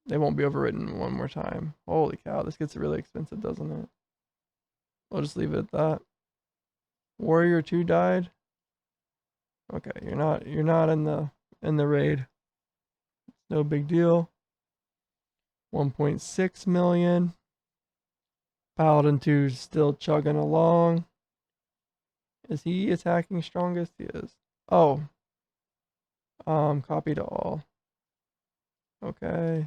They won't be overwritten one more time. Holy cow, this gets really expensive, doesn't it? I'll just leave it at that. Warrior 2 died. Okay, you're not in the raid. No big deal. 1.6 million. Paladin 2 is still chugging along. Is he attacking strongest? He is. Oh. Copy to all. Okay.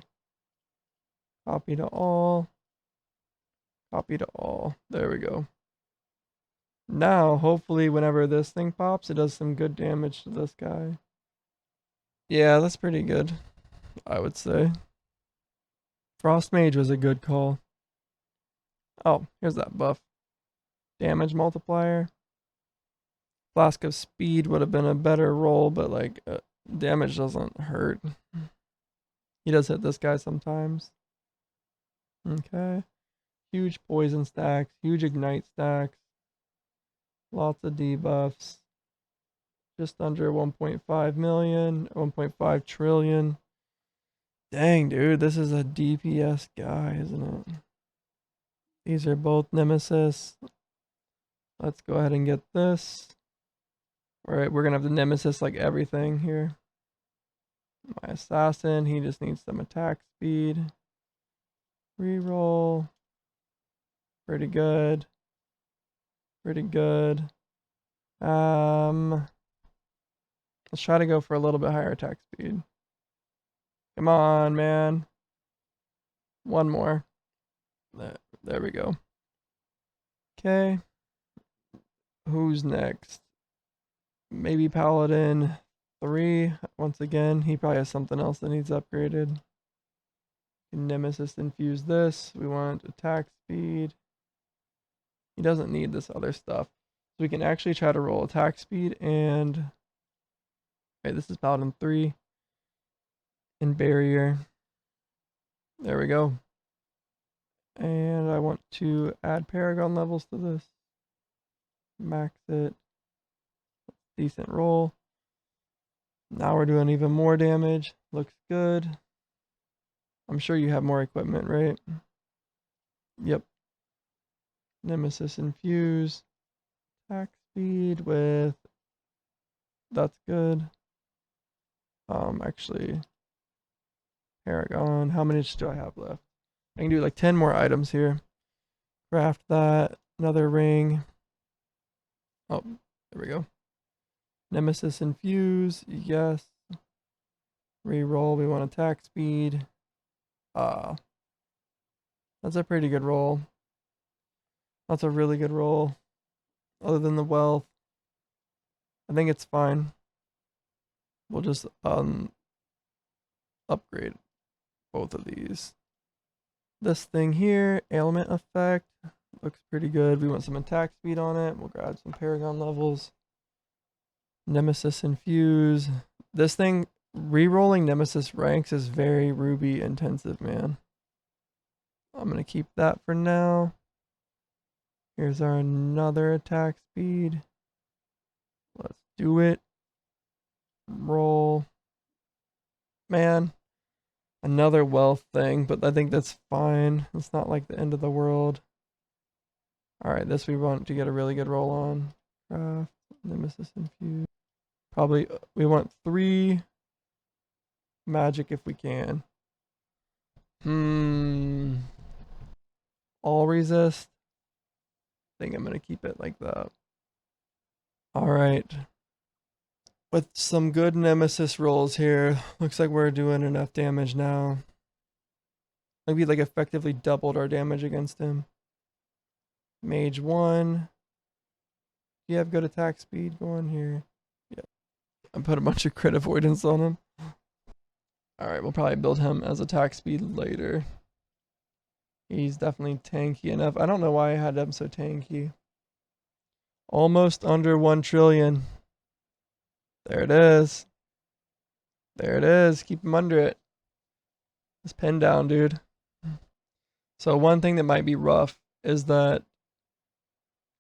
Copy to all. Copy to all. There we go. Now, hopefully, whenever this thing pops, it does some good damage to this guy. Yeah, that's pretty good, I would say. Frost Mage was a good call. Oh, here's that buff. Damage multiplier. Flask of Speed would have been a better roll, but like damage doesn't hurt. He does hit this guy sometimes. Okay. Huge poison stacks, huge ignite stacks. Lots of debuffs. Just under 1.5 million, 1.5 trillion. Dang, dude, this is a DPS guy, isn't it? These are both Nemesis. Let's go ahead and get this. Alright, we're gonna have the Nemesis like everything here. My assassin, he just needs some attack speed. Reroll. Pretty good. Pretty good. Let's try to go for a little bit higher attack speed. Come on, man. One more. There we go. Okay. Who's next? Maybe Paladin 3. Once again, he probably has something else that needs upgraded. Nemesis infuse this. We want attack speed. He doesn't need this other stuff. So we can actually try to roll attack speed and... Right, this is Paladin 3. And barrier. There we go. And I want to add Paragon levels to this. Max it. Decent roll. Now we're doing even more damage. Looks good. I'm sure you have more equipment, right? Yep. Nemesis infuse. Attack speed with... That's good. Actually... Paragon. How many do I have left? I can do like 10 more items here. Craft that. Another ring. Oh, there we go. Nemesis infuse. Yes. Reroll. We want attack speed. That's a pretty good roll. That's a really good roll. Other than the wealth. I think it's fine. We'll just upgrade both of these. This thing here, ailment effect, looks pretty good. We want some attack speed on it. We'll grab some Paragon levels. Nemesis infuse. This thing, re-rolling Nemesis ranks is very ruby intensive, man. I'm going to keep that for now. Here's our another attack speed. Let's do it. Roll. Man, another wealth thing, but I think that's fine. It's not like the end of the world. Alright, this we want to get a really good roll on. Craft, Nemesis Infuse. Probably, we want 3 magic if we can. All resist. I think I'm going to keep it like that. Alright. With some good Nemesis rolls here, looks like we're doing enough damage now. Like we effectively doubled our damage against him. Mage 1. You have good attack speed going here. Yep. I put a bunch of crit avoidance on him. Alright, we'll probably build him as attack speed later. He's definitely tanky enough. I don't know why I had him so tanky. Almost under 1 trillion. There it is. There it is. Keep him under it. Just pin down, dude. So one thing that might be rough is that...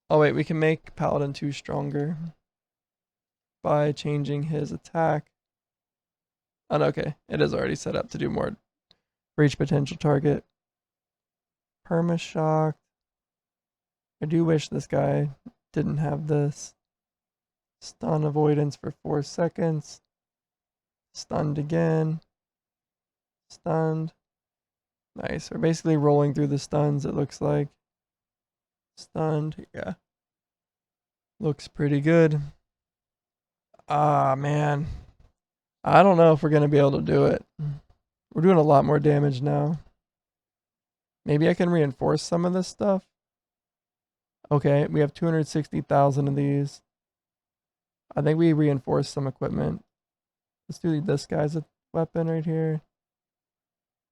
Oh wait, we can make Paladin 2 stronger by changing his attack. Oh, no, okay. It is already set up to do more for each potential target. Permashock. I do wish this guy didn't have this. Stun avoidance for 4 seconds. Stunned again. Stunned. Nice. We're basically rolling through the stuns, it looks like. Stunned. Yeah. Looks pretty good. Ah, man. I don't know if we're going to be able to do it. We're doing a lot more damage now. Maybe I can reinforce some of this stuff. Okay, we have 260,000 of these. I think we reinforce some equipment. Let's do this guy's weapon right here.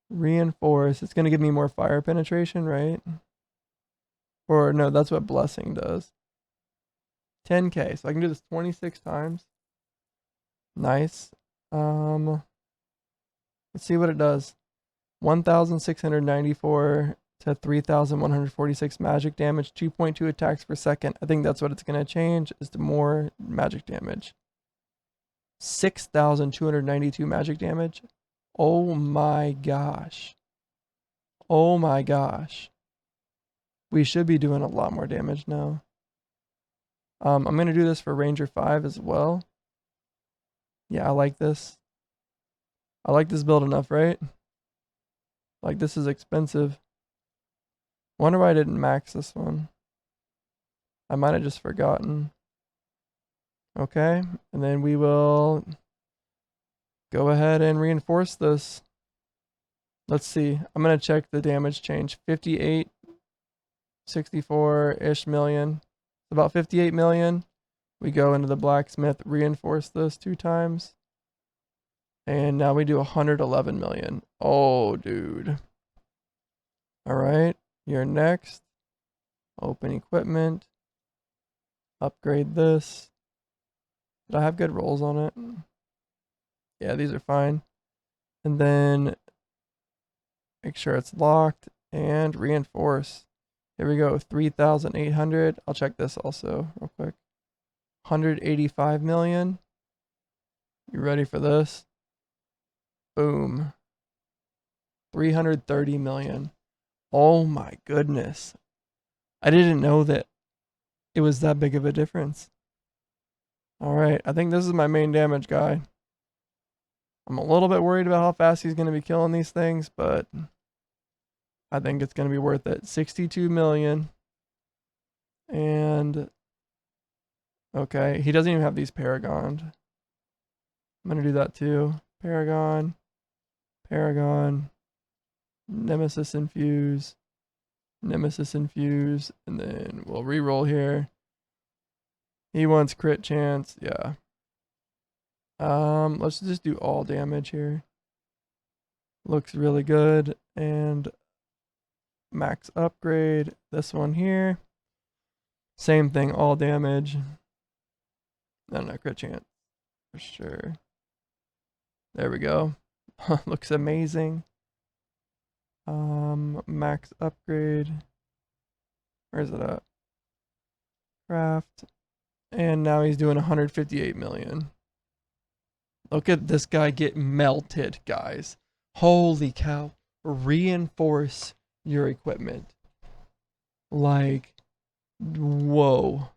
Reinforce. It's going to give me more fire penetration, right? Or no, that's what blessing does. 10k. So I can do this 26 times. Nice. Let's see what it does. 1,694 to 3,146 magic damage, 2.2 attacks per second. I think that's what it's going to change, is to more magic damage. 6,292 magic damage. Oh my gosh. Oh my gosh. We should be doing a lot more damage now. I'm going to do this for Ranger 5 as well. Yeah, I like this. I like this build enough, right? Like, this is expensive. Wonder why I didn't max this one. I might have just forgotten. Okay, and then we will go ahead and reinforce this. Let's see. I'm going to check the damage change. 58, 64-ish million. About 58 million. We go into the blacksmith, reinforce this 2 times. And now we do 111 million. Oh, dude. All right, you're next. Open equipment. Upgrade this. Did I have good rolls on it? Yeah, these are fine. And then make sure it's locked and reinforce. Here we go, 3,800. I'll check this also real quick. 185 million. You ready for this? Boom. 330 million. Oh my goodness. I didn't know that it was that big of a difference. Alright, I think this is my main damage guy. I'm a little bit worried about how fast he's going to be killing these things, but I think it's going to be worth it. 62 million. And okay, he doesn't even have these paragoned. I'm going to do that too. Paragon. Paragon. Nemesis infuse. Nemesis infuse. And then we'll reroll here. He wants crit chance. Yeah. Let's just do all damage here. Looks really good. And max upgrade. This one here. Same thing, all damage. No, crit chance. For sure. There we go. Looks amazing. Max upgrade. Where's it at? Craft. And now he's doing 158 million. Look at this guy get melted, guys. Holy cow. Reinforce your equipment. Like, whoa.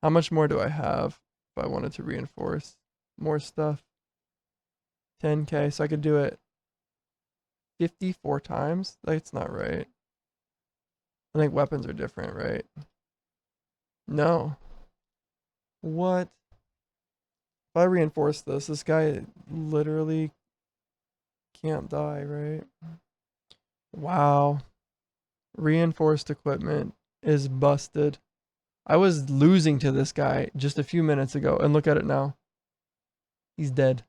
How much more do I have if I wanted to reinforce more stuff? 10k, so I could do it 54 times? That's not right. I think weapons are different, right? No. What? If I reinforce this guy literally can't die, right? Wow. Reinforced equipment is busted. I was losing to this guy just a few minutes ago, and look at it now. He's dead.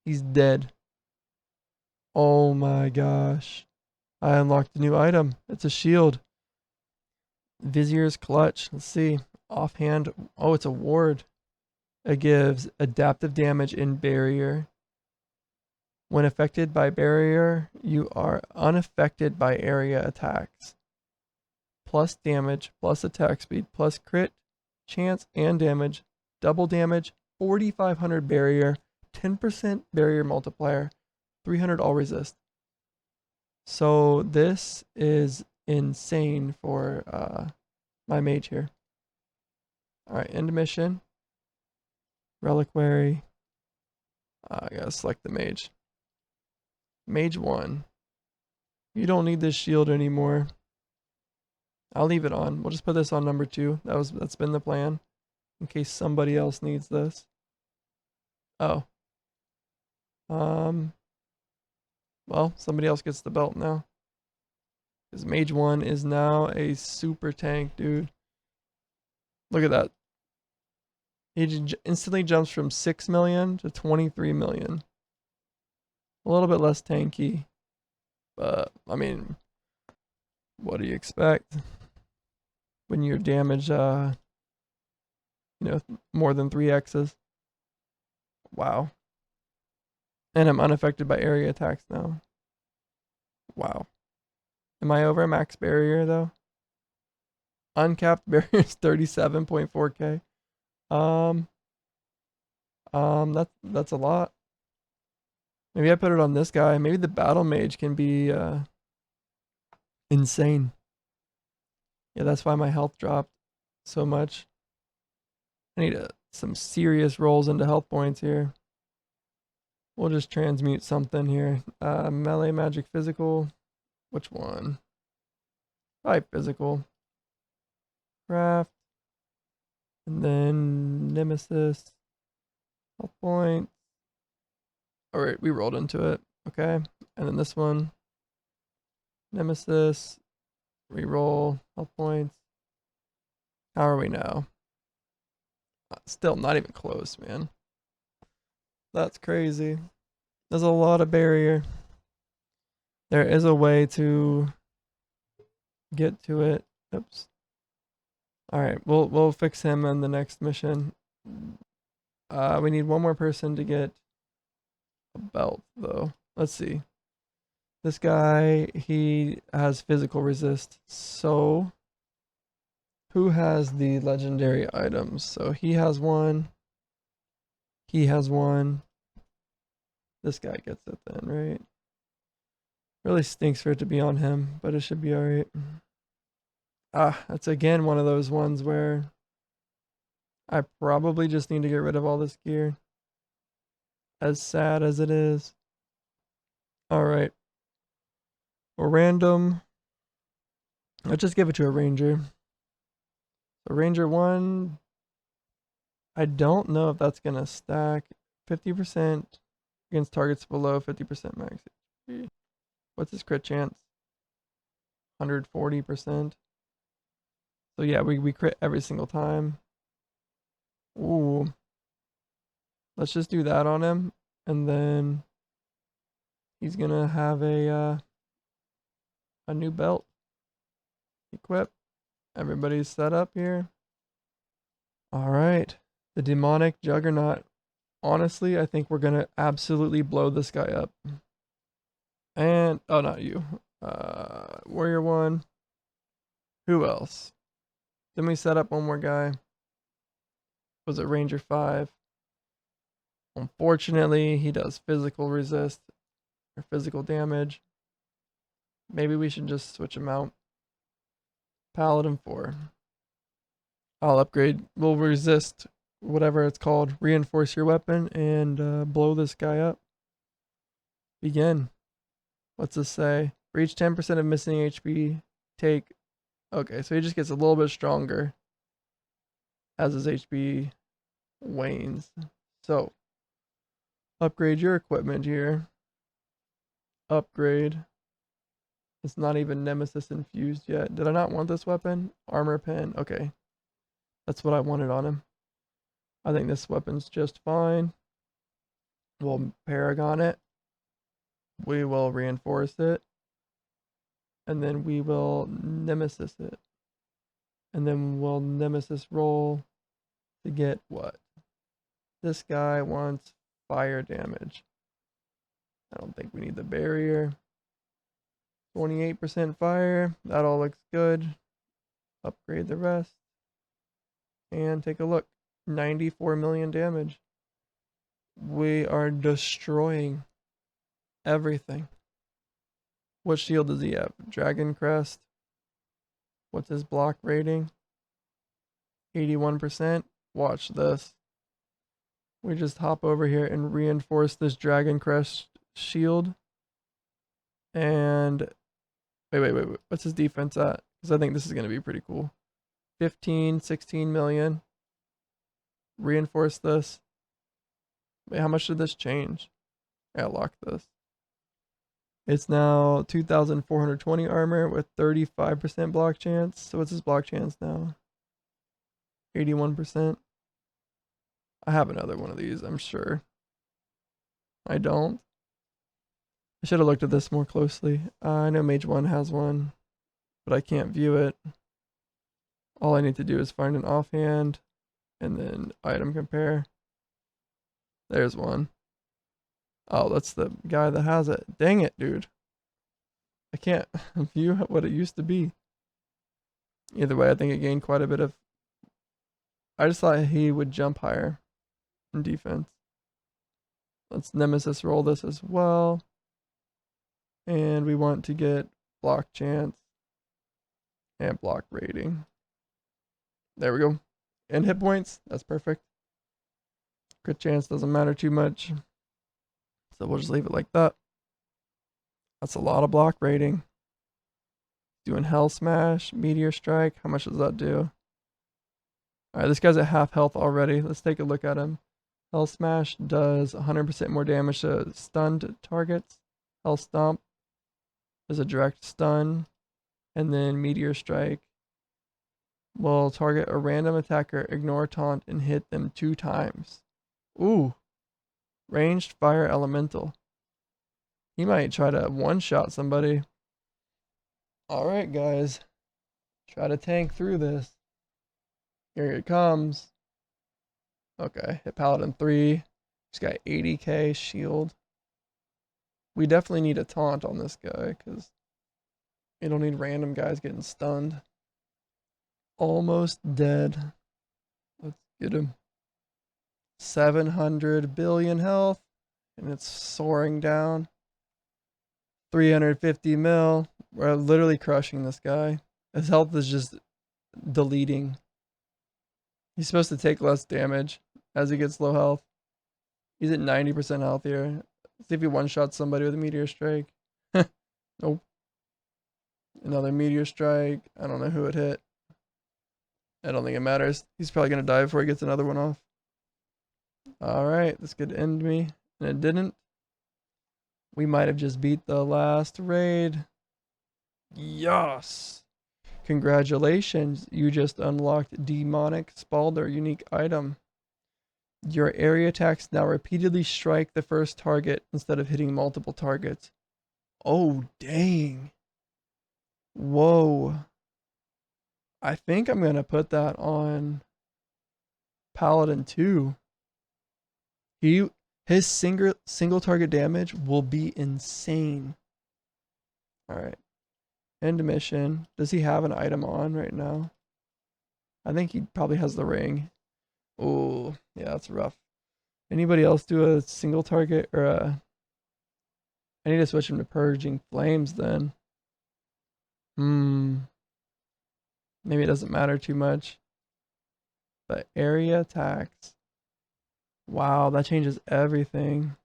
He's dead. Oh my gosh. I unlocked a new item. It's a shield. Vizier's Clutch. Let's see. Offhand. Oh, it's a ward. It gives adaptive damage in barrier. When affected by barrier, you are unaffected by area attacks. Plus damage, plus attack speed, plus crit, chance, and damage. Double damage, 4,500 barrier, 10% barrier multiplier, 300 all resist. So this is insane for my mage here. Alright, end mission. Reliquary. I gotta select the mage. Mage 1. You don't need this shield anymore. I'll leave it on. We'll just put this on number 2. That's been the plan. In case somebody else needs this. Oh. Well, somebody else gets the belt now. Because Mage 1 is now a super tank, dude. Look at that. He instantly jumps from 6 million to 23 million. A little bit less tanky. But, I mean, what do you expect? When you're damaged, more than 3x's. Wow. And I'm unaffected by area attacks now. Wow. Am I over max barrier though? Uncapped barrier is 37.4k. That's a lot. Maybe I put it on this guy. Maybe the battle mage can be insane. Yeah, that's why my health dropped so much. I need some serious rolls into health points here. We'll just transmute something here. Melee, magic, physical. Which one? Probably physical. Craft. And then Nemesis. Health point. Alright, we rolled into it. Okay. And then this one. Nemesis. Reroll. Health points. How are we now? Still not even close, man. That's crazy. There's a lot of barrier. There is a way to get to it. Oops. Alright, we'll fix him in the next mission. We need one more person to get a belt, though. Let's see. This guy, he has physical resist. So, who has the legendary items? So, he has one. He has one. This guy gets it then, right? Really stinks for it to be on him, but it should be alright. That's again one of those ones where I probably just need to get rid of all this gear. As sad as it is. Alright. A random. Let's just give it to a ranger. So Ranger 1. I don't know if that's gonna stack. 50% against targets below 50% max HP. What's his crit chance? 140%. So yeah, we crit every single time. Ooh. Let's just do that on him. And then he's gonna have a new belt. Equip. Everybody's set up here. Alright. The demonic juggernaut. Honestly, I think we're gonna absolutely blow this guy up. And oh, not you. Warrior 1. Who else? Then we set up one more guy. Was it Ranger 5? Unfortunately, he does physical resist or physical damage. Maybe we should just switch him out. Paladin 4. I'll upgrade. We'll resist whatever it's called. Reinforce your weapon and blow this guy up. Begin. What's this say? For each 10% of missing HP, take. Okay, so he just gets a little bit stronger as his HP wanes. So, upgrade your equipment here. Upgrade. It's not even Nemesis infused yet. Did I not want this weapon? Armor pen. Okay. That's what I wanted on him. I think this weapon's just fine. We'll Paragon it. We will reinforce it. And then we will Nemesis it. And then we'll Nemesis roll to get what? This guy wants fire damage. I don't think we need the barrier. 28% fire. That all looks good. Upgrade the rest. And take a look. 94 million damage. We are destroying everything. What shield does he have? Dragon Crest. What's his block rating? 81%. Watch this. We just hop over here and reinforce this Dragon Crest shield. And wait. What's his defense at? Because I think this is going to be pretty cool. 15, 16 million. Reinforce this. Wait, how much did this change? Yeah, lock this. It's now 2,420 armor with 35% block chance. So what's his block chance now? 81%. I have another one of these, I'm sure. I don't. I should have looked at this more closely. I know Mage 1 has one, but I can't view it. All I need to do is find an offhand and then item compare. There's one. Oh, that's the guy that has it. Dang it, dude. I can't view what it used to be. Either way, I think it gained quite a bit of... I just thought he would jump higher in defense. Let's Nemesis roll this as well. And we want to get block chance and block rating. There we go. And hit points. That's perfect. Crit chance doesn't matter too much. So we'll just leave it like that. That's a lot of block rating. Doing Hell Smash, Meteor Strike. How much does that do? Alright, this guy's at half health already. Let's take a look at him. Hell Smash does 100% more damage to stunned targets. Hell Stomp is a direct stun. And then Meteor Strike will target a random attacker, ignore taunt, and hit them 2 times. Ooh. Ranged Fire Elemental. He might try to one-shot somebody. Alright, guys. Try to tank through this. Here it comes. Okay, hit Paladin 3. He's got 80k shield. We definitely need a taunt on this guy, because you don't need random guys getting stunned. Almost dead. Let's get him. 700 billion health, and it's soaring down. 350 mil. We're literally crushing this guy. His health is just deleting. He's supposed to take less damage as he gets low health. He's at 90% health here. Let's see if he one-shots somebody with a Meteor Strike. Nope. Another Meteor Strike. I don't know who it hit. I don't think it matters. He's probably going to die before he gets another one off. Alright, this could end me. And it didn't. We might have just beat the last raid. Yes! Congratulations, you just unlocked Demonic Spalder unique item. Your area attacks now repeatedly strike the first target instead of hitting multiple targets. Oh, dang. Whoa. I think I'm going to put that on Paladin 2. His single target damage will be insane. Alright. End mission. Does he have an item on right now? I think he probably has the ring. Oh, yeah, that's rough. Anybody else do a single target or a... I need to switch him to Purging Flames then. Maybe it doesn't matter too much. But area attacks. Wow, that changes everything.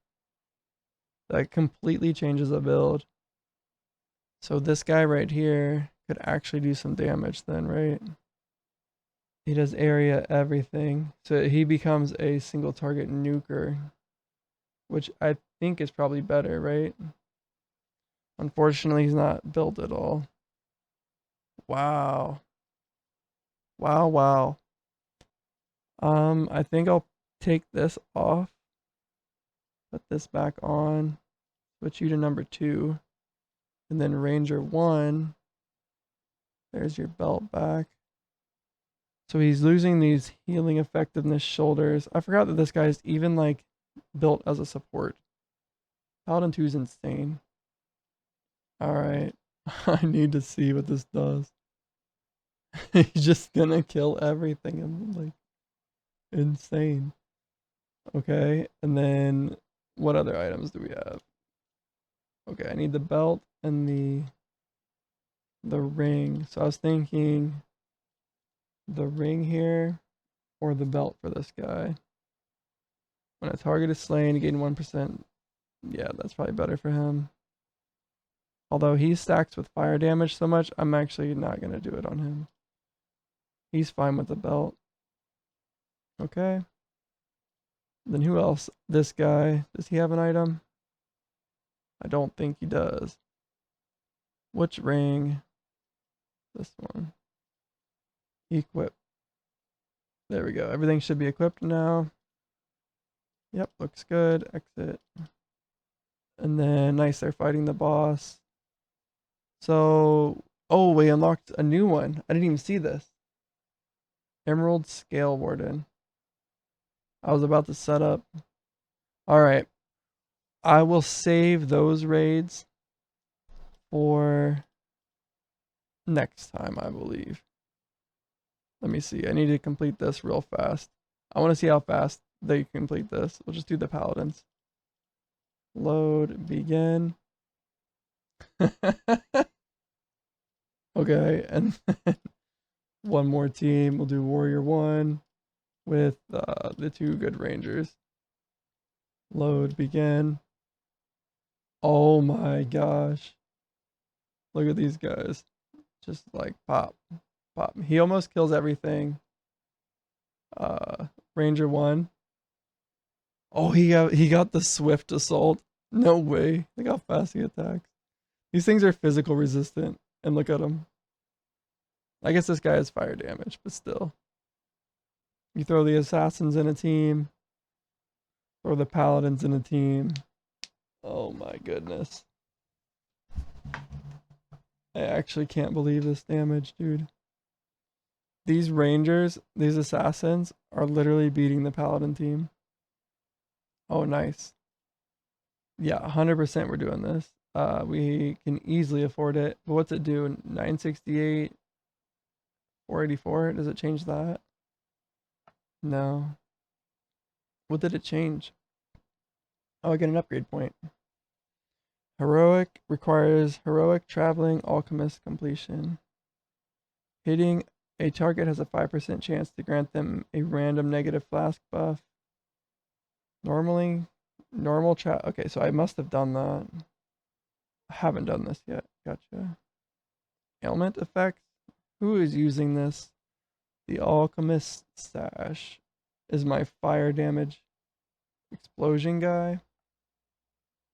That completely changes the build. So this guy right here could actually do some damage then, right? He does area everything. So he becomes a single target nuker, which I think is probably better, right? Unfortunately, he's not built at all. Wow. Wow, wow. I think I'll take this off, put this back on, switch you to number 2, and then Ranger 1. There's your belt back. So he's losing these healing effectiveness shoulders. I forgot that this guy's even like built as a support. Paladin 2 is insane. Alright. I need to see what this does. He's just gonna kill everything. I'm like insane. Okay, and then what other items do we have? Okay, I need the belt and the ring. So I was thinking the ring here or the belt for this guy. When a target is slain, you gain 1%. Yeah, that's probably better for him. Although he stacks with fire damage so much, I'm actually not going to do it on him. He's fine with the belt. Okay. Then who else? This guy. Does he have an item? I don't think he does. Which ring? This one. Equip. There we go. Everything should be equipped now. Yep, looks good. Exit. And then, nice, they're fighting the boss. So, oh, we unlocked a new one. I didn't even see this. Emerald Scale Warden. I was about to set up. Alright. I will save those raids for next time, I believe. Let me see. I need to complete this real fast. I want to see how fast they complete this. We'll just do the paladins. Load, begin. Okay, and then one more team. We'll do Warrior 1 with the 2 good rangers. Load, begin. Oh my gosh. Look at these guys. Just like pop, pop. He almost kills everything. Ranger 1. Oh, he got the swift assault. No way. Look how fast he attacks. These things are physical resistant. And look at him. I guess this guy has fire damage, but still. You throw the assassins in a team. Throw the paladins in a team. Oh my goodness. I actually can't believe this damage, dude. These rangers, these assassins, are literally beating the paladin team. Oh, nice. Yeah, 100% we're doing this. We can easily afford it. But what's it do? 968, 484? Does it change that? No. What did it change? Oh, I get an upgrade point. Heroic requires heroic traveling alchemist completion. Hitting a target has a 5% chance to grant them a random negative flask buff. Normally, normal chat. Okay, so I must have done that. I haven't done this yet. Gotcha. Ailment effects. Who is using this? The alchemist stash is my fire damage explosion guy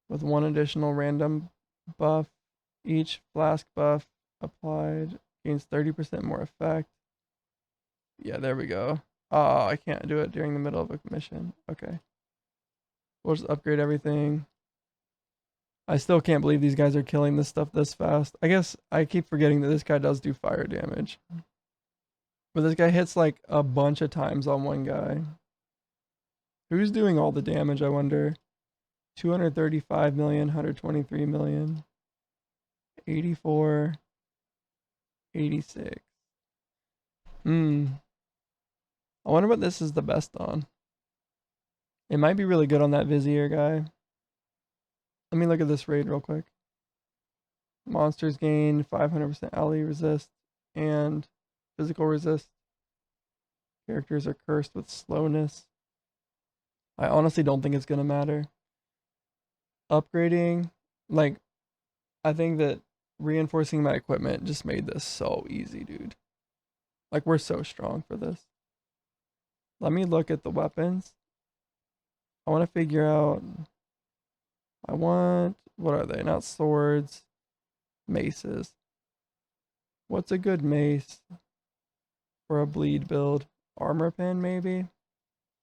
with 1 additional random buff. Each flask buff applied gains 30% more effect. Yeah, there we go. Oh, I can't do it during the middle of a mission. Okay. We'll just upgrade everything. I still can't believe these guys are killing this stuff this fast. I guess I keep forgetting that this guy does do fire damage. But this guy hits like a bunch of times on one guy. Who's doing all the damage, I wonder? 235 million, 123 million, 84, 86. I wonder what this is the best on. It might be really good on that Vizier guy. Let me look at this raid real quick. Monsters gain 500% ally resist and physical resist. Characters are cursed with slowness. I honestly don't think it's going to matter. Upgrading, like, I think that reinforcing my equipment just made this so easy, dude. Like, we're so strong for this. Let me look at the weapons. I want to figure out. What are they? Not swords, maces. What's a good mace for a bleed build? Armor pen, maybe?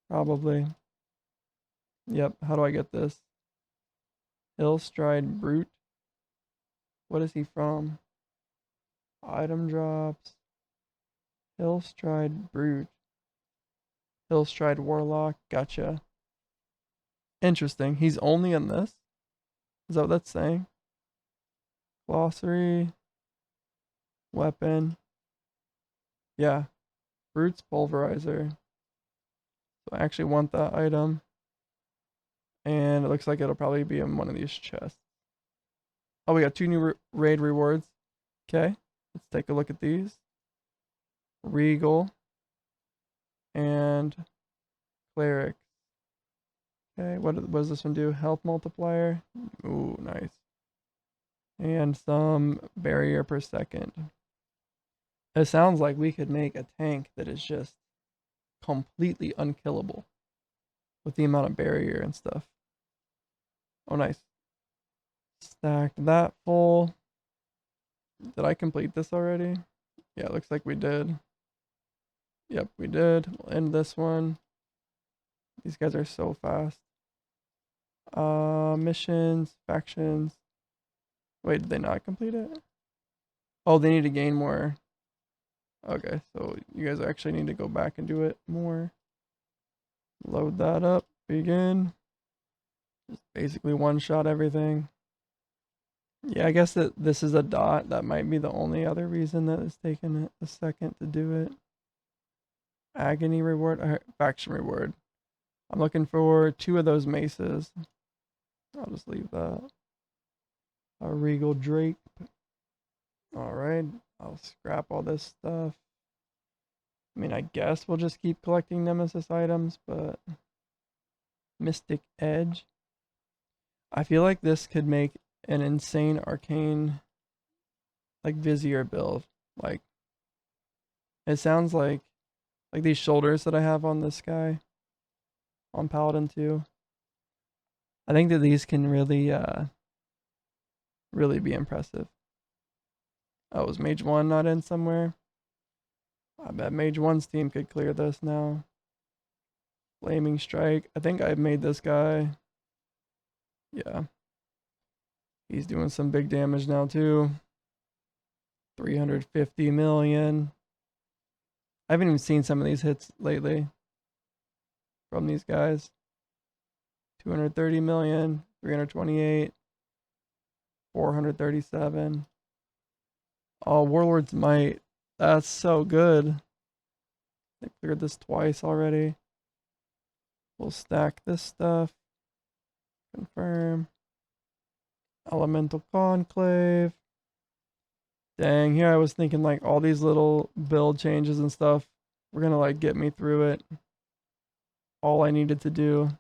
Probably. Yep, how do I get this? Hillstride Brute. What is he from? Item drops. Hillstride Brute. Hillstride Warlock. Gotcha. Interesting. He's only in this? Is that what that's saying? Glossary. Weapon. Yeah. Brute's Pulverizer. So I actually want that item. And it looks like it'll probably be in one of these chests. Oh, we got 2 new raid rewards. Okay. Let's take a look at these. Regal. And Cleric. Okay, what does this one do? Health multiplier. Ooh, nice. And some barrier per second. It sounds like we could make a tank that is just completely unkillable with the amount of barrier and stuff. Oh, nice. Stacked that full. Did I complete this already? Yeah, it looks like we did. Yep, we did. We'll end this one. These guys are so fast. Missions, factions. Wait, did they not complete it? Oh, they need to gain more. Okay, so you guys actually need to go back and do it more. Load that up. Begin. Just basically one shot everything. Yeah, I guess that this is a dot. That might be the only other reason that it's taken a second to do it. Agony reward, faction reward. I'm looking for 2 of those maces. I'll just leave that. A Regal Drake. Alright, I'll scrap all this stuff. I mean, I guess we'll just keep collecting Nemesis items, but Mystic Edge. I feel like this could make an insane arcane, like, Vizier build. Like, it sounds like these shoulders that I have on this guy, on Paladin 2. I think that these can really be impressive. Oh, is Mage 1 not in somewhere? I bet Mage 1's team could clear this now. Flaming Strike. I think I made this guy. Yeah. He's doing some big damage now too. 350 million. I haven't even seen some of these hits lately from these guys. 230 million, 328, 437. Oh, Warlord's Might. That's so good. They cleared this twice already. We'll stack this stuff. Confirm. Elemental Conclave. Dang, here I was thinking like all these little build changes and stuff were gonna like get me through it. All I needed to do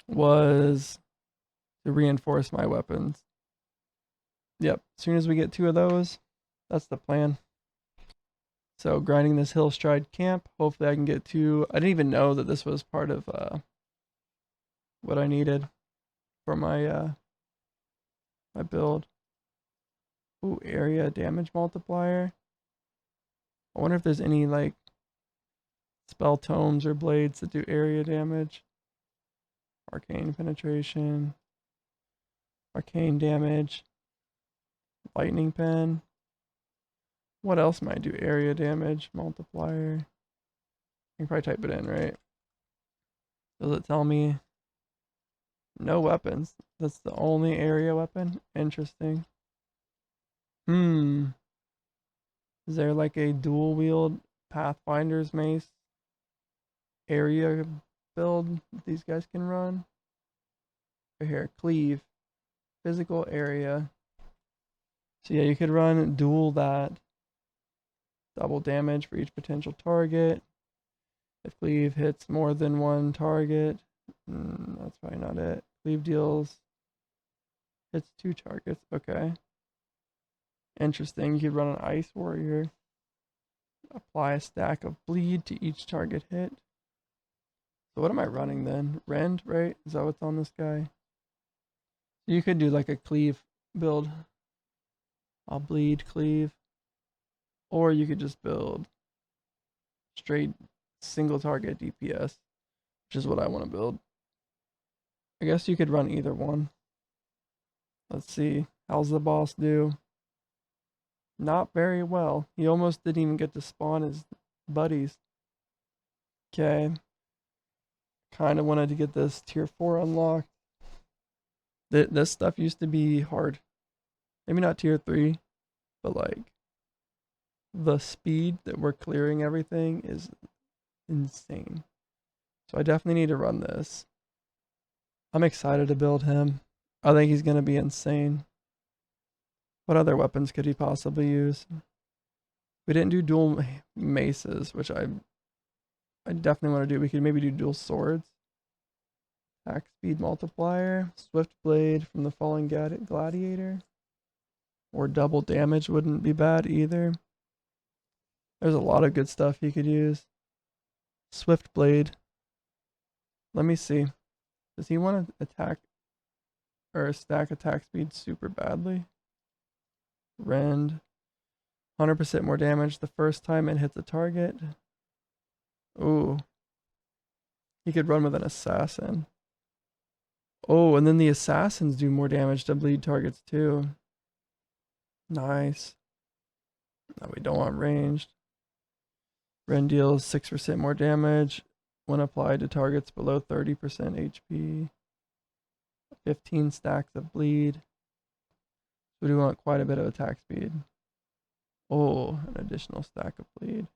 was to reinforce my weapons. Yep, as soon as we get 2 of those, that's the plan. So grinding this Hillstride camp, hopefully I can get 2. I didn't even know that this was part of what I needed for my build. Ooh, area damage multiplier. I wonder if there's any like spell tomes or blades that do area damage. Arcane penetration. Arcane damage. Lightning pen. What else might do area damage multiplier? You can probably type it in, right? Does it tell me? No weapons. That's the only area weapon? Interesting. Is there like a dual wield Pathfinder's mace area build these guys can run. Right here, cleave, physical area. So yeah, you could run dual that. Double damage for each potential target. If cleave hits more than one target, that's probably not it. Cleave deals hits 2 targets. Okay. Interesting. You could run an ice warrior. Apply a stack of bleed to each target hit. So what am I running then? Rend, right? Is that what's on this guy? You could do like a cleave build. I'll bleed cleave. Or you could just build straight single target DPS, which is what I want to build. I guess you could run either one. Let's see. How's the boss do? Not very well. He almost didn't even get to spawn his buddies. Okay. Kind of wanted to get this tier 4 unlocked. This stuff used to be hard. Maybe not tier 3, but like the speed that we're clearing everything is insane. So I definitely need to run this. I'm excited to build him. I think he's going to be insane. What other weapons could he possibly use? We didn't do dual maces, which I definitely want to do. We could maybe do dual swords. Attack speed multiplier. Swift blade from the falling gladiator. Or double damage wouldn't be bad either. There's a lot of good stuff you could use. Swift blade. Let me see. Does he want to attack or stack attack speed super badly? Rend. 100% more damage the first time it hits a target. Ooh. He could run with an assassin. Oh, and then the assassins do more damage to bleed targets too. Nice. No, we don't want ranged. Rend deals 6% more damage when applied to targets below 30% HP. 15 stacks of bleed. So we do want quite a bit of attack speed. Oh, an additional stack of bleed.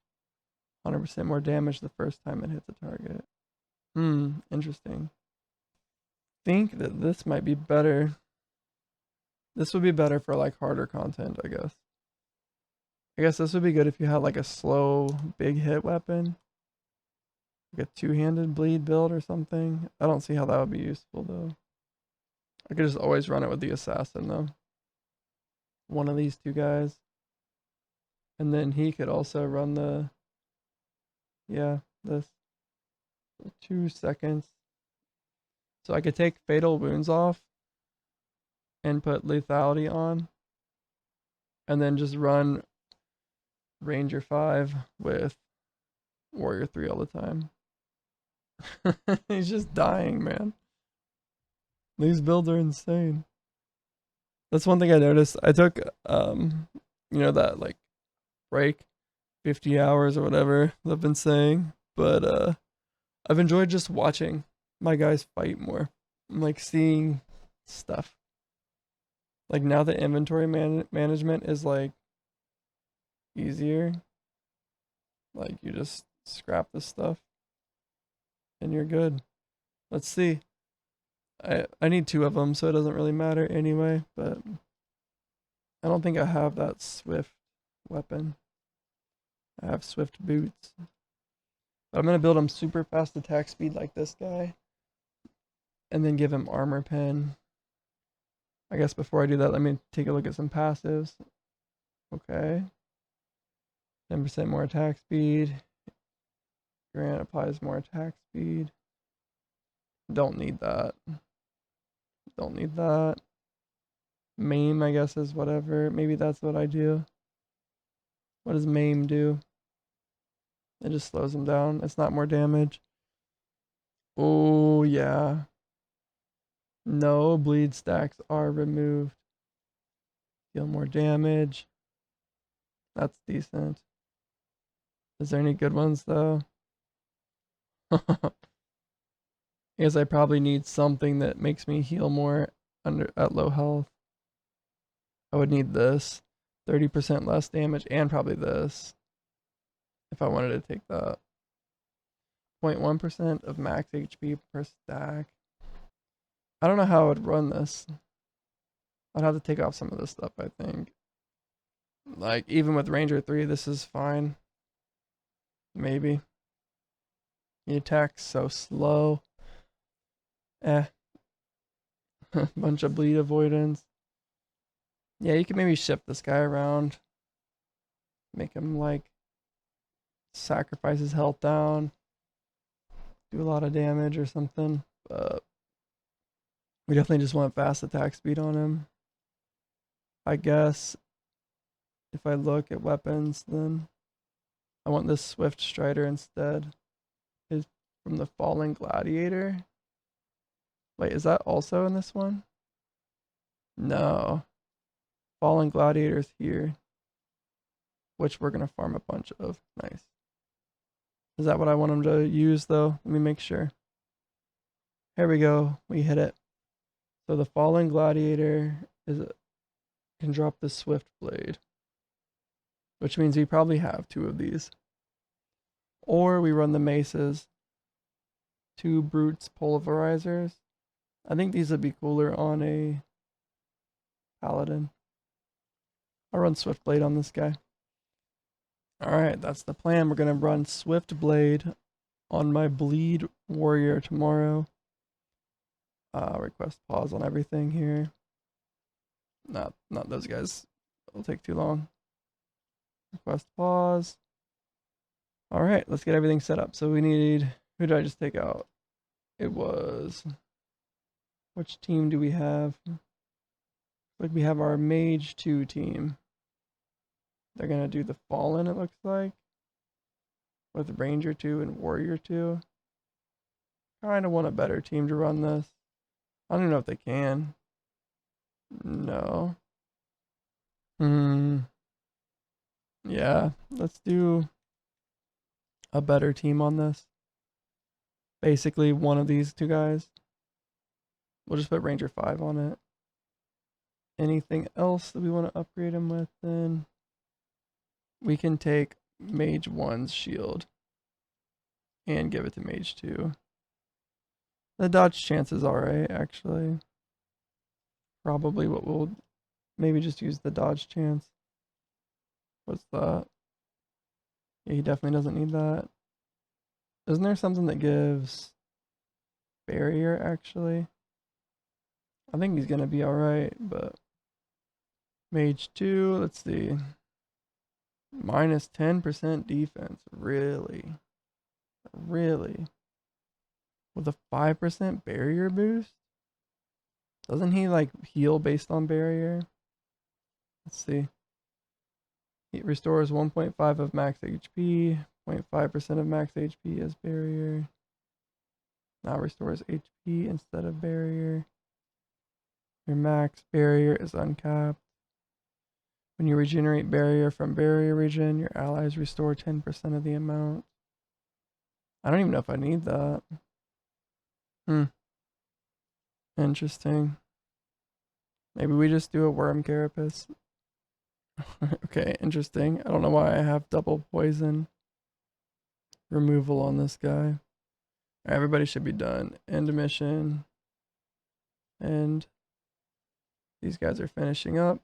100% more damage the first time it hits a target. Interesting. Think that this might be better. This would be better for like harder content, I guess. I guess this would be good if you had like a slow, big hit weapon. Like a two-handed bleed build or something. I don't see how that would be useful though. I could just always run it with the assassin though. One of these two guys. And then he could also run the, this 2 seconds. So I could take fatal wounds off and put lethality on. And then just run Ranger 5 with Warrior 3 all the time. He's just dying, man. These builds are insane. That's one thing I noticed. I took that like break 50 hours or whatever I've been saying, but I've enjoyed just watching my guys fight more. I'm like seeing stuff. Like now the inventory management is like easier. Like you just scrap the stuff and you're good. Let's see. I need 2 of them, so it doesn't really matter anyway, but I don't think I have that swift weapon. I have swift boots. But I'm going to build him super fast attack speed like this guy. And then give him armor pen. I guess before I do that, let me take a look at some passives. Okay. 10% more attack speed. Grant applies more attack speed. Don't need that. Don't need that. Maim, I guess, is whatever. Maybe that's what I do. What does Maim do? It just slows him down. It's not more damage. Oh, yeah. No bleed stacks are removed. Deal more damage. That's decent. Is there any good ones, though? I guess I probably need something that makes me heal more at low health. I would need this. 30% less damage and probably this. If I wanted to take that. 0.1% of max HP per stack. I don't know how I would run this. I'd have to take off some of this stuff, I think. Like, even with Ranger 3, this is fine. Maybe. He attacks so slow. Eh. Bunch of bleed avoidance. Yeah, you can maybe shift this guy around. Make him, like, sacrifice his health down. Do a lot of damage or something. But we definitely just want fast attack speed on him. I guess if I look at weapons, then I want this Swift Strider instead. Is from the Fallen Gladiator. Wait, is that also in this one? No. Fallen Gladiator's here. Which we're going to farm a bunch of. Nice. Is that what I want him to use, though? Let me make sure. Here we go. We hit it. So the Fallen Gladiator can drop the Swift Blade. Which means we probably have 2 of these. Or we run the Maces. 2 Brutes Pulverizers. I think these would be cooler on a Paladin. I'll run Swift Blade on this guy. Alright, that's the plan. We're going to run Swift Blade on my Bleed Warrior tomorrow. Request pause on everything here. Not those guys. It'll take too long. Request pause. Alright, let's get everything set up. So we need... Who did I just take out? It was... Which team do we have? Like we have our Mage 2 team. They're going to do the Fallen, it looks like. With Ranger 2 and Warrior 2. Kind of want a better team to run this. I don't even know if they can. No. Yeah, let's do a better team on this. Basically, one of these 2 guys. We'll just put Ranger 5 on it. Anything else that we want to upgrade him with, then we can take Mage 1's shield and give it to Mage 2. The dodge chance is alright, actually. Probably what we'll maybe just use the dodge chance. What's that? Yeah, he definitely doesn't need that. Isn't there something that gives barrier, actually? I think he's going to be alright, but... Mage 2, let's see. Minus 10% defense. Really? Really? With a 5% barrier boost? Doesn't he, like, heal based on barrier? Let's see. He restores 1.5 of max HP. 0.5% of max HP as barrier. Now restores HP instead of barrier. Your max barrier is uncapped. When you regenerate barrier from barrier regen, your allies restore 10% of the amount. I don't even know if I need that. Interesting. Maybe we just do a worm carapace. Okay, interesting. I don't know why I have double poison removal on this guy. Everybody should be done. End mission. And these guys are finishing up.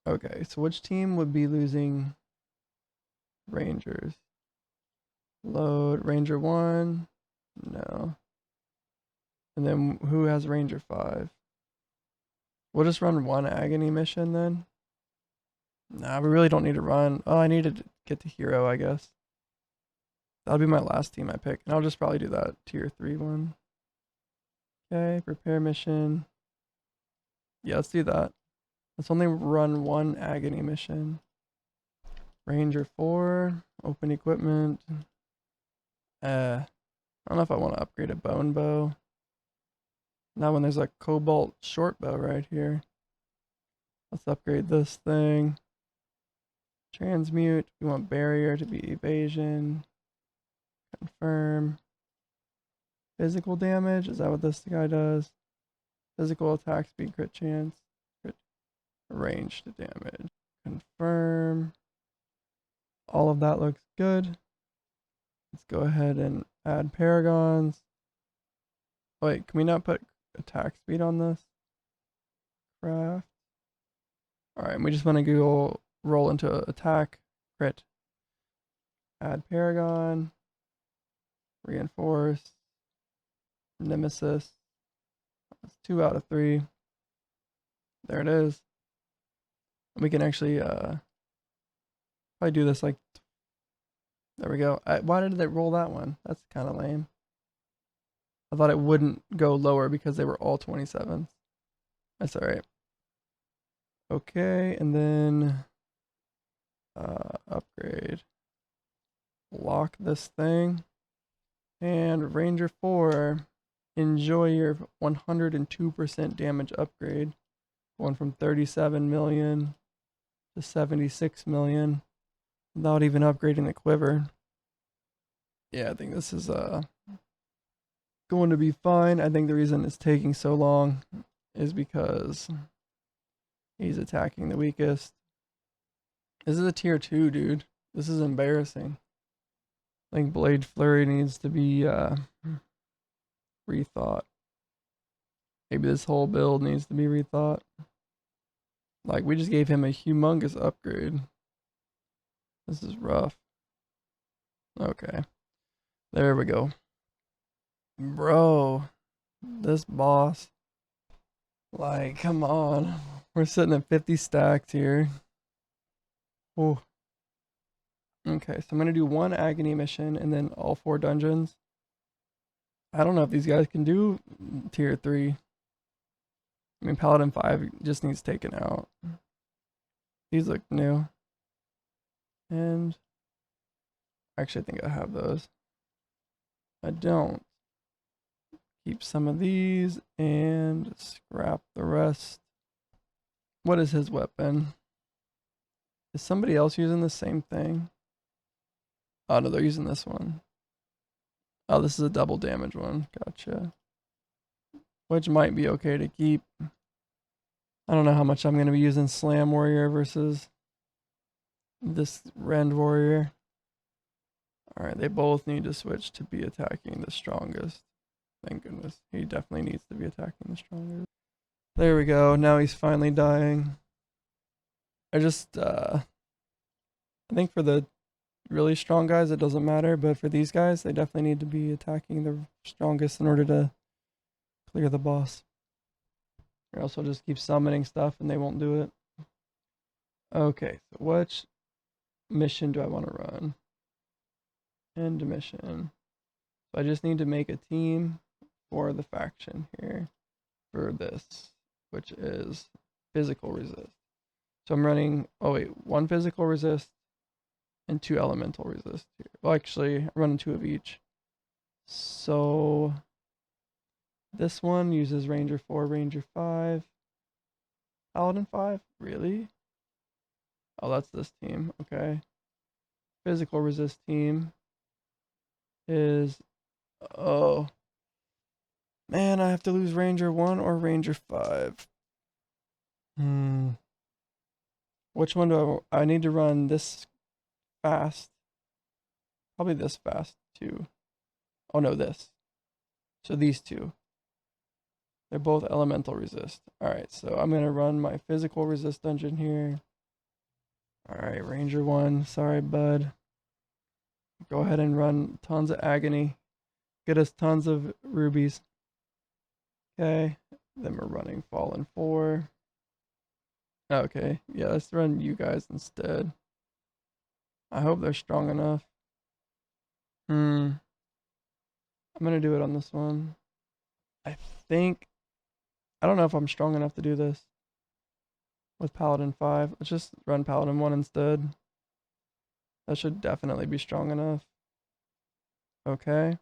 Okay, so which team would be losing Rangers? Load Ranger 1. No. And then who has Ranger 5? We'll just run one agony mission then. Nah, we really don't need to run. Oh, I need to get the hero, I guess. That'll be my last team I pick. And I'll just probably do that tier 3 one. Okay, prepare mission. Yeah, let's do that. Let's only run one agony mission. Ranger 4. Open equipment. I don't know if I want to upgrade a bone bow. Now when there's a cobalt short bow right here. Let's upgrade this thing. Transmute. We want barrier to be evasion. Confirm. Physical damage. Is that what this guy does? Physical attack speed, crit chance. Crit ranged damage. Confirm. All of that looks good. Let's go ahead and add paragons. Wait, can we not put attack speed on this? Craft. Alright, and we just want to go roll into attack, crit. Add paragon. Reinforce. Nemesis. That's 2 out of 3. There it is. We can actually probably do this like, there we go. Why did they roll that one? That's kind of lame. I thought it wouldn't go lower because they were all 27s. That's alright. Okay, and then upgrade. Lock this thing. And Ranger 4, enjoy your 102% damage upgrade. Going from 37 million to 76 million without even upgrading the quiver. Yeah, I think this is going to be fine. I think the reason it's taking so long is because he's attacking the weakest. This is a tier 2, dude. This is embarrassing. I think Blade Flurry needs to be rethought. Maybe this whole build needs to be rethought. Like, we just gave him a humongous upgrade. This is rough. Okay. There we go. Bro, this boss. Like, come on. We're sitting at 50 stacks here. Oh. Okay, so I'm going to do 1 agony mission and then all 4 dungeons. I don't know if these guys can do tier 3. I mean, Paladin 5 just needs taken out. These look new. And actually, I think I have those. I don't. Keep some of these and scrap the rest. What is his weapon? Is somebody else using the same thing? Oh no, they're using this one. Oh, this is a double damage one. Gotcha. Which might be okay to keep. I don't know how much I'm going to be using Slam Warrior versus this Rend Warrior. Alright, they both need to switch to be attacking the strongest. Thank goodness. He definitely needs to be attacking the strongest. There we go. Now he's finally dying. I think for the really strong guys it doesn't matter, but for these guys they definitely need to be attacking the strongest in order to clear the boss. Or else I'll just keep summoning stuff and they won't do it. Okay, so which mission do I want to run? End mission. So I just need to make a team for the faction here for this, which is physical resist. So I'm running, 1 physical resist and 2 elemental resist here. Well, actually, I'm running 2 of each. So this one uses Ranger 4, Ranger 5, Paladin 5. Really? Oh, that's this team. Okay. Physical resist team is, oh man, I have to lose Ranger 1 or Ranger 5. Which one do I need to run this fast? Probably this fast too. Oh no, this. So these 2. They're both elemental resist. Alright, so I'm going to run my physical resist dungeon here. Alright, Ranger 1. Sorry, bud. Go ahead and run tons of agony. Get us tons of rubies. Okay. Then we're running Fallen 4. Okay. Yeah, let's run you guys instead. I hope they're strong enough. I'm going to do it on this one. I don't know if I'm strong enough to do this with Paladin 5. Let's just run Paladin 1 instead. That should definitely be strong enough. Okay.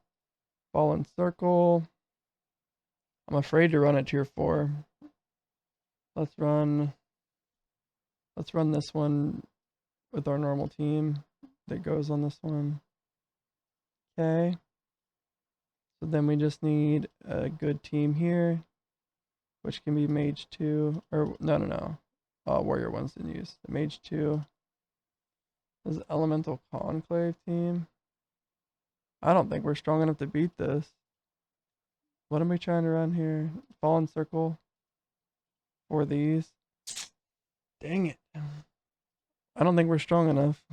Fallen Circle. I'm afraid to run at tier 4. Let's run this one with our normal team that goes on this one. Okay. So then we just need a good team here, which can be Mage 2, or no. Warrior 1's in use. The Mage 2. This is Elemental Conclave team. I don't think we're strong enough to beat this. What am I trying to run here? Fallen Circle for these. Dang it. I don't think we're strong enough.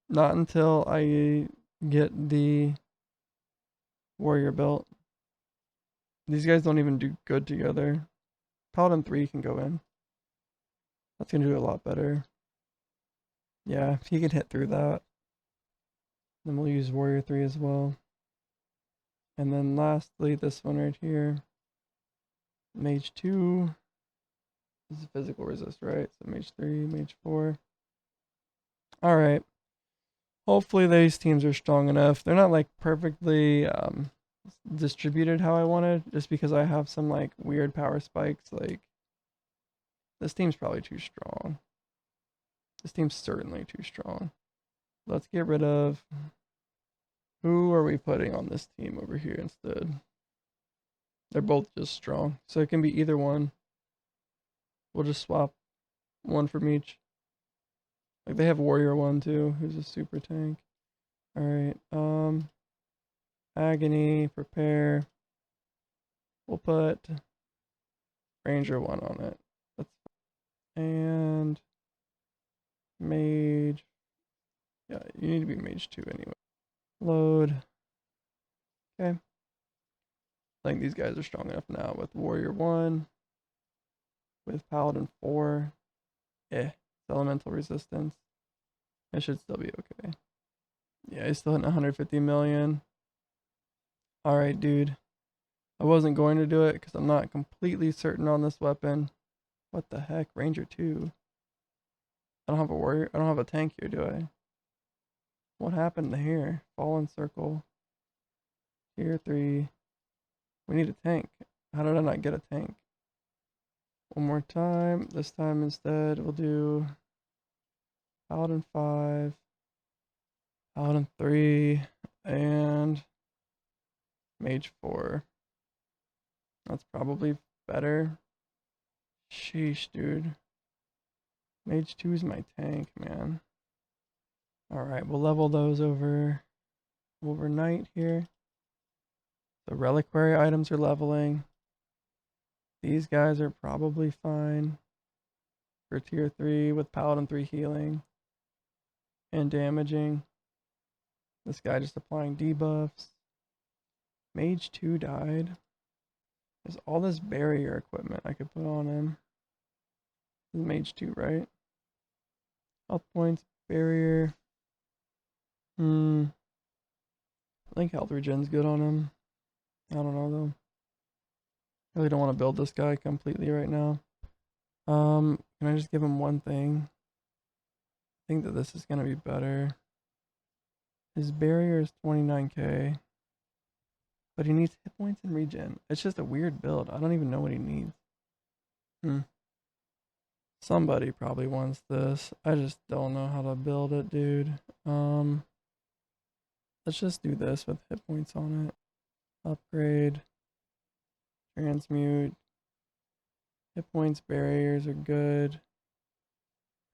Not until I get the warrior belt. These guys don't even do good together. Paladin 3 can go in. That's going to do a lot better. Yeah, if he can hit through that. Then we'll use warrior 3 as well. And then lastly, this one right here. Mage 2. This is physical resist, right? So mage 3, mage 4. Alright. Hopefully these teams are strong enough. They're not like perfectly distributed how I wanted, just because I have some like weird power spikes. Like, this team's probably too strong. This team's certainly too strong. Let's get rid of... Who are we putting on this team over here instead? They're both just strong, so it can be either one. We'll just swap one from each. Like, they have Warrior 1 too, who's a super tank. Alright, Agony, Prepare. We'll put Ranger 1 on it. That's fine. And Mage. Yeah, you need to be Mage 2 anyway. Load. Okay. I think these guys are strong enough now with Warrior 1. With Paladin 4. It's elemental resistance. It should still be okay. Yeah, he's still hitting 150 million. Alright, dude. I wasn't going to do it because I'm not completely certain on this weapon. What the heck? Ranger 2. I don't have a warrior. I don't have a tank here, do I? What happened to here? Fallen Circle. Tier 3. We need a tank. How did I not get a tank? One more time. This time instead we'll do Paladin 5. Paladin 3. And Mage 4. That's probably better. Sheesh, dude. Mage 2 is my tank, man. Alright, we'll level those overnight here. The reliquary items are leveling. These guys are probably fine for tier 3 with Paladin 3 healing and damaging. This guy just applying debuffs. Mage 2 died. There's all this barrier equipment I could put on him. This is Mage 2, right? Health points, barrier. I think health regen's good on him. I don't know though. Really don't want to build this guy completely right now. Can I just give him one thing? I think that this is gonna be better. His barrier is 29k. But he needs hit points and regen. It's just a weird build. I don't even know what he needs. Somebody probably wants this. I just don't know how to build it, dude. Let's just do this with hit points on it. Upgrade. Transmute. Hit points, barriers are good.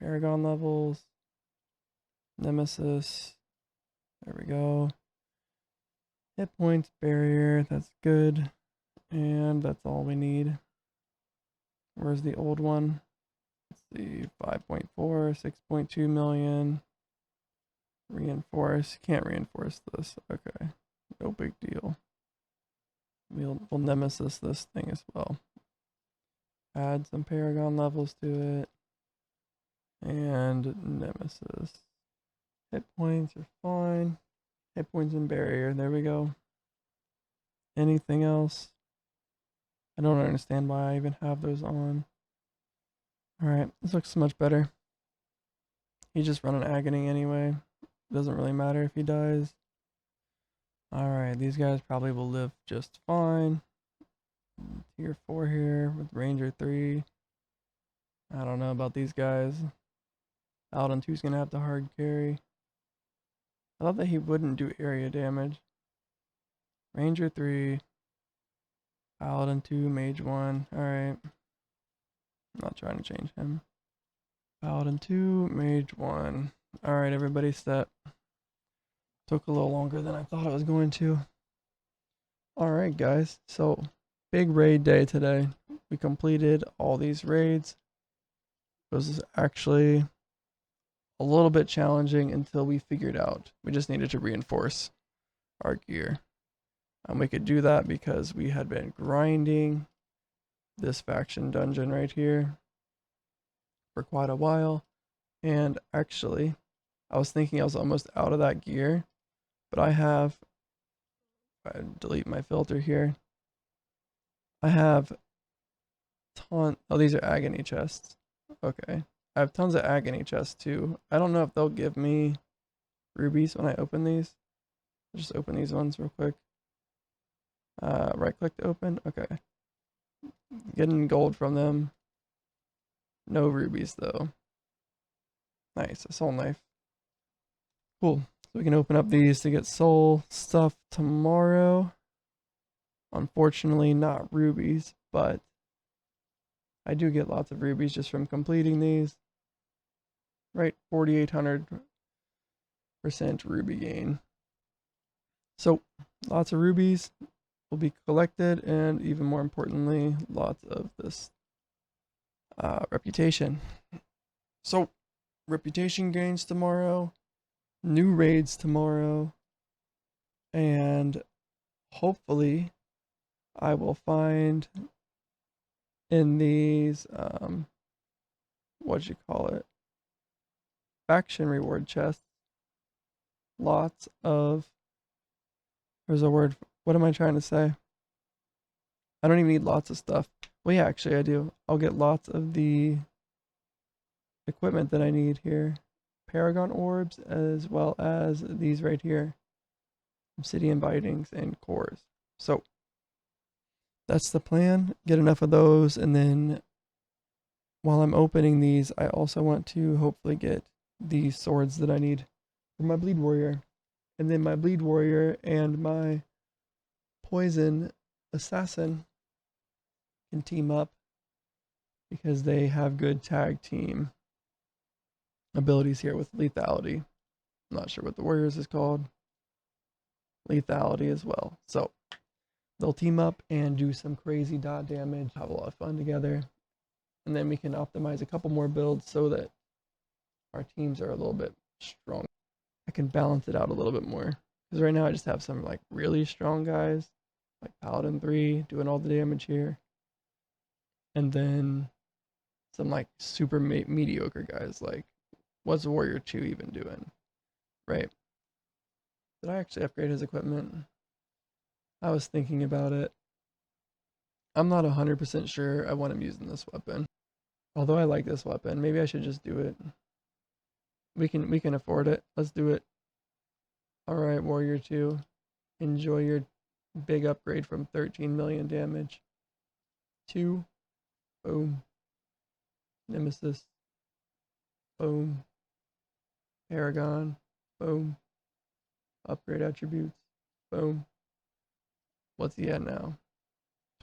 Paragon levels. Nemesis. There we go. Hit points, barrier, that's good. And that's all we need. Where's the old one? Let's see, 5.4, 6.2 million. Reinforce, can't reinforce this. Okay, no big deal. We'll Nemesis this thing as well. Add some Paragon levels to it. And Nemesis. Hit points are fine. Hit points and barrier, there we go. Anything else? I don't understand why I even have those on. Alright, this looks much better. He's just running agony anyway. Doesn't really matter if he dies. Alright, these guys probably will live just fine. Tier 4 here with Ranger 3. I don't know about these guys. Paladin 2's gonna have to hard carry. I thought that he wouldn't do area damage. Ranger 3. Paladin 2, Mage 1. Alright. I'm not trying to change him. Paladin 2, Mage 1. Alright, everybody set. Took a little longer than I thought it was going to. Alright guys, so big raid day today. We completed all these raids. It was actually a little bit challenging until we figured out we just needed to reinforce our gear. And we could do that because we had been grinding this faction dungeon right here for quite a while. And actually, I was thinking I was almost out of that gear, but I have, I delete my filter here. I have oh, these are agony chests. Okay. I have tons of agony chests too. I don't know if they'll give me rubies when I open these. I'll just open these ones real quick. Right click to open. Okay. Getting gold from them. No rubies though. Nice. A soul knife. Cool. So we can open up these to get soul stuff tomorrow. Unfortunately, not rubies, but I do get lots of rubies just from completing these. Right, 4,800% ruby gain. So, lots of rubies will be collected, and even more importantly, lots of this reputation. So, reputation gains tomorrow, new raids tomorrow, and hopefully I will find in these, what you call it, faction reward chests, lots of, there's a word, what am I trying to say? I don't even need lots of stuff. Well, yeah, actually I do. I'll get lots of the equipment that I need here. Paragon orbs, as well as these right here. Obsidian bindings and cores. So, that's the plan. Get enough of those, and then while I'm opening these, I also want to hopefully get these swords that I need for my bleed warrior. And then my bleed warrior and my poison assassin can team up because they have good tag team abilities here with lethality. I'm not sure what the warriors is called. Lethality as well. So they'll team up and do some crazy dot damage, have a lot of fun together. And then we can optimize a couple more builds so that our teams are a little bit strong. I can balance it out a little bit more. Because right now I just have some like really strong guys, like Paladin 3 doing all the damage here. And then some like super mediocre guys, like what's Warrior 2 even doing? Right. Did I actually upgrade his equipment? I was thinking about it. I'm not 100% sure I want him using this weapon. Although I like this weapon, maybe I should just do it. We can afford it. Let's do it. Alright, Warrior 2. Enjoy your big upgrade from 13 million damage. 2. Boom. Nemesis. Boom. Paragon. Boom. Upgrade attributes. Boom. What's he at now?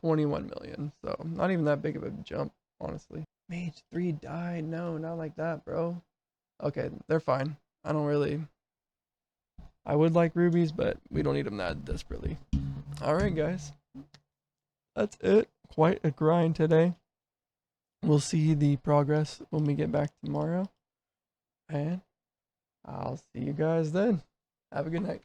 21 million. So, not even that big of a jump, honestly. Mage 3 died. No, not like that, bro. Okay, they're fine. I don't really... I would like rubies, but we don't need them that desperately. Alright, guys. That's it. Quite a grind today. We'll see the progress when we get back tomorrow. And I'll see you guys then. Have a good night.